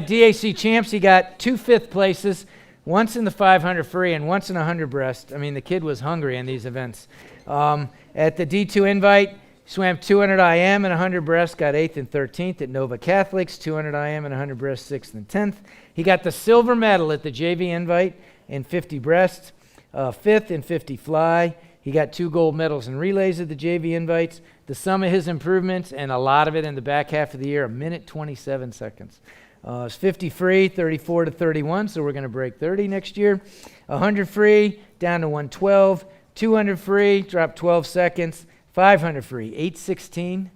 DAC champs, he got 2 5th places, once in the 500 free and once in 100 breast. I mean, the kid was hungry in these events. At the D2 Invite, swam 200 IM and 100 breast, got 8th and 13th at Nova Catholics, 200 IM and 100 breast, 6th and 10th. He got the silver medal at the JV Invite in 50 breast, 5th in 50 fly. He got 2 gold medals in relays at the JV Invites. The sum of his improvements, and a lot of it in the back half of the year, 1 minute 27 seconds. It's 50 free, 34 to 31, so we're going to break 30 next year. 100 free, down to 112. 200 free, drop 12 seconds. 500 free, 816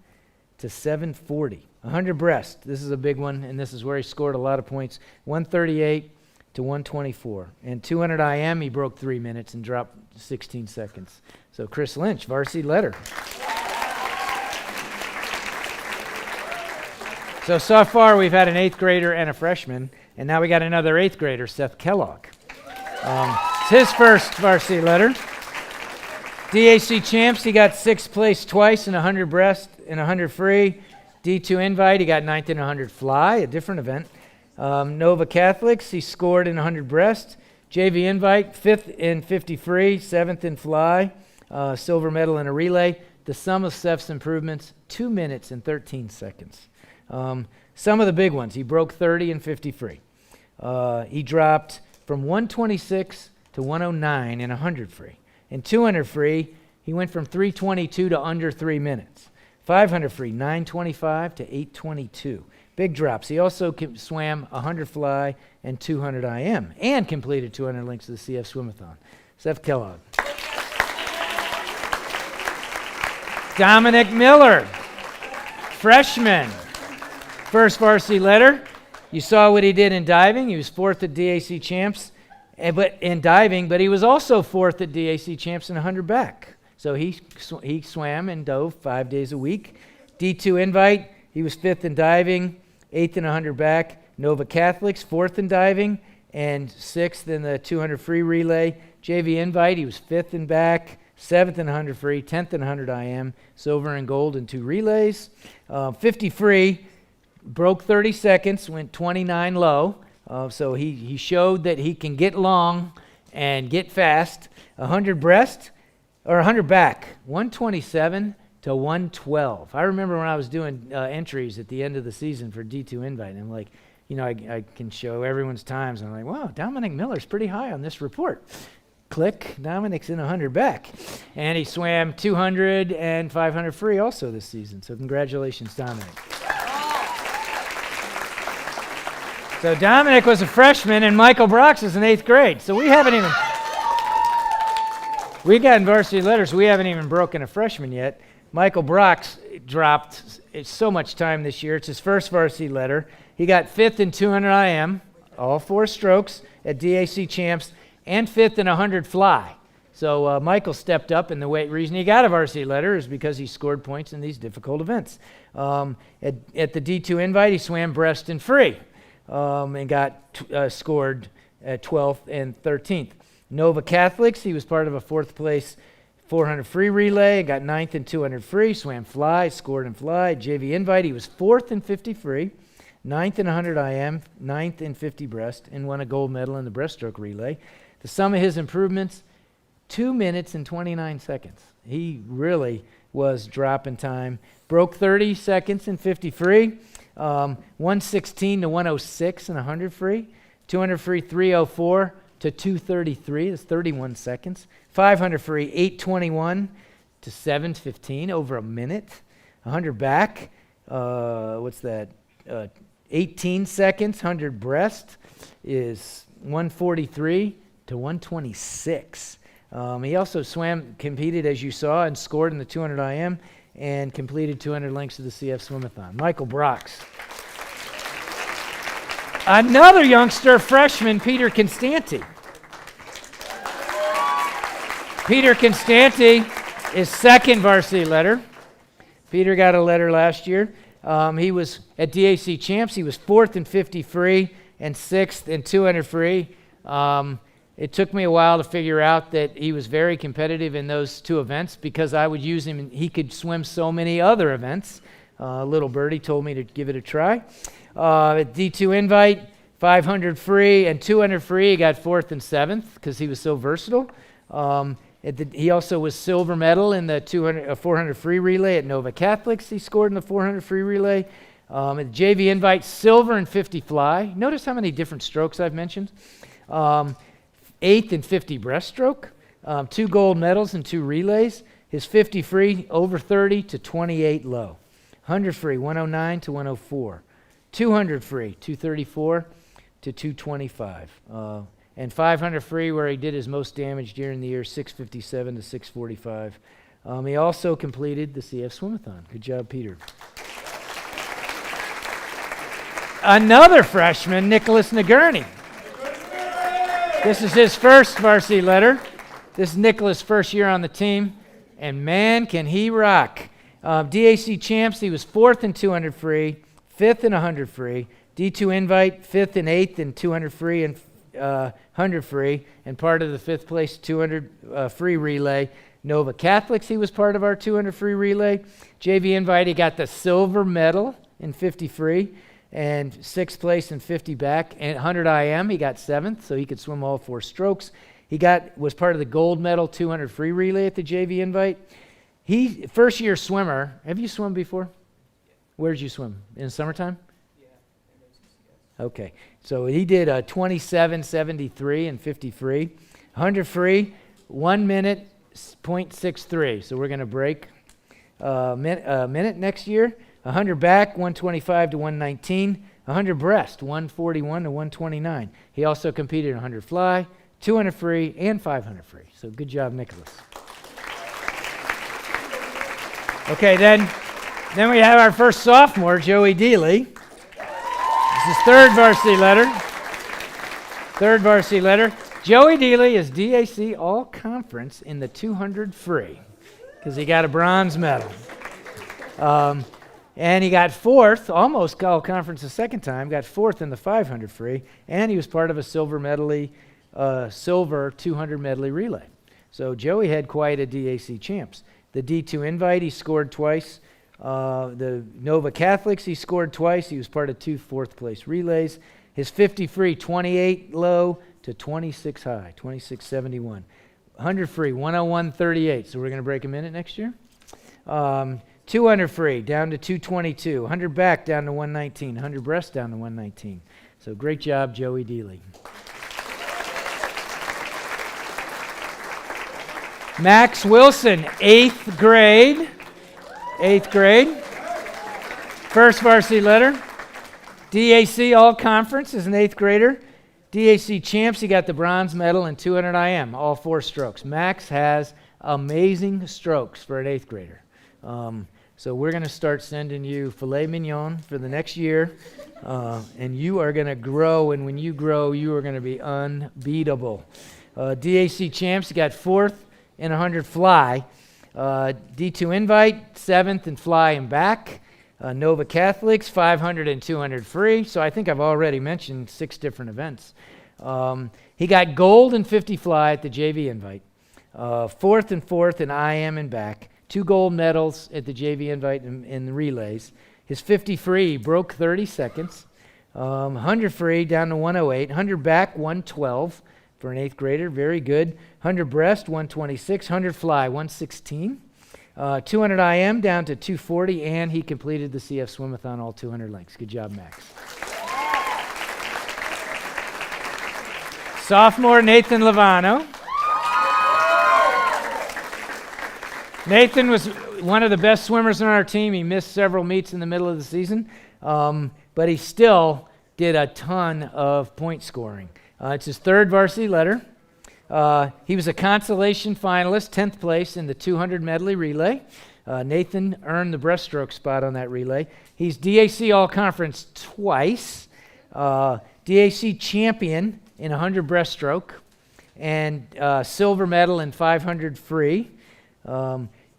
to 740. 100 breast, this is a big one, and this is where he scored a lot of points. 138 to 124. And 200 IM, he broke 3 minutes and dropped 16 seconds. So Chris Lynch, varsity letter. So far we've had an 8th grader and a freshman, and now we got another 8th grader, Seth Kellogg. It's his first varsity letter. DAC champs, he got 6th place twice in 100 breast and 100 free. D2 invite, he got 9th in 100 fly, a different event. Nova Catholics, he scored in 100 breast. JV invite, 5th in 50 free, 7th in fly, silver medal in a relay. The sum of Seth's improvements, 2 minutes and 13 seconds. Some of the big ones, he broke 30 in 50 free. He dropped from 126 to 109 in 100 free. In 200 free, he went from 322 to under 3 minutes. 500 free, 925 to 822. Big drops. He also swam 100 fly and 200 IM and completed 200 links to the CF Swimathon. Seth Kellogg. Dominic Miller, freshman. First varsity letter. You saw what he did in diving. He was 4th at DAC champs but in diving, but he was also 4th at DAC champs in 100 back. So he swam and dove 5 days a week. D2 invite, he was 5th in diving, 8th in 100 back. Nova Catholics, 4th in diving, and 6th in the 200 free relay. JV invite, he was 5th in back, 7th in 100 free, 10th in 100 IM, silver and gold in 2 relays. 50 free, broke 30 seconds, went 29 low. So he showed that he can get long and get fast. 100 breast, or 100 back, 127 to 112. I remember when I was doing entries at the end of the season for D2 invite, and I'm like, I can show everyone's times. I'm like, wow, Dominic Miller's pretty high on this report. Click, Dominic's in 100 back. And he swam 200 and 500 free also this season. So congratulations, Dominic. So Dominic was a freshman, and Michael Brox is in 8th grade. So we got in varsity letters, we haven't even broken a freshman yet. Michael Brox dropped so much time this year. It's his first varsity letter. He got 5th in 200 IM, all 4 strokes at DAC champs, and 5th in 100 fly. So Michael stepped up, and the reason he got a varsity letter is because he scored points in these difficult events. At the D2 invite, he swam breast and free. And got scored at 12th and 13th. Nova Catholics, he was part of a 4th place 400 free relay, got 9th in 200 free, swam fly, scored in fly. JV invite, he was 4th in 50 free, 9th in 100 IM, 9th in 50 breast, and won a gold medal in the breaststroke relay. The sum of his improvements, 2 minutes and 29 seconds. He really was dropping time. Broke 30 seconds in 50 free. 116 to 106 and 100 free. 200 free, 304 to 233. That's 31 seconds. 500 free, 821 to 715, over a minute. 100 back, 18 seconds. 100 breast is 143 to 126. He also competed, as you saw, and scored in the 200 IM. And completed 200 links to the CF Swimathon. Michael Brox. Another youngster, freshman, Peter Constanti. Peter Constanti is 2nd varsity letter. Peter got a letter last year. He was at DAC champs. He was 4th in 50 free and 6th in 200 free. It took me a while to figure out that he was very competitive in those 2 events because I would use him and he could swim so many other events. Little birdie told me to give it a try. At D2 invite, 500 free and 200 free, he got 4th and 7th because he was so versatile. He also was silver medal in the 400 free relay at Nova Catholics. He scored in the 400 free relay. At JV invite, silver and 50 fly. Notice how many different strokes I've mentioned. 8th in 50 breaststroke, 2 gold medals and 2 relays. His 50 free, over 30 to 28 low. 100 free, 109 to 104. 200 free, 234 to 225. And 500 free, where he did his most damage during the year, 657 to 645. He also completed the CF Swimathon. Good job, Peter. Another freshman, Nicholas Nagurney. This is his first varsity letter. This is Nicholas' first year on the team, and man, can he rock. DAC champs, he was 4th in 200 free, 5th in 100 free, D2 invite, 5th and 8th in 200 free and 100 free, and part of the 5th place 200 free relay. Nova Catholics, he was part of our 200 free relay. JV invite, he got the silver medal in 50 free, and 6th place in 50 back. And 100 IM, he got 7th, so he could swim all 4 strokes. He was part of the gold medal 200 free relay at the JV invite. He, first year swimmer. Have you swum before? Where did you swim? In summertime? Okay, so he did a 27.73 and 50 free. 100 free, 1 minute, 0.63. So we're going to break a minute next year. 100 back, 125 to 119. 100 breast, 141 to 129. He also competed in 100 fly, 200 free, and 500 free. So good job, Nicholas. Okay, then we have our first sophomore, Joey Dealey. This is third varsity letter. Joey Dealey is DAC All-Conference in the 200 free because he got a bronze medal. And he got 4th, almost All-Conference the second time, got 4th in the 500 free, and he was part of a silver 200 medley relay. So Joey had quite a DAC champs. The D2 invite, he scored twice. The Nova Catholics, he scored twice. He was part of 2 4th place relays. His 50 free, 28 low to 26 high, 26.71. 100 free, 101.38. So we're going to break a minute next year. 200 free, down to 222. 100 back, down to 119. 100 breast, down to 119. So great job, Joey Dealey. Max Wilson, 8th grade. First varsity letter. DAC All-Conference is an 8th grader. DAC champs, he got the bronze medal in 200 IM, all 4 strokes. Max has amazing strokes for an 8th grader. So we're going to start sending you filet mignon for the next year, and you are going to grow, and when you grow, you are going to be unbeatable. DAC champs, he got 4th in 100 fly. D2 invite, 7th in fly and back. Nova Catholics, 500 and 200 free. So I think I've already mentioned 6 different events. He got gold in 50 fly at the JV invite. 4th in IM and back. 2 gold medals at the JV invite in the relays. His 50 free broke 30 seconds. 100 free down to 108. 100 back, 112 for an 8th grader. Very good. 100 breast, 126. 100 fly, 116. 200 IM down to 240, and he completed the CF Swimathon all 200 lengths. Good job, Max. Sophomore Nathan Lovano. Nathan was one of the best swimmers on our team. He missed several meets in the middle of the season, but he still did a ton of point scoring. It's his 3rd varsity letter. He was a consolation finalist, 10th place in the 200 medley relay. Nathan earned the breaststroke spot on that relay. He's DAC All-Conference twice, DAC champion in 100 breaststroke, and silver medal in 500 free.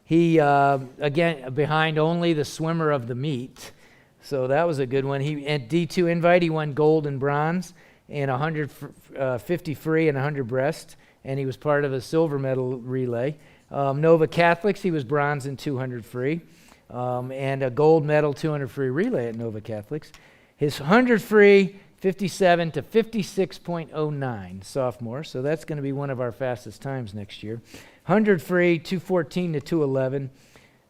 He, again, behind only the swimmer of the meet. So that was a good one. He at D2 invite, he won gold and bronze in 150 free and 100 breast, and he was part of a silver medal relay. Nova Catholics, he was bronze in 200 free, and a gold medal 200 free relay at Nova Catholics. His 100 free, 57 to 56.09 sophomore, so that's going to be one of our fastest times next year. 100 free, 214 to 211.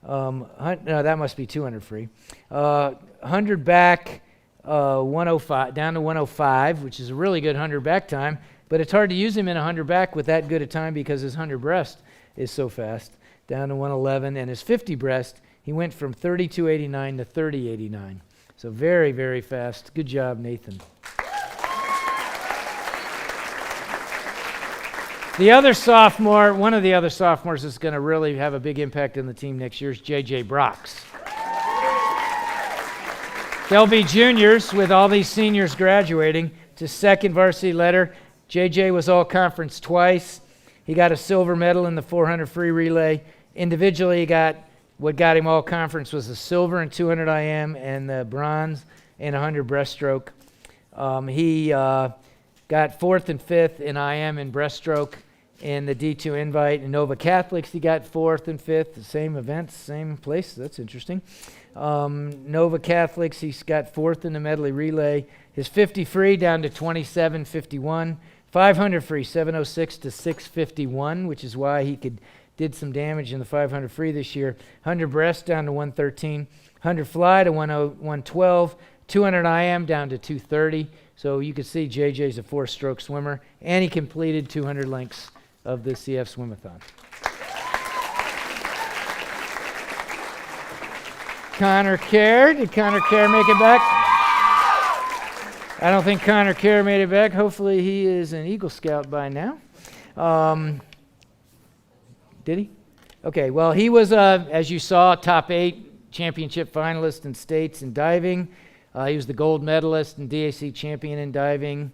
No, that must be 200 free. 100 back, 105 down to 105, which is a really good 100 back time, but it's hard to use him in 100 back with that good a time because his 100 breast is so fast. down to 111, and his 50 breast, he went from 32.89 to 30.89. So very, very fast. Good job, Nathan. The other sophomore, one of the other sophomores that's going to really have a big impact on the team next year is J.J. Brox. They'll be juniors with all these seniors graduating. It's his second varsity letter. J.J. was all-conference twice. He got a silver medal in the 400 free relay. Individually, what got him all-conference was the silver in 200 IM and the bronze in 100 breaststroke. He got fourth and fifth in IM in breaststroke in the D2 invite. In Nova Catholics, he got fourth and fifth, the same events, same place. That's interesting. Nova Catholics, he's got fourth in the medley relay. His 50 free down to 27.51. 500 free, 706 to 651, which is why he did some damage in the 500 free this year. 100 breast down to 113. 100 fly to 112. 200 IM down to 230. So you can see JJ's a 4-stroke swimmer, and he completed 200 lengths of the CF Swimathon. Connor Kerr. Did Connor Kerr make it back? I don't think Connor Kerr made it back. Hopefully he is an Eagle Scout by now. Did he? Okay, well, he was, as you saw, top 8 championship finalist in states in diving. He was the gold medalist and DAC champion in diving.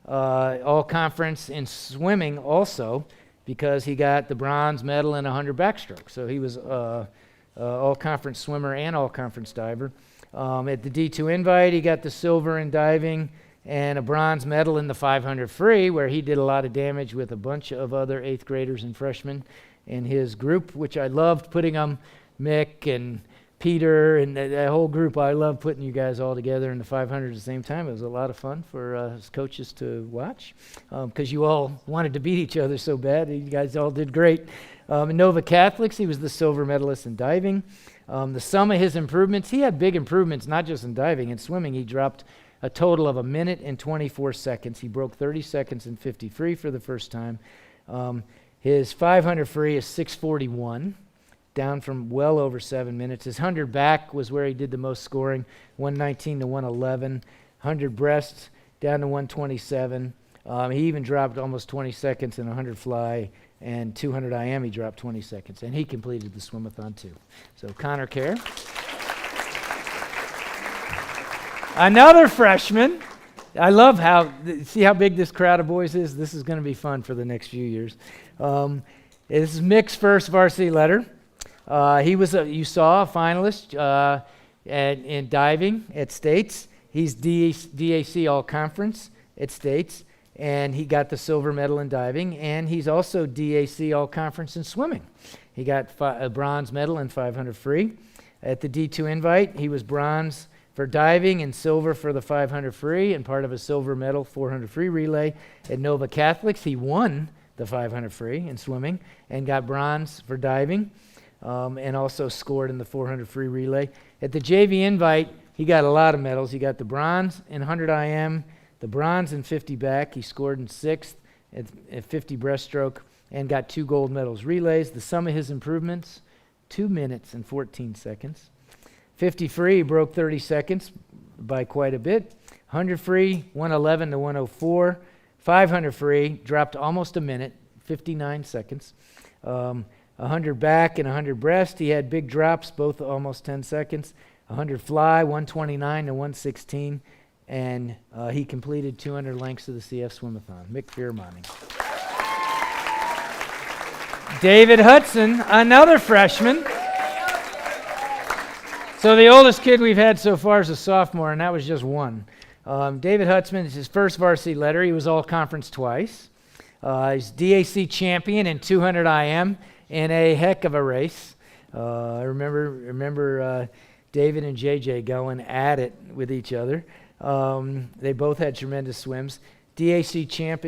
All conference in swimming also, because he got the bronze medal in 100 backstroke. So he was all conference swimmer and all conference diver. At the D2 invite, he got the silver in diving and a bronze medal in the 500 free, where he did a lot of damage with a bunch of other 8th graders and freshmen in his group, which I loved putting them, Mick and Peter and that whole group. I love putting you guys all together in the 500 at the same time. It was a lot of fun for us coaches to watch, because you all wanted to beat each other so bad. You guys all did great. In Nova Catholics, he was the silver medalist in diving. The sum of his improvements, he had big improvements, not just in diving. In swimming, he dropped a total of 1 minute and 24 seconds. He broke 30 seconds in 50 free for the first time. His 500 free is 6:41. Down from well over 7 minutes. His 100 back was where he did the most scoring, 119 to 111. 100 breasts down to 127. He even dropped almost 20 seconds in 100 fly, and 200 IM he dropped 20 seconds, and he completed the swimathon too. So Connor Kerr. Another freshman. I love see how big this crowd of boys is? This is going to be fun for the next few years. This is Mick's first varsity letter. He was, you saw, a finalist in diving at States. He's DAC All-Conference at States, and he got the silver medal in diving, and he's also DAC All-Conference in swimming. He got a bronze medal in 500 free. At the D2 invite, he was bronze for diving and silver for the 500 free, and part of a silver medal 400 free relay. At Nova Catholics, he won the 500 free in swimming and got bronze for diving. And also scored in the 400 free relay. At the JV invite, he got a lot of medals. He got the bronze in 100 IM, the bronze in 50 back. He scored in 6th at 50 breaststroke and got 2 gold medals. Relays, the sum of his improvements, 2 minutes and 14 seconds. 50 free, he broke 30 seconds by quite a bit. 100 free, 111 to 104. 500 free, dropped almost a minute, 59 seconds. 100 back and 100 breast, he had big drops, both almost 10 seconds. 100 fly, 129 to 116, and he completed 200 lengths of the CF Swimathon. Mick Fiermonting. David Hudson, another freshman. So the oldest kid we've had so far is a sophomore, and that was just one. David Hudson is his first varsity letter. He was all-conference twice. He's DAC champion in 200 IM. In a heck of a race. I remember David and JJ going at it with each other. They both had tremendous swims. DAC champ,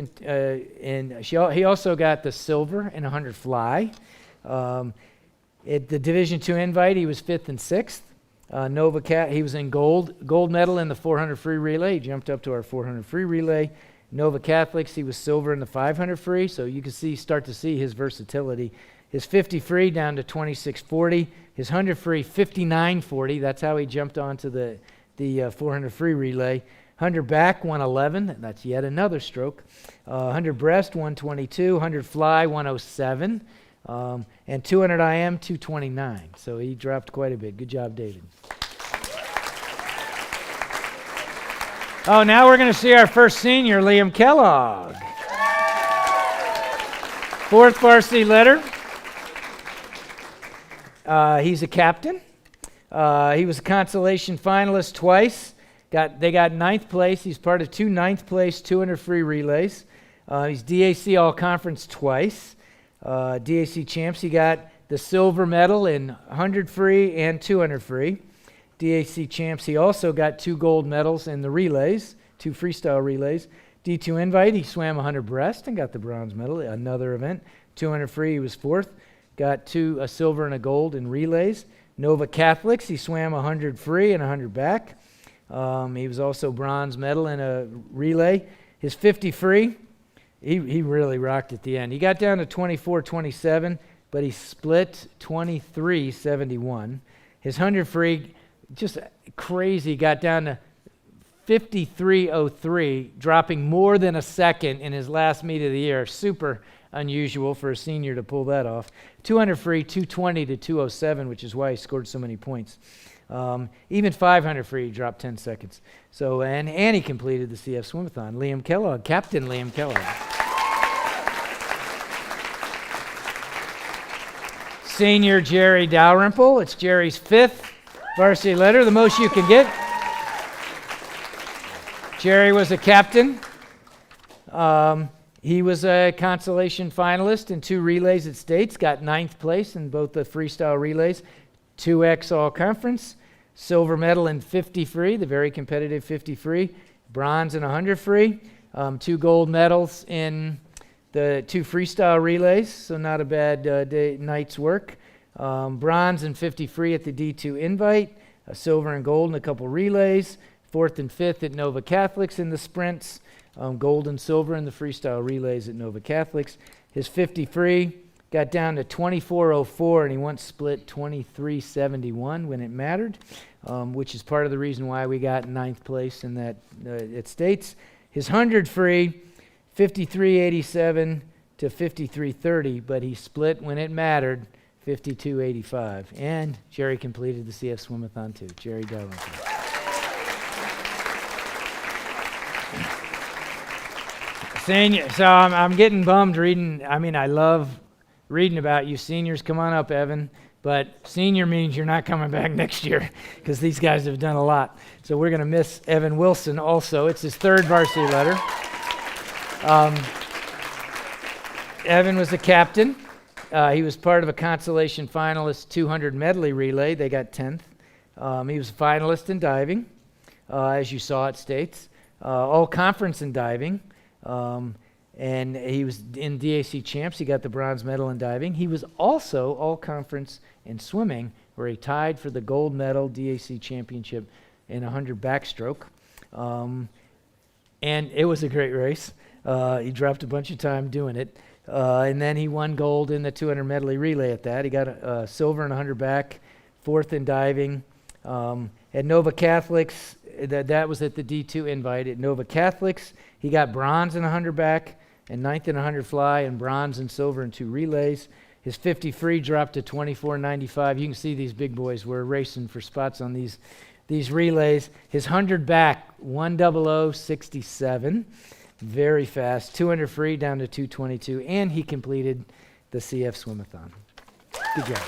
he also got the silver in 100 fly. At the Division II invite, he was 5th and 6th. He was in gold medal in the 400 free relay. He jumped up to our 400 free relay. Nova Catholics, he was silver in the 500 free. So you can start to see his versatility His 50 free down to 26.40. His 100 free 59.40. That's how he jumped onto the 400 free relay. 100 back 111. That's yet another stroke. 100 breast 122. 100 fly 107. And 200 IM 229. So he dropped quite a bit. Good job, David. Oh, now we're going to see our first senior, Liam Kellogg. Fourth varsity letter. He's a captain. He was a consolation finalist twice. They got 9th place. He's part of 2 9th place 200 free relays. He's DAC All-Conference twice. DAC champs. He got the silver medal in 100 free and 200 free. DAC champs. He also got 2 gold medals in the relays, 2 freestyle relays. D2 invite, he swam 100 breast and got the bronze medal, another event. 200 free, he was 4th. Got a silver and a gold in relays. Nova Catholics, he swam 100 free and 100 back. He was also bronze medal in a relay. His 50 free, he really rocked at the end. He got down to 24.27, but he split 23.71. His 100 free, just crazy, got down to 53.03, dropping more than a second in his last meet of the year. Super unusual for a senior to pull that off. 200 free, 220 to 207, which is why he scored so many points. Even 500 free, he dropped 10 seconds. So, and he completed the CF Swimathon. Liam Kellogg, Captain Liam Kellogg. Senior Jerry Dalrymple. It's Jerry's 5th varsity letter, the most you can get. Jerry was a captain. He was a consolation finalist in 2 relays at States, got 9th place in both the freestyle relays, 2X All-Conference, silver medal in 50 free, the very competitive 50 free, bronze in 100 free, 2 gold medals in the 2 freestyle relays, so not a bad night's work. Bronze and 50 free at the D2 invite, silver and gold in a couple relays, 4th and 5th at Nova Catholics in the sprints, gold and silver in the freestyle relays at Nova Catholics. His 50 free got down to 24.04, and he once split 23.71 when it mattered, which is part of the reason why we got 9th place in that at States. His 100 free, 53.87 to 53.30, but he split when it mattered, 52.85. And Jerry completed the CF Swimathon too. Jerry Darlington. Senior, so I'm getting bummed reading. I mean, I love reading about you seniors. Come on up, Evan. But senior means you're not coming back next year because these guys have done a lot. So we're going to miss Evan Wilson also. It's his 3rd varsity letter. Evan was a captain. He was part of a consolation finalist 200 medley relay. They got 10th. He was a finalist in diving, as you saw at States. All conference in diving. And he was in DAC champs. He got the bronze medal in diving. He was also all conference in swimming, where he tied for the gold medal DAC championship in 100 backstroke. And it was a great race. He dropped a bunch of time doing it. And then he won gold in the 200 medley relay at that. He got a silver in 100 back, 4th in diving. At Nova Catholics, that was at the D2 invite. At Nova Catholics, he got bronze in 100 back and 9th in 100 fly and bronze and silver in 2 relays. His 50 free dropped to 24.95. You can see these big boys were racing for spots on these relays. His 100 back, 1:00.67. Very fast. 200 free down to 2:22. And he completed the CF Swimathon. Good job.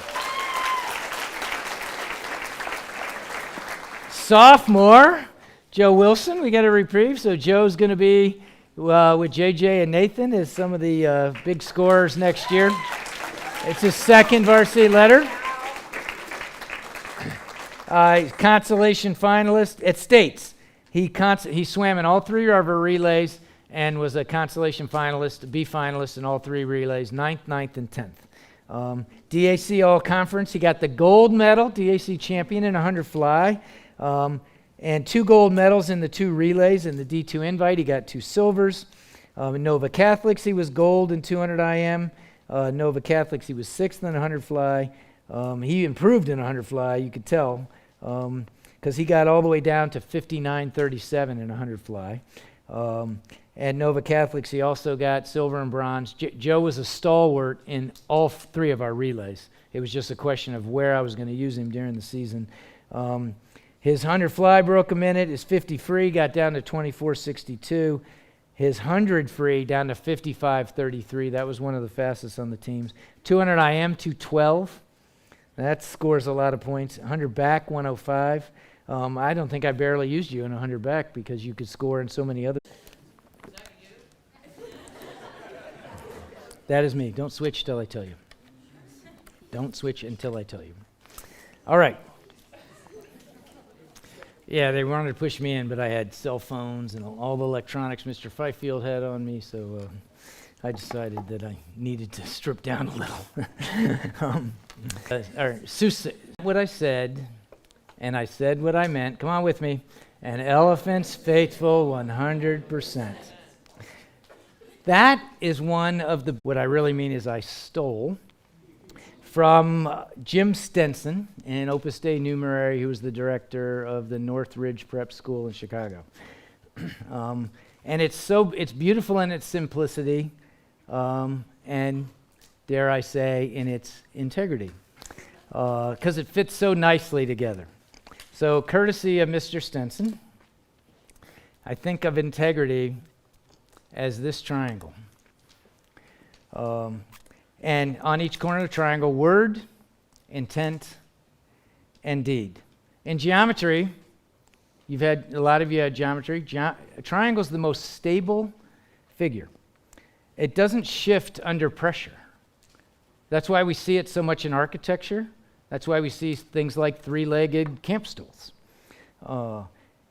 Sophomore, Joe Wilson. We got a reprieve. So Joe's going to be with JJ and Nathan as some of the big scorers next year. It's his 2nd varsity letter. Consolation finalist at States. He swam in all 3 river relays and was a consolation finalist, B finalist in all 3 relays, 9th, and 10th. DAC All-Conference, he got the gold medal, DAC champion in 100 fly, and 2 gold medals in the 2 relays. In the D2 invite, he got 2 silvers. In Nova Catholics, he was gold in 200 IM, Nova Catholics, he was 6th in 100 fly. He improved in 100 fly, you could tell, because he got all the way down to 59.37 in 100 fly. At Nova Catholics, he also got silver and bronze. Joe was a stalwart in all 3 of our relays. It was just a question of where I was going to use him during the season. His 100 fly broke a minute. His 50 free got down to 24.62. His 100 free down to 55.33. That was one of the fastest on the teams. 200 IM, 212. That scores a lot of points. 100 back, 105. I don't think I barely used you in 100 back because you could score in so many other. That is me. Don't switch till I tell you. Don't switch until I tell you. All right. Yeah, they wanted to push me in, but I had cell phones and all the electronics Mr. Fifield had on me, so I decided that I needed to strip down a little. All right, Sue said what I said, and I said what I meant. Come on with me. An elephant's faithful 100%. That is one of the, what I really mean is I stole from Jim Stenson in Opus Dei Numerary, who was the director of the Northridge Prep School in Chicago. And it's beautiful in its simplicity, and dare I say, in its integrity, because it fits so nicely together. So, courtesy of Mr. Stenson, I think of integrity as this triangle. And on each corner of the triangle, word, intent, and deed. In geometry, a lot of you had geometry. A triangle is the most stable figure. It doesn't shift under pressure. That's why we see it so much in architecture. That's why we see things like 3-legged camp stools.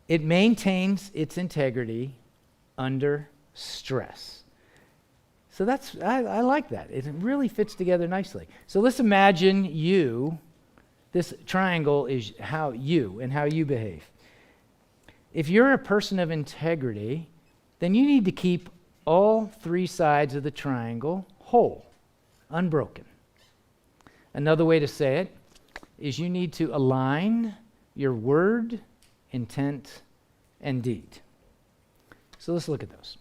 It maintains its integrity under stress. So I like that. It really fits together nicely. So let's imagine this triangle is how you behave. If you're a person of integrity, then you need to keep all 3 sides of the triangle whole, unbroken. Another way to say it is you need to align your word, intent, and deed. So let's look at those.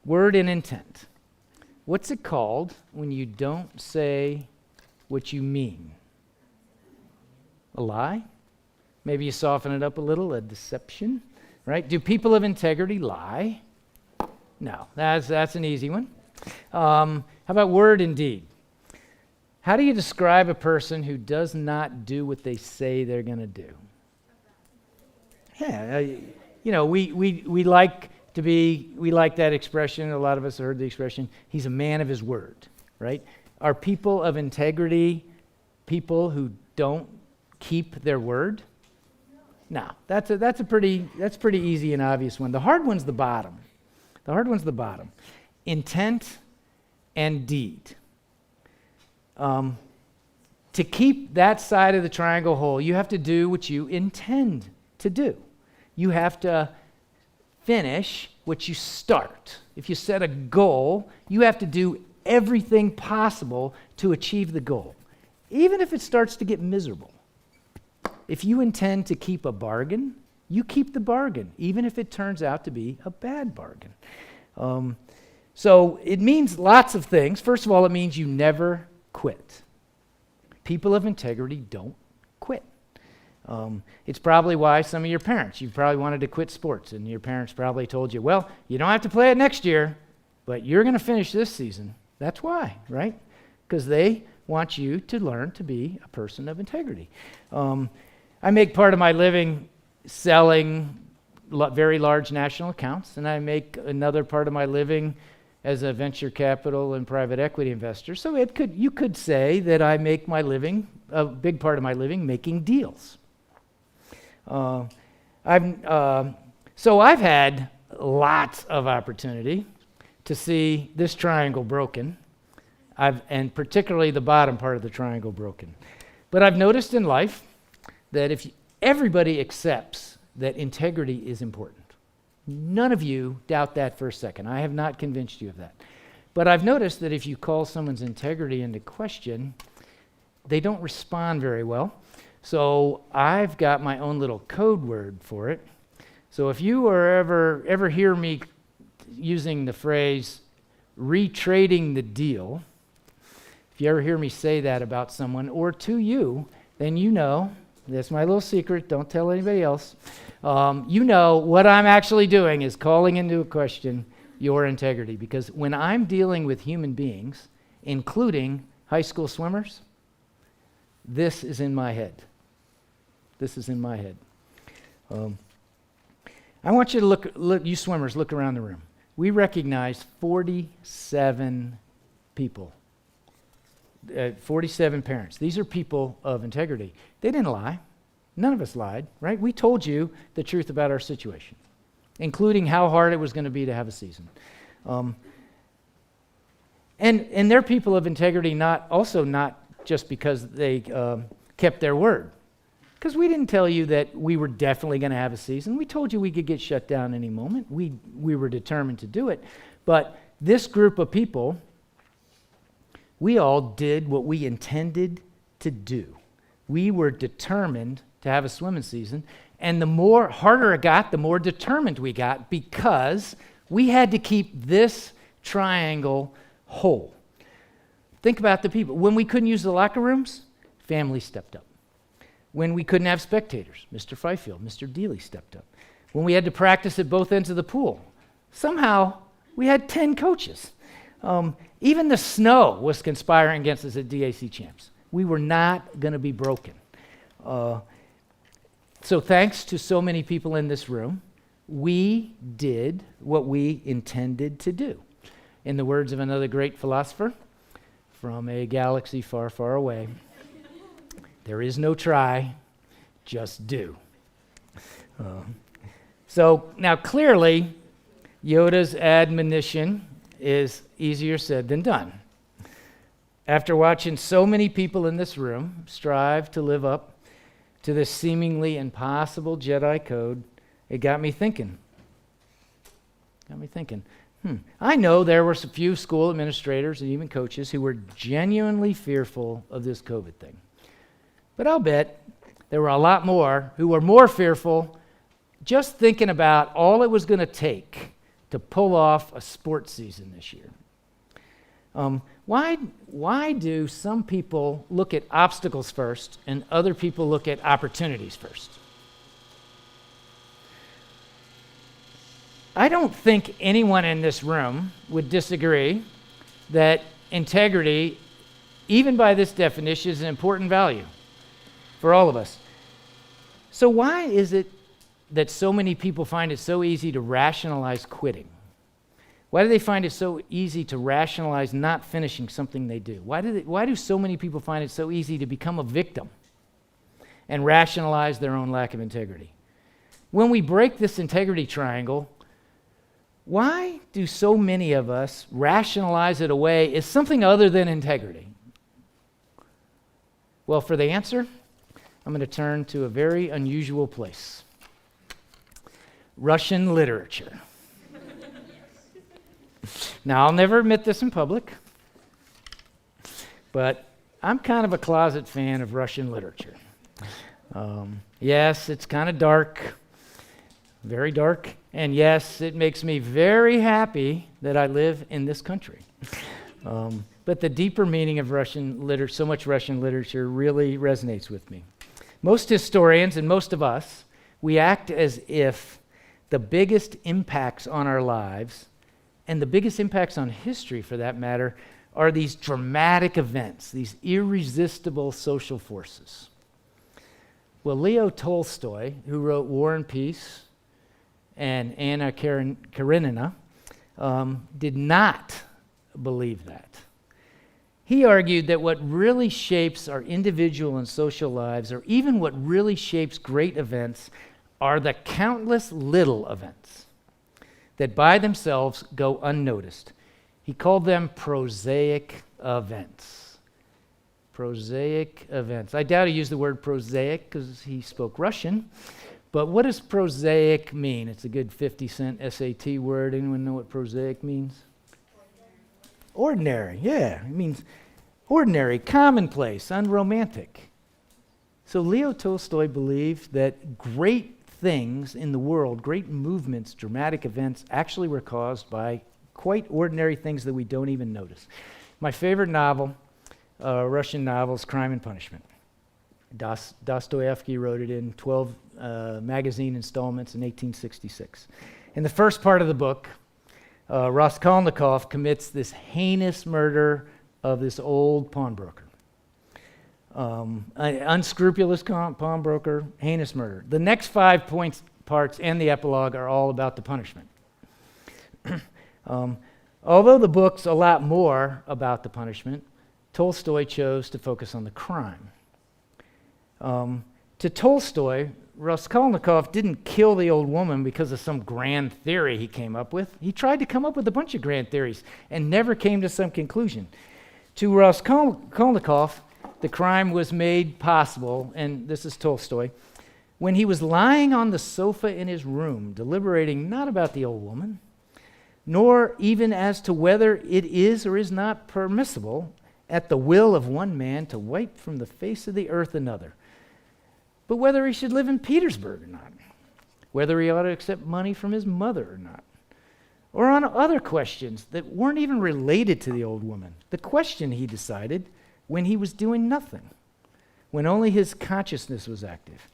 Word and intent. What's it called when you don't say what you mean? A lie? Maybe you soften it up a little, a deception, right? Do people of integrity lie? No, that's an easy one. How about word and deed? How do you describe a person who does not do what they say they're going to do? Yeah, we like that expression. A lot of us have heard the expression, he's a man of his word, right? Are people of integrity people who don't keep their word? No, that's pretty easy and obvious one. The hard one's the bottom. Intent and deed. To keep that side of the triangle whole, you have to do what you intend to do. You have to finish what you start. If you set a goal, you have to do everything possible to achieve the goal, even if it starts to get miserable. If you intend to keep a bargain, you keep the bargain, even if it turns out to be a bad bargain. So it means lots of things. First of all, it means you never quit. People of integrity don't quit. It's probably why some of your parents, you probably wanted to quit sports, and your parents probably told you, well, you don't have to play it next year, but you're going to finish this season. That's why, right? Because they want you to learn to be a person of integrity. I make part of my living selling very large national accounts, and I make another part of my living as a venture capital and private equity investor. So you could say that I make my living, a big part of my living, making deals. So I've had lots of opportunity to see this triangle broken, and particularly the bottom part of the triangle broken. But I've noticed in life that if everybody accepts that integrity is important, none of you doubt that for a second. I have not convinced you of that. But I've noticed that if you call someone's integrity into question, they don't respond very well. So I've got my own little code word for it. So if you ever hear me using the phrase retrading the deal, if you ever hear me say that about someone or to you, then you know, that's my little secret, don't tell anybody else. You know what I'm actually doing is calling into a question your integrity, because when I'm dealing with human beings, including high school swimmers, this is in my head. This is in my head. I want you to look, you swimmers, look around the room. We recognize 47 people, 47 parents. These are people of integrity. They didn't lie. None of us lied, right? We told you the truth about our situation, including how hard it was going to be to have a season. And they're people of integrity, not just because they kept their word. Because we didn't tell you that we were definitely going to have a season. We told you we could get shut down any moment. We were determined to do it. But this group of people, we all did what we intended to do. We were determined to have a swimming season. And the more harder it got, the more determined we got, because we had to keep this triangle whole. Think about the people. When we couldn't use the locker rooms, family stepped up. When we couldn't have spectators, Mr. Fifield, Mr. Dealey stepped up. When we had to practice at both ends of the pool, somehow we had 10 coaches. Even the snow was conspiring against us at DAC champs. We were not going to be broken. So thanks to so many people in this room, we did what we intended to do. In the words of another great philosopher from a galaxy far, far away, there is no try, just do. So now clearly, Yoda's admonition is easier said than done. After watching so many people in this room strive to live up to this seemingly impossible Jedi code, it got me thinking. I know there were a few school administrators and even coaches who were genuinely fearful of this COVID thing. But I'll bet there were a lot more who were more fearful just thinking about all it was going to take to pull off a sports season this year. Why do some people look at obstacles first and other people look at opportunities first? I don't think anyone in this room would disagree that integrity, even by this definition, is an important value for all of us. So why is it that so many people find it so easy to rationalize quitting? Why do they find it so easy to rationalize not finishing something they do? Why do so many people find it so easy to become a victim and rationalize their own lack of integrity? When we break this integrity triangle, why do so many of us rationalize it away as something other than integrity? Well, for the answer, I'm going to turn to a very unusual place. Russian literature. Now, I'll never admit this in public, but I'm kind of a closet fan of Russian literature. Yes, it's kind of dark, very dark, and yes, it makes me very happy that I live in this country. But the deeper meaning of Russian literature, so much Russian literature, really resonates with me. Most historians and most of us, we act as if the biggest impacts on our lives, and the biggest impacts on history for that matter, are these dramatic events, these irresistible social forces. Well, Leo Tolstoy, who wrote War and Peace and Anna Karenina, did not believe that. He argued that what really shapes our individual and social lives, or even what really shapes great events, are the countless little events that by themselves go unnoticed. He called them prosaic events. Prosaic events. I doubt he used the word prosaic because he spoke Russian, but what does prosaic mean? It's a good 50-cent SAT word. Anyone know what prosaic means? Ordinary, yeah. It means ordinary, commonplace, unromantic. So Leo Tolstoy believed that great things in the world, great movements, dramatic events, actually were caused by quite ordinary things that we don't even notice. My favorite novel, Russian novel, is Crime and Punishment. Dostoevsky wrote it in 12 magazine installments in 1866. In the first part of the book, Raskolnikov commits this heinous murder of this old pawnbroker. An unscrupulous pawnbroker, heinous murder. The next 5 parts and the epilogue are all about the punishment. Although the book's a lot more about the punishment, Tolstoy chose to focus on the crime. To Tolstoy, Raskolnikov didn't kill the old woman because of some grand theory he came up with. He tried to come up with a bunch of grand theories and never came to some conclusion. To Raskolnikov, the crime was made possible, and this is Tolstoy, when he was lying on the sofa in his room, deliberating not about the old woman, nor even as to whether it is or is not permissible at the will of one man to wipe from the face of the earth another, but whether he should live in Petersburg or not, whether he ought to accept money from his mother or not, or on other questions that weren't even related to the old woman. The question, he decided, when he was doing nothing, when only his consciousness was active.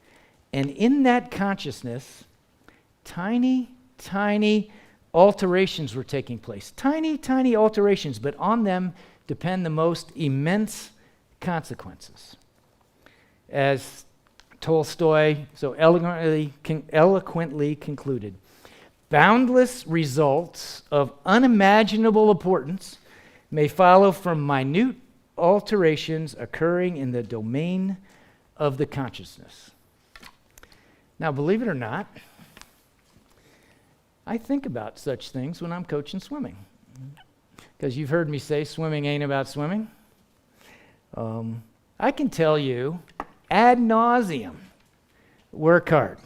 And in that consciousness, tiny, tiny alterations were taking place. Tiny, tiny alterations, but on them depend the most immense consequences. As Tolstoy so eloquently concluded, boundless results of unimaginable importance may follow from minute alterations occurring in the domain of the consciousness. Now, believe it or not, I think about such things when I'm coaching swimming. Because you've heard me say swimming ain't about swimming. I can tell you ad nauseum, work hard.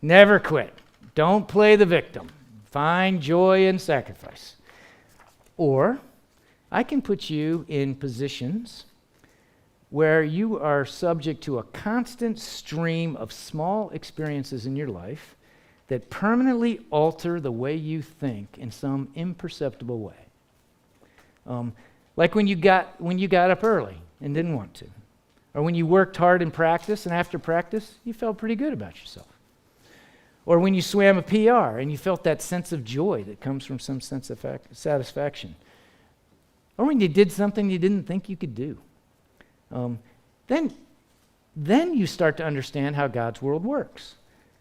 Never quit. Don't play the victim. Find joy in sacrifice. Or I can put you in positions where you are subject to a constant stream of small experiences in your life that permanently alter the way you think in some imperceptible way. Like when you got up early and didn't want to. Or when you worked hard in practice and after practice, you felt pretty good about yourself. Or when you swam a PR and you felt that sense of joy that comes from some sense of satisfaction. Or when you did something you didn't think you could do. Then you start to understand how God's world works.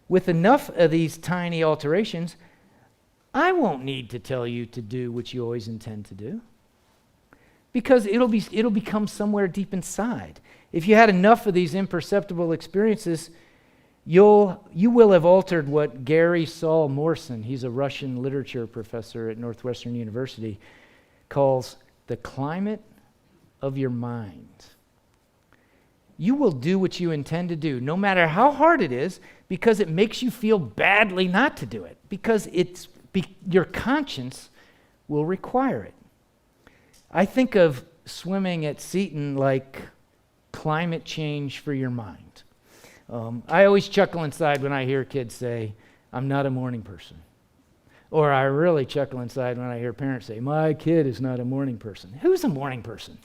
With enough of these tiny alterations, I won't need to tell you to do what you always intend to do. Because it'll become somewhere deep inside. If you had enough of these imperceptible experiences, you will have altered what Gary Saul Morson, he's a Russian literature professor at Northwestern University, calls the climate of your mind. You will do what you intend to do, no matter how hard it is, because it makes you feel badly not to do it, because your conscience will require it. I think of swimming at Seton like climate change for your mind. I always chuckle inside when I hear kids say, I'm not a morning person. Or I really chuckle inside when I hear parents say, my kid is not a morning person. Who's a morning person?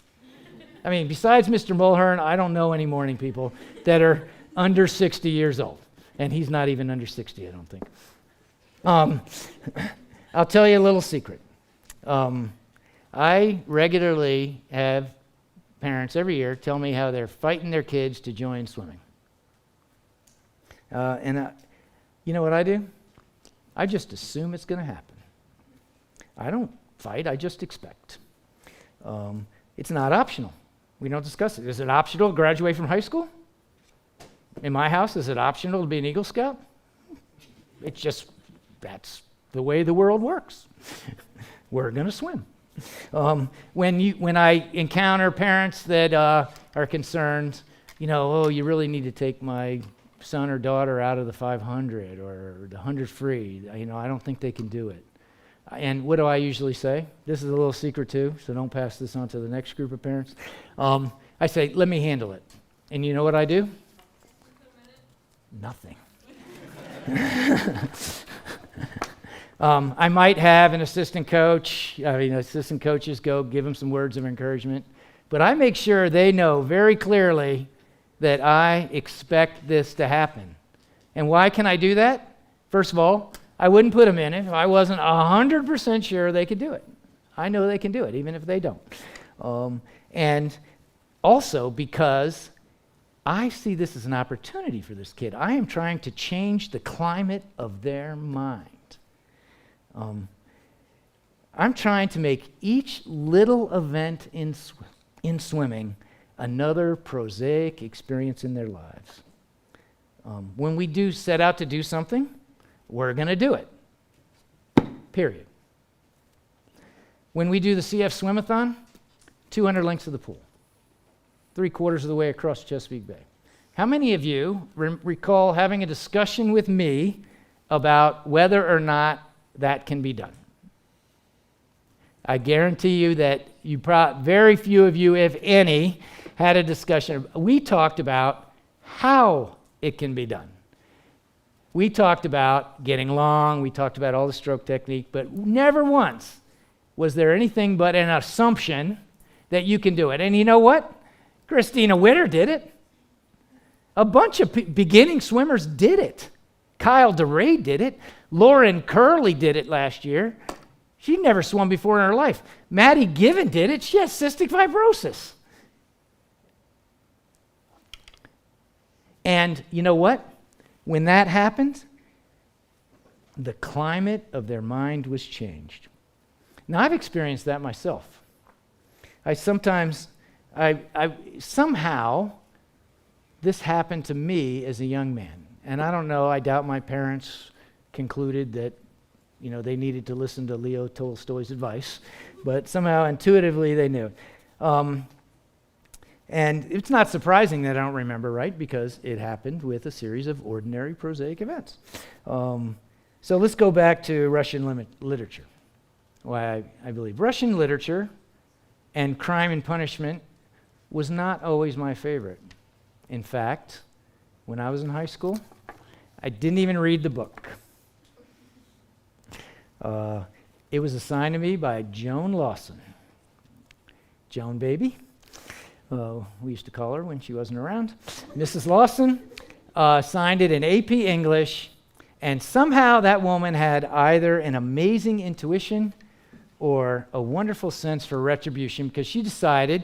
I mean, besides Mr. Mulhern, I don't know any morning people that are under 60 years old. And he's not even under 60, I don't think. I'll tell you a little secret. I regularly have parents every year tell me how they're fighting their kids to join swimming. You know what I do? I just assume it's going to happen. I don't fight, I just expect. It's not optional. We don't discuss it. Is it optional to graduate from high school? In my house, is it optional to be an Eagle Scout? It's just, that's the way the world works. We're going to swim. When I encounter parents that are concerned, you really need to take my son or daughter out of the 500 or the 100 free. I don't think they can do it. And what do I usually say? This is a little secret too, so don't pass this on to the next group of parents. I say, let me handle it. And you know what I do? Nothing. I might have an assistant coach. Assistant coaches go give them some words of encouragement. But I make sure they know very clearly that I expect this to happen. And why can I do that? First of all, I wouldn't put them in it if I wasn't 100% sure they could do it. I know they can do it, even if they don't. And also because I see this as an opportunity for this kid. I am trying to change the climate of their mind. I'm trying to make each little event in swimming another prosaic experience in their lives. When we do set out to do something, we're going to do it. Period. When we do the CF Swimathon, 200 lengths of the pool, 3/4 of the way across Chesapeake Bay. How many of you recall having a discussion with me about whether or not that can be done? I guarantee you that very few of you, if any, had a discussion. We talked about how it can be done. We talked about getting long, we talked about all the stroke technique, but never once was there anything but an assumption that you can do it. And you know what? Christina Witter did it. A bunch of beginning swimmers did it. Kyle DeRay did it. Lauren Curley did it last year. She never swum before in her life. Maddie Given did it. She has cystic fibrosis. And you know what? When that happened, the climate of their mind was changed. Now, I've experienced that myself. Somehow, this happened to me as a young man. And I don't know, I doubt my parents concluded that, they needed to listen to Leo Tolstoy's advice, but somehow intuitively they knew. And it's not surprising that I don't remember, right? Because it happened with a series of ordinary prosaic events. So let's go back to Russian literature. Why I believe Russian literature and Crime and Punishment was not always my favorite. In fact, when I was in high school, I didn't even read the book. It was assigned to me by Joan Lawson. Joan baby. We used to call her when she wasn't around. Mrs. Lawson signed it in AP English, and somehow that woman had either an amazing intuition or a wonderful sense for retribution, because she decided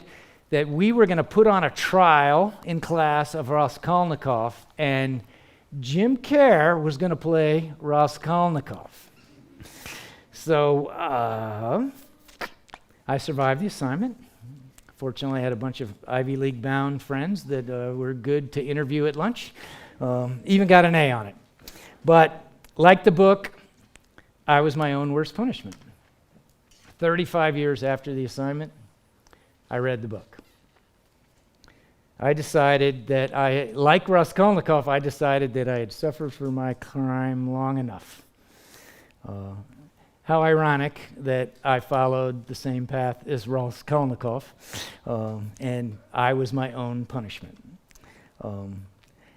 that we were going to put on a trial in class of Raskolnikov, and Jim Kerr was going to play Raskolnikov. So I survived the assignment. Fortunately, I had a bunch of Ivy League bound friends that were good to interview at lunch. Even got an A on it. But like the book, I was my own worst punishment. 35 years after the assignment, I read the book. I decided that like Raskolnikov, I decided that I had suffered for my crime long enough. How ironic that I followed the same path as Raskolnikov, and I was my own punishment.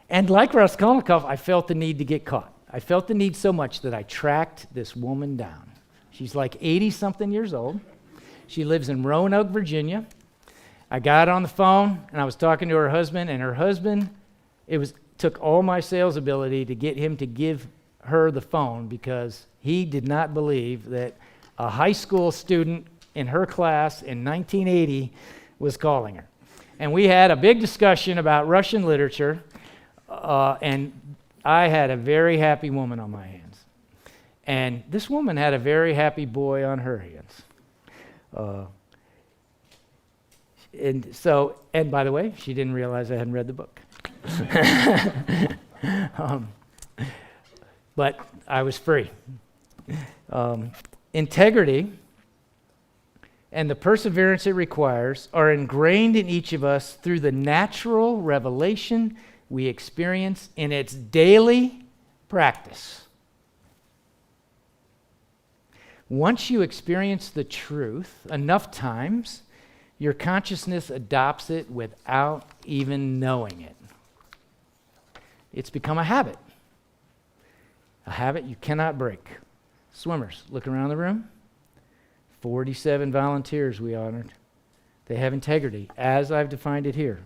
And like Raskolnikov, I felt the need to get caught. I felt the need so much that I tracked this woman down. She's like 80-something years old. She lives in Roanoke, Virginia. I got on the phone, and I was talking to her husband, and her husband, took all my sales ability to get him to give her the phone, because he did not believe that a high school student in her class in 1980 was calling her. And we had a big discussion about Russian literature, and I had a very happy woman on my hands. And this woman had a very happy boy on her hands. And by the way, she didn't realize I hadn't read the book. But I was free. Integrity and the perseverance it requires are ingrained in each of us through the natural revelation we experience in its daily practice. Once you experience the truth enough times, your consciousness adopts it without even knowing it. It's become a habit you cannot break. Swimmers, look around the room. 47 volunteers we honored. They have integrity, as I've defined it here.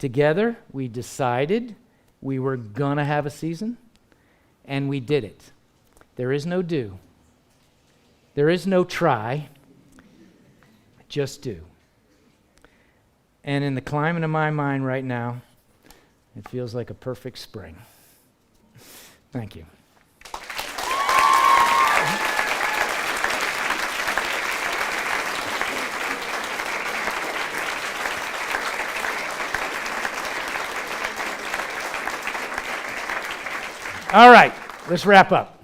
Together, we decided we were gonna have a season, and we did it. There is no do. There is no try. Just do. And in the climate of my mind right now, it feels like a perfect spring. Thank you. All right, let's wrap up.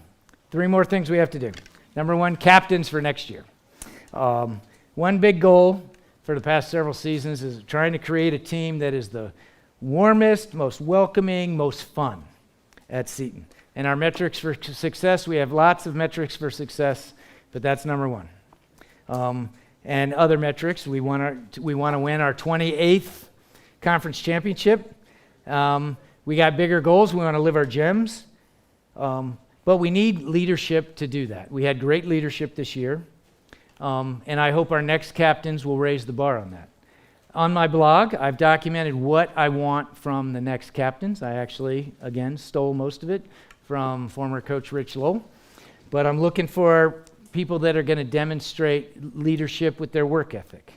3 more things we have to do. Number 1, captains for next year. One big goal for the past several seasons is trying to create a team that is the warmest, most welcoming, most fun at Seton. And our metrics for success, we have lots of metrics for success, but that's number 1. And other metrics, we want to win our 28th conference championship. We got bigger goals. We want to live our gems. But we need leadership to do that. We had great leadership this year, and I hope our next captains will raise the bar on that. On my blog, I've documented what I want from the next captains. I actually, again, stole most of it from former coach Rich Lowell, but I'm looking for people that are going to demonstrate leadership with their work ethic,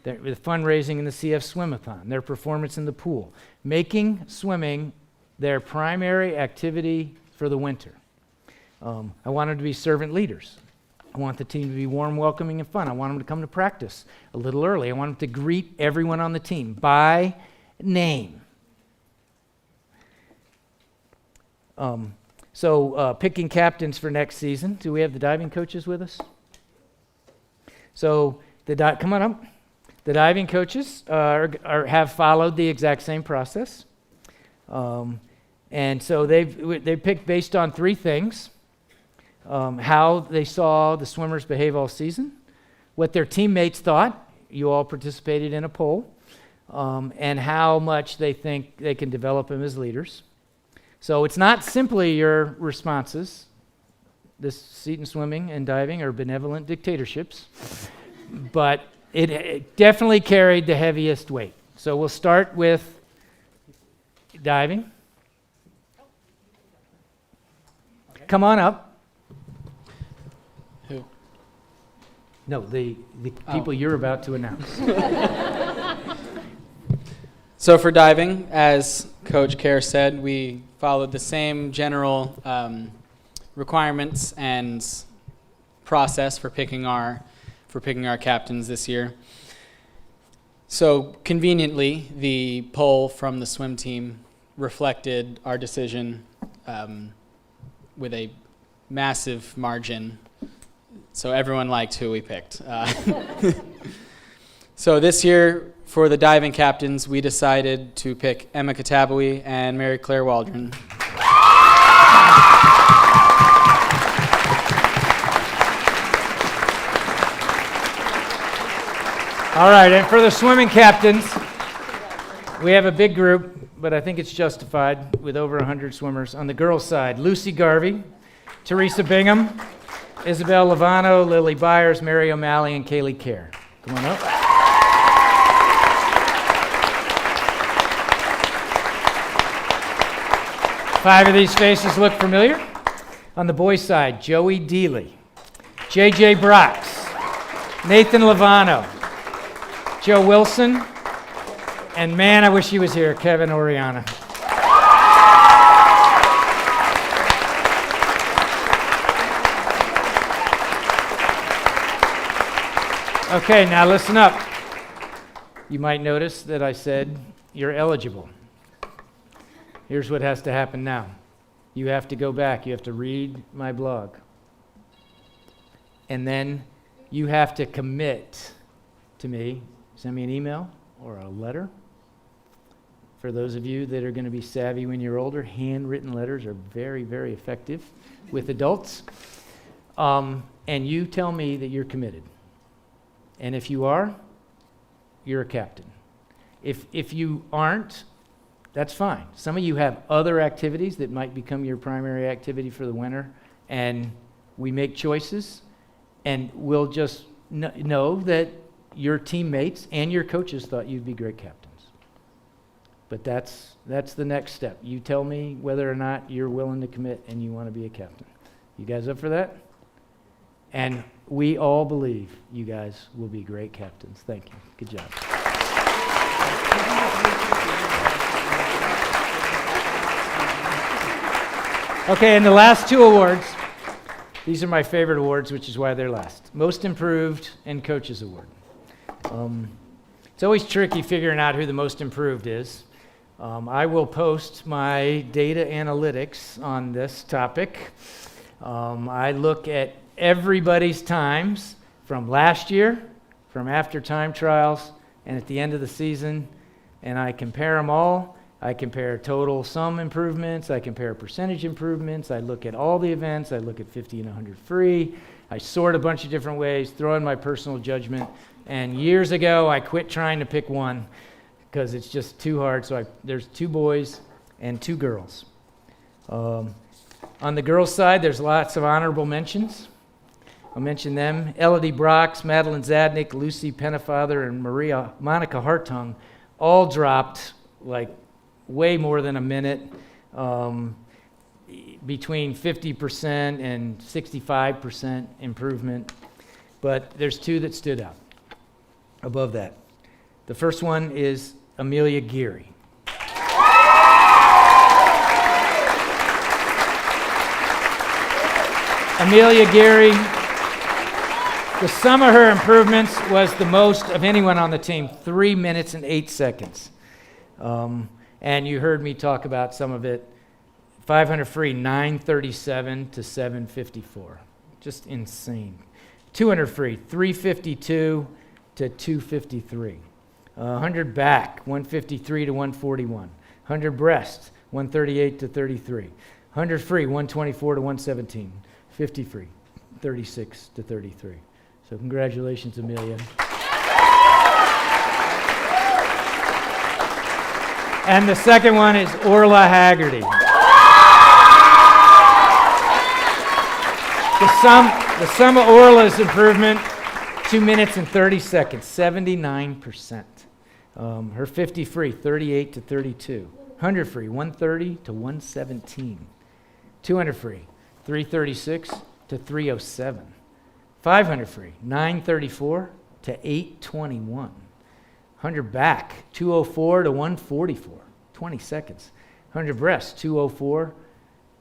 with fundraising in the CF Swimathon, their performance in the pool, making swimming their primary activity for the winter. I want them to be servant leaders. I want the team to be warm, welcoming, and fun. I want them to come to practice a little early. I want them to greet everyone on the team by name. So picking captains for next season. Do we have the diving coaches with us? So come on up. The diving coaches have followed the exact same process. And so they've picked based on 3 things. How they saw the swimmers behave all season, what their teammates thought, you all participated in a poll, and how much they think they can develop them as leaders. So it's not simply your responses. This Seton swimming and diving are benevolent dictatorships, but it definitely carried the heaviest weight. So we'll start with diving. Come on up. Who? No, the people you're about to announce. So for diving, as Coach Kerr said, we followed the same general requirements and process for picking our captains this year. So conveniently, the poll from the swim team reflected our decision with a massive margin. So everyone liked who we picked. So this year, for the diving captains, we decided to pick Emma Katabawi and Mary Claire Waldron. All right, and for the swimming captains, we have a big group, but I think it's justified with over 100 swimmers. On the girls' side, Lucy Garvey, Teresa Bingham, Isabel Lavano, Lily Byers, Mary O'Malley, and Kaylee Kerr. Come on up. Five of these faces look familiar. On the boys' side, Joey Deely, J.J. Brox, Nathan Lavano, Joe Wilson, and man, I wish he was here, Kevin Oriana. Okay, now listen up. You might notice that I said you're eligible. Here's what has to happen now. You have to go back. You have to read my blog. And then you have to commit to me. Send me an email or a letter. For those of you that are going to be savvy when you're older, handwritten letters are very, very effective with adults. And you tell me that you're committed. And if you are, you're a captain. If you aren't, that's fine. Some of you have other activities that might become your primary activity for the winter, and we make choices, and we'll just know that your teammates and your coaches thought you'd be great captains. But that's the next step. You tell me whether or not you're willing to commit and you want to be a captain. You guys up for that? And we all believe you guys will be great captains. Thank you. Good job. Okay, and the last two awards. These are my favorite awards, which is why they're last. Most Improved and Coaches Award. It's always tricky figuring out who the most improved is. I will post my data analytics on this topic. I look at everybody's times from last year, from after time trials, and at the end of the season, and I compare them all. I compare total sum improvements, I compare percentage improvements, I look at all the events, I look at 50 and 100 free, I sort a bunch of different ways, throw in my personal judgment, and years ago I quit trying to pick one because it's just too hard, so there's 2 boys and 2 girls. On the girls' side, there's lots of honorable mentions. I'll mention them. Elodie Brox, Madeline Zadnik, Lucy Pennefather, and Monica Hartung all dropped like way more than a minute, between 50% and 65% improvement. But there's 2 that stood out above that. The first one is Amelia Geary. Amelia Geary, the sum of her improvements was the most of anyone on the team, 3 minutes and 8 seconds. And you heard me talk about some of it. 500 free, 937 to 754. Just insane. 200 free, 352 to 253. 100 back, 153 to 141. 100 breast, 138 to 33. 100 free, 124 to 117. 50 free, 36 to 33. So congratulations, Amelia. And the second one is Orla Haggerty. The sum of Orla's improvement, 2 minutes and 30 seconds, 79%. Her 50 free, 38 to 32. 100 free, 130 to 117. 200 free, 336 to 307. 500 free, 934 to 821. 100 back, 204 to 144, 20 seconds. 100 breast, 204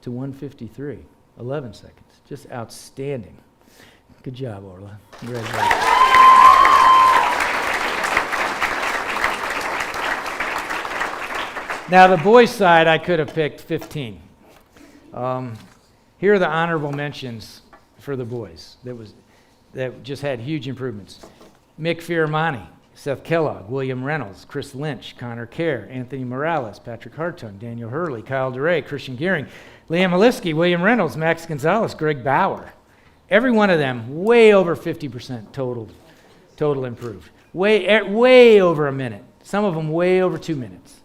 to 153, 11 seconds. Just outstanding. Good job, Orla. Congratulations. Now, the boys' side, I could have picked 15. Here are the honorable mentions for the boys that just had huge improvements. Mick Fioramani, Seth Kellogg, William Reynolds, Chris Lynch, Connor Kerr, Anthony Morales, Patrick Hartung, Daniel Hurley, Kyle DeRay, Christian Gearing, Liam Aliski, William Reynolds, Max Gonzalez, Greg Bauer. Every one of them way over 50% total improved. Way over a minute. Some of them way over 2 minutes.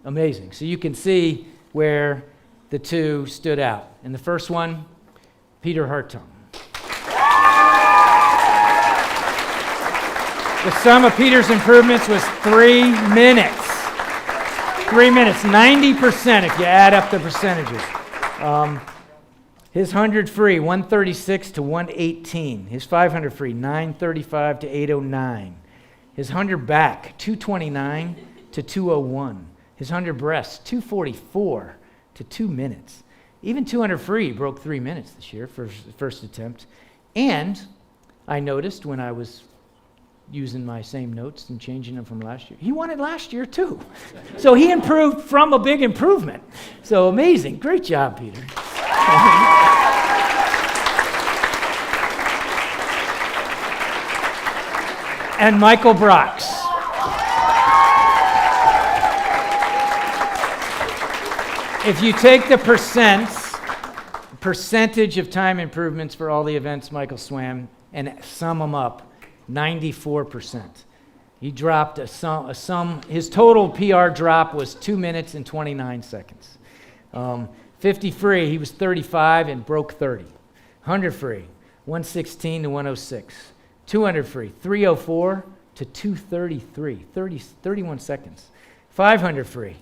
Amazing. So you can see where the 2 stood out. And the first one, Peter Hartung. The sum of Peter's improvements was 3 minutes. 3 minutes, 90% if you add up the percentages. His 100 free, 136 to 118. His 500 free, 935 to 809. His 100 back, 229 to 201. His 100 breast, 244 to 2 minutes. Even 200 free broke 3 minutes this year for first attempt. And I noticed when I was using my same notes and changing them from last year, he won it last year too. So he improved from a big improvement. So amazing. Great job, Peter. And Michael Brox. If you take the percentage of time improvements for all the events Michael swam, and sum them up, 94%. He dropped a sum. His total PR drop was 2 minutes and 29 seconds. 50 free, he was 35 and broke 30. 100 free, 116 to 106. 200 free, 304 to 233, 31 seconds. 500 free,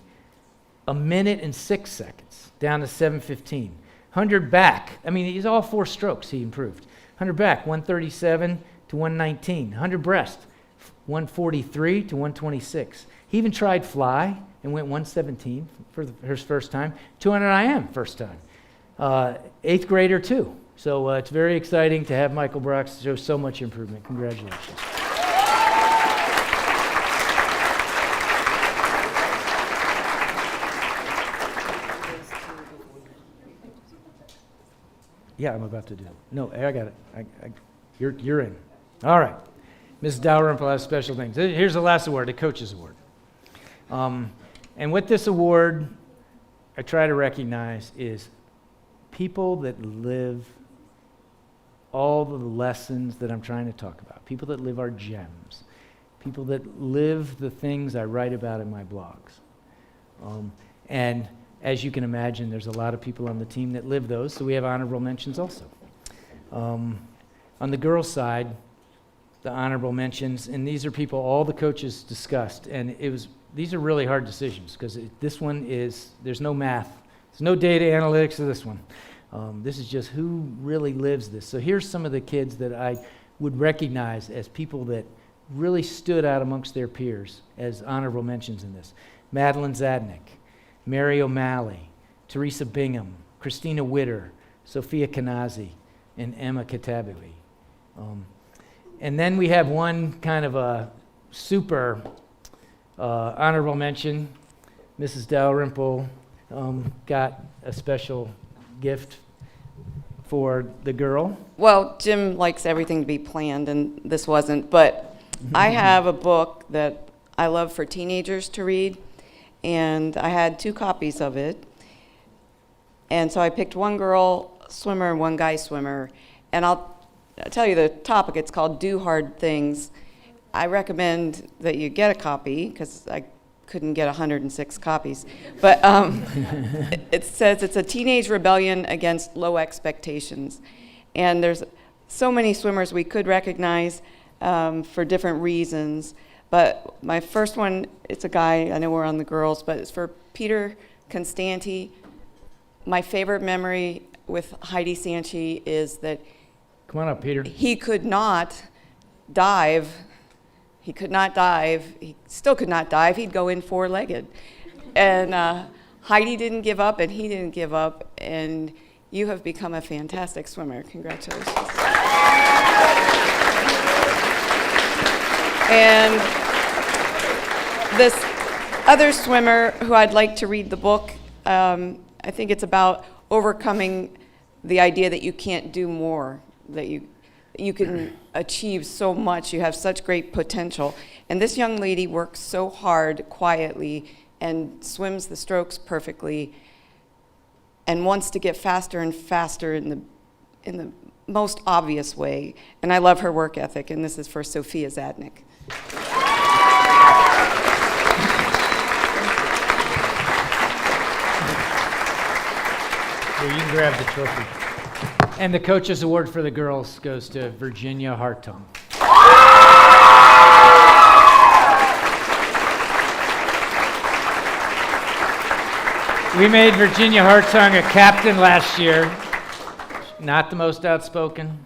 a minute and 6 seconds, down to 7:15. 100 back, I mean, he's all 4 strokes he improved. 100 back, 137 to 119. 100 breast, 143 to 126. He even tried fly and went 117 for his first time. 200 IM, first time. 8th grader, too. So it's very exciting to have Michael Brox show so much improvement. Congratulations. Yeah, I'm about to do it. No, I got it. You're in. All right. Mrs. Dalrymple has special things. Here's the last award, the Coach's Award. And what this award I try to recognize is people that live all the lessons that I'm trying to talk about, people that live our gems, people that live the things I write about in my blogs. And as you can imagine, there's a lot of people on the team that live those, so we have honorable mentions also. On the girls' side, the honorable mentions, and these are people all the coaches discussed, and these are really hard decisions because this one there's no math, there's no data analytics to this one. This is just who really lives this. So here's some of the kids that I would recognize as people that really stood out amongst their peers as honorable mentions in this. Madeline Zadnik, Mary O'Malley, Teresa Bingham, Christina Witter, Sophia Kanazi, and Emma Katabui. And then we have one kind of a super honorable mention. Mrs. Dalrymple got a special gift for the girl. Well, Jim likes everything to be planned, and this wasn't, but I have a book that I love for teenagers to read, and I had 2 copies of it. And so I picked one girl swimmer and one guy swimmer, and I'll tell you the topic. It's called Do Hard Things. I recommend that you get a copy because I couldn't get 106 copies. But it says it's a teenage rebellion against low expectations. And there's so many swimmers we could recognize for different reasons. But my first one, it's a guy, I know we're on the girls, but it's for Peter Constanti. My favorite memory with Heidi Sanchi is that come on up, Peter. He could not dive. He could not dive. He still could not dive. He'd go in 4-legged. And Heidi didn't give up, and he didn't give up. And you have become a fantastic swimmer. Congratulations. And this other swimmer who I'd like to read the book, I think it's about overcoming the idea that you can't do more, that you can achieve so much, you have such great potential. And this young lady works so hard quietly and swims the strokes perfectly and wants to get faster and faster in the most obvious way. And I love her work ethic, and this is for Sophia Zadnik. Here, you can grab the trophy. And the Coach's Award for the girls goes to Virginia Hartung. We made Virginia Hartung a captain last year. Not the most outspoken,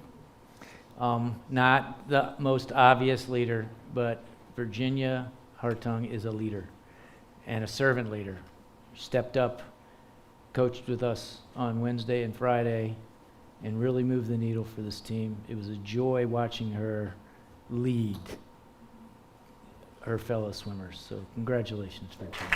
not the most obvious leader, but Virginia Hartung is a leader and a servant leader. She stepped up, coached with us on Wednesday and Friday, and really moved the needle for this team. It was a joy watching her lead her fellow swimmers. So congratulations, Virginia.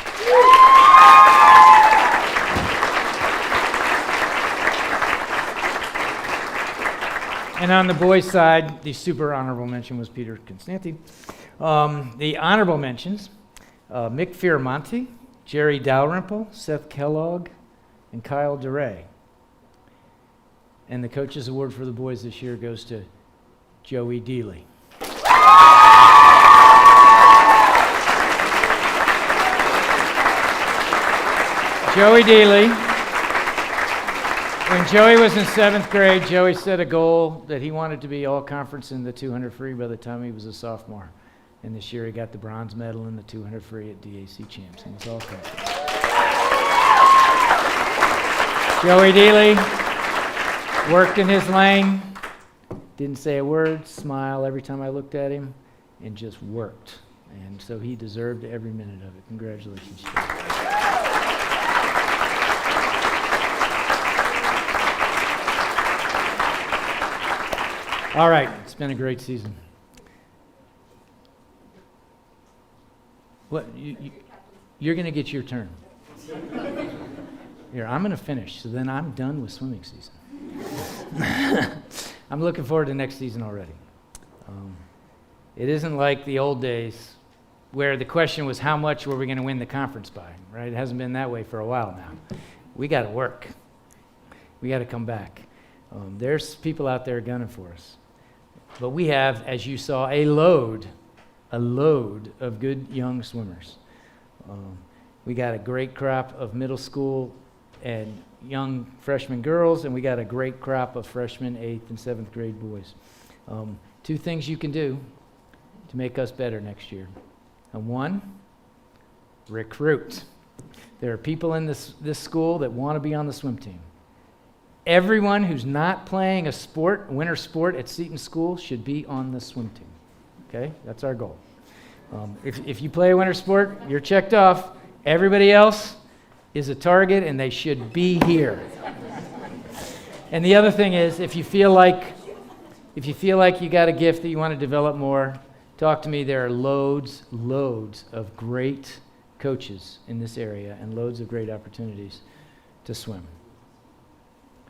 And on the boys' side, the super honorable mention was Peter Constanti. The honorable mentions, Mick Fioramonti, Jerry Dalrymple, Seth Kellogg, and Kyle DeRay. And the Coaches Award for the boys this year goes to Joey Deely. Joey Deely. When Joey was in 7th grade, Joey set a goal that he wanted to be all-conference in the 200 free by the time he was a sophomore. And this year he got the bronze medal in the 200 free at DAC Champs. And it's all-conference. Joey Deely worked in his lane, didn't say a word, smile every time I looked at him, and just worked. And so he deserved every minute of it. Congratulations, Joey. All right, it's been a great season. What, you're going to get your turn. Here, I'm going to finish, so then I'm done with swimming season. I'm looking forward to next season already. It isn't like the old days where the question was how much were we going to win the conference by, right? It hasn't been that way for a while now. We got to work. We got to come back. There's people out there gunning for us. But we have, as you saw, a load of good young swimmers. We got a great crop of middle school and young freshman girls, and we got a great crop of freshmen, 8th and 7th grade boys. 2 things you can do to make us better next year. And 1, recruit. There are people in this school that want to be on the swim team. Everyone who's not playing a sport, winter sport at Seton School should be on the swim team. Okay? That's our goal. If you play a winter sport, you're checked off. Everybody else is a target, and they should be here. And the other thing is, if you feel like you got a gift that you want to develop more, talk to me. There are loads of great coaches in this area and loads of great opportunities to swim.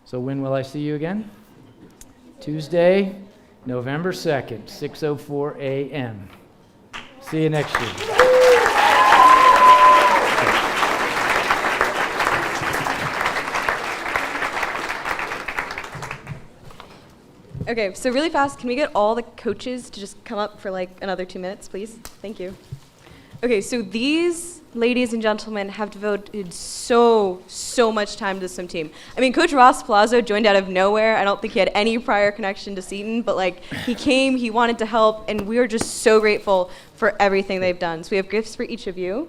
So when will I see you again? Tuesday, November 2nd, 6:04 a.m. See you next year. Okay, so really fast, can we get all the coaches to just come up for like another 2 minutes, please? Thank you. Okay, so these ladies and gentlemen have devoted so much time to the swim team. I mean, Coach Ross Palazzo joined out of nowhere. I don't think he had any prior connection to Seton, but like he came, he wanted to help, and we are just so grateful for everything they've done. So we have gifts for each of you.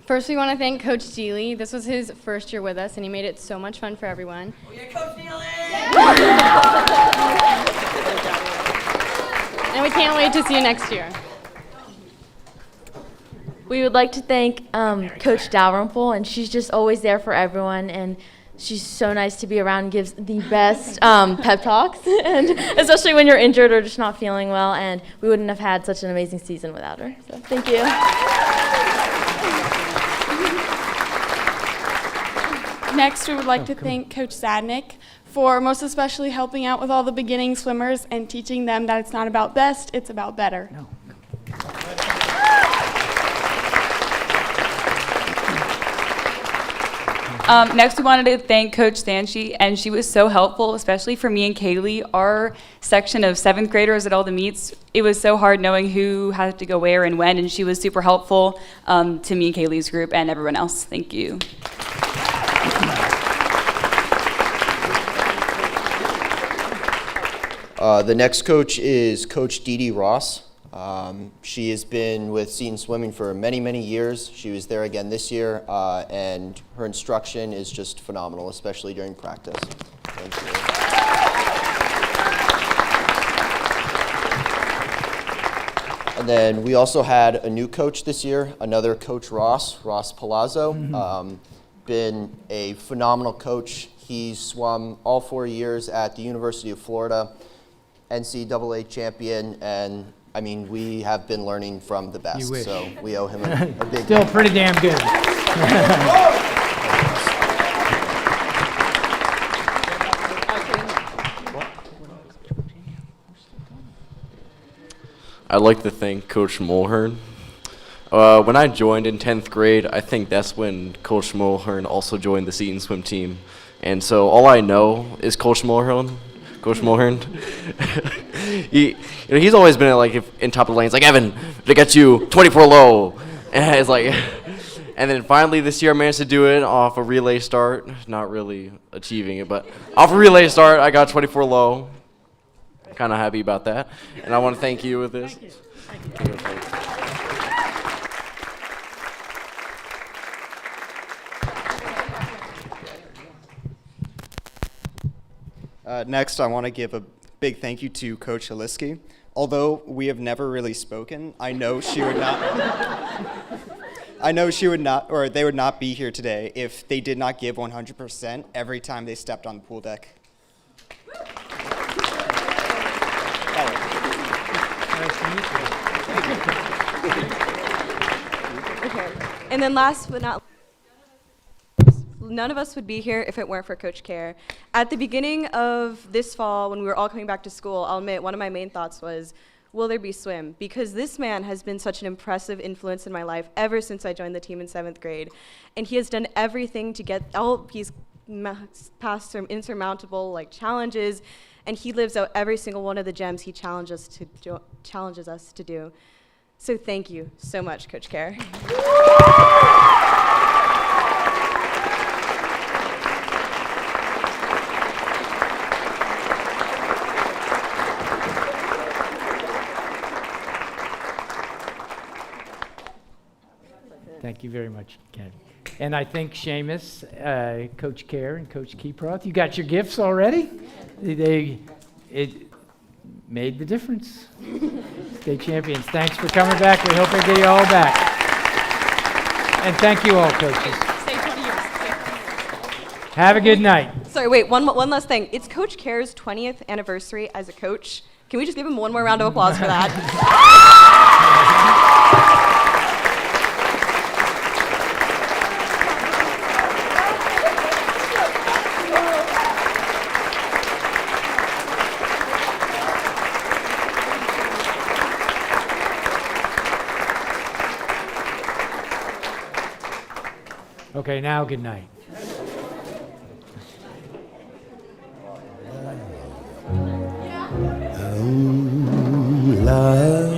First, we want to thank Coach Deely. This was his first year with us, and he made it so much fun for everyone. Oh yeah, Coach Deely! And we can't wait to see you next year. We would like to thank Coach Dalrymple, and she's just always there for everyone, and she's so nice to be around and gives the best pep talks, and especially when you're injured or just not feeling well, and we wouldn't have had such an amazing season without her. So thank you. Next, we would like to thank Coach Zadnick for most especially helping out with all the beginning swimmers and teaching them that it's not about best, it's about better. No. Next, we wanted to thank Coach Stanchi, and she was so helpful, especially for me and Kaylee. Our section of 7th graders at all the meets, it was so hard knowing who had to go where and when, and she was super helpful to me and Kaylee's group and everyone else. Thank you. The next coach is Coach Dee Dee Ross. She has been with Seton Swimming for many, many years. She was there again this year, and her instruction is just phenomenal, especially during practice. Thank you. And then we also had a new coach this year, another Coach Ross Palazzo. Been a phenomenal coach. He's swum all 4 years at the University of Florida, NCAA champion, and I mean, we have been learning from the best, so we owe him a big Still pretty damn good. I'd like to thank Coach Mulhern. When I joined in 10th grade, I think that's when Coach Mulhern also joined the Seton swim team. And so all I know is Coach Mulhern. Coach Mulhern. He's always been like in top of the lane. It's like, Evan, they got you 24 low. And it's like, and then finally this year I managed to do it off a relay start. Not really achieving it, but off a relay start I got 24 low. Kind of happy about that. And I want to thank you with this. Thank you. Next, I want to give a big thank you to Coach Haliski. Although we have never really spoken, I know she would not, or they would not be here today if they did not give 100% every time they stepped on the pool deck. Okay. And then last but not none of us would be here if it weren't for Coach Care. At the beginning of this fall, when we were all coming back to school, I'll admit one of my main thoughts was, will there be swim? Because this man has been such an impressive influence in my life ever since I joined the team in 7th grade. And he has done everything to get, he's passed some insurmountable challenges, and he lives out every single one of the gems he challenges us to do. So thank you so much, Coach Care. Thank you very much, Ken. And I think Seamus, Coach Care, and Coach Keyproth, you got your gifts already? It made the difference. State champions, thanks for coming back. We hope we get you all back. And thank you all, coaches. Have a good night. Sorry, wait, one last thing. It's Coach Care's 20th anniversary as a coach. Can we just give him one more round of applause for that? Okay, now good night. Oh, love,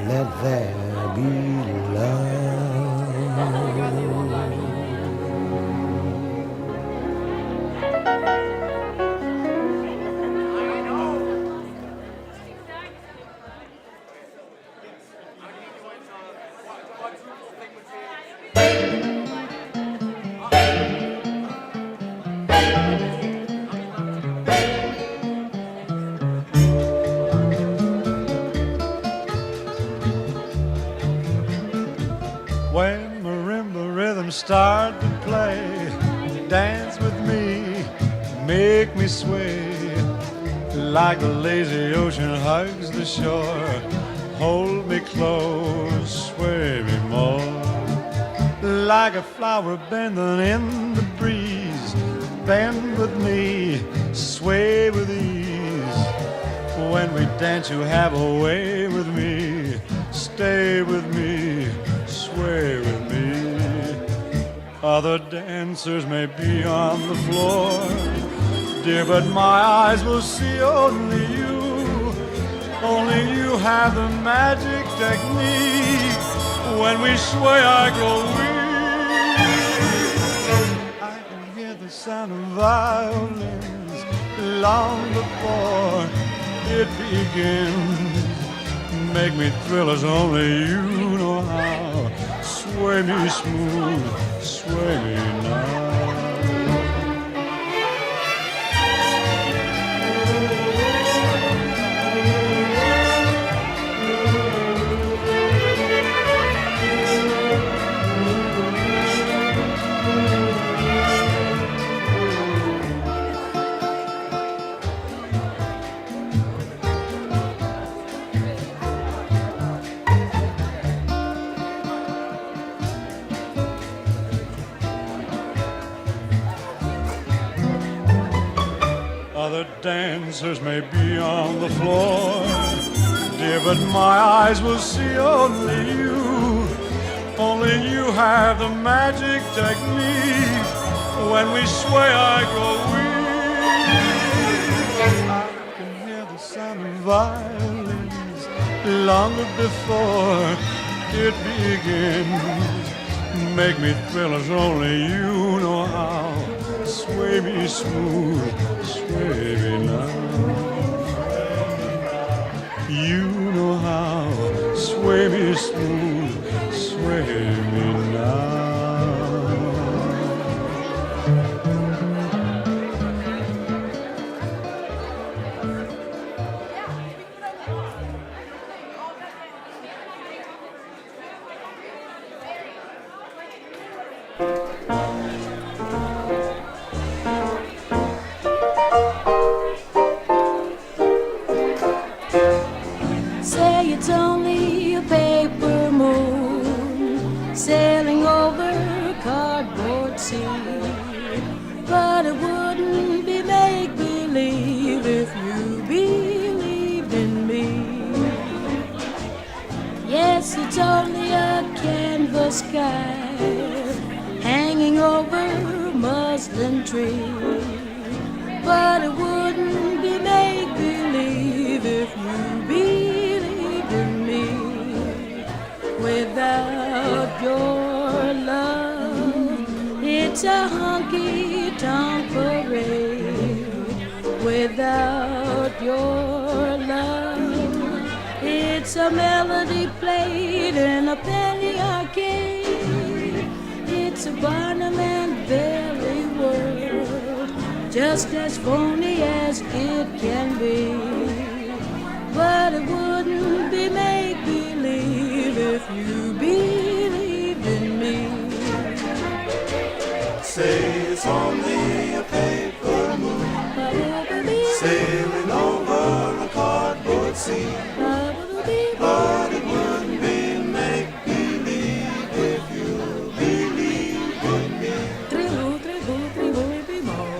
let there be love. When marimba rhythms start to play, dance with me, make me sway. Like the lazy ocean hugs the shore, hold me close, sway me more. Like a flower bending in the breeze, bend with me, sway with ease. When we dance you have a way with me, stay with me, sway with me. Other dancers may be on the floor, dear, but my eyes will see only you. Only you have the magic technique. When we sway I grow weak. I can hear the sound of violins long before it begins. Make me thrill as only you know how. Sway me smooth, sway me now. Other dancers may be on the floor, dear, but my eyes will see only you. Only you have the magic technique. When we sway, I grow weak. I can hear the sound of violins long before it begins. Make me thrill as only you know how. Sway me smooth, sway me now. You know how. Sway me smooth, sway me now. Say it's only a paper moon sailing over a cardboard sea, but it wouldn't be make-believe if you believed in me. Yes, it's only a canvas sky hanging over a muslin tree, but it wouldn't be make-believe if you believed in me. Without your love, it's a honky-tonk parade. Without your love, it's a melody played in a penny arcade. It's a Barnum and Bailey world, just as phony as it can be. But it wouldn't be make-believe if you believed in me. Say it's only a paper moon sailing over a cardboard sea, but it wouldn't be make-believe if you believed in me.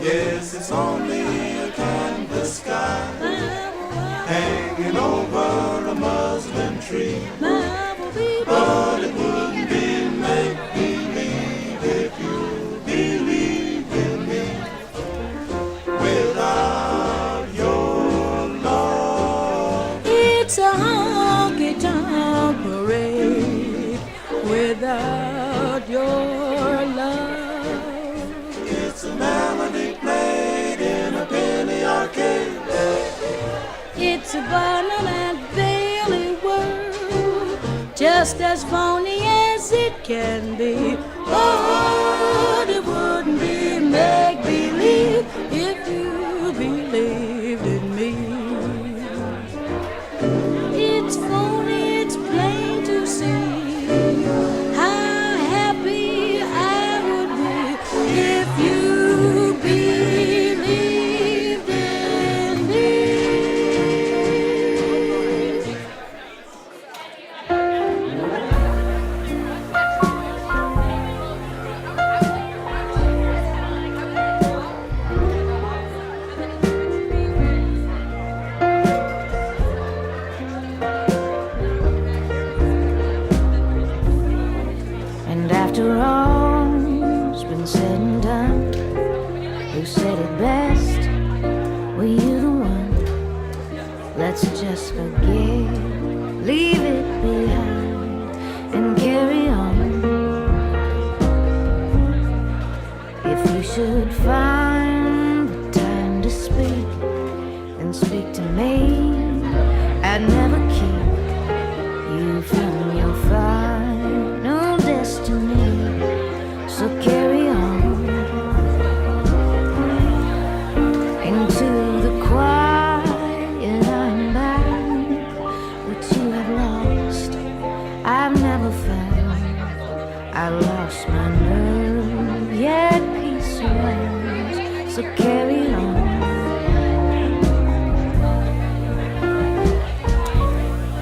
Yes, it's only a canvas sky hanging over a muslin tree, but it wouldn't be make-believe if you believed in me. Without your love, It's a honky-tonk parade. Without your love, it's a melody played in a penny arcade. it's a Barnum and Bailey world, just as phony as it can be. But it wouldn't be make-believe if you believed in me. It's phony, it's plain to see how happy I would be if you believed in me. And after all's been said and done, who said it best? Were you the one? Let's just forget, leave it behind, and carry on. If you should find the time to speak, then speak to me. I'd never keep you from your final destiny. So carry on into the quiet unbound, what you have lost, I've never found. I lost my nerve, yet peace surrounds. So carry on. 'Cause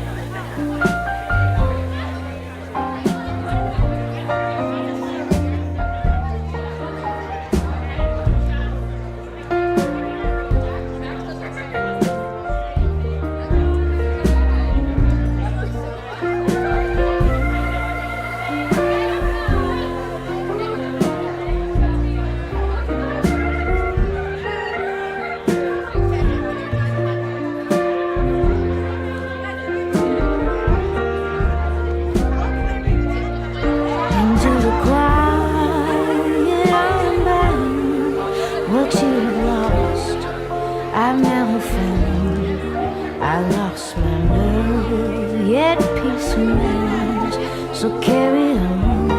never found. I lost my nerve, yet peace remains. So carry on.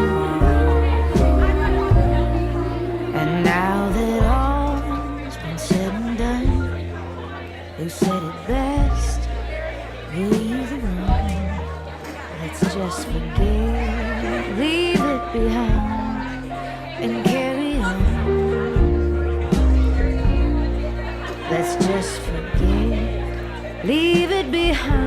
And now that all's been said and done, who said it best? Leave the room. Let's just forget, leave it behind, and carry on. Let's just forget, leave it behind.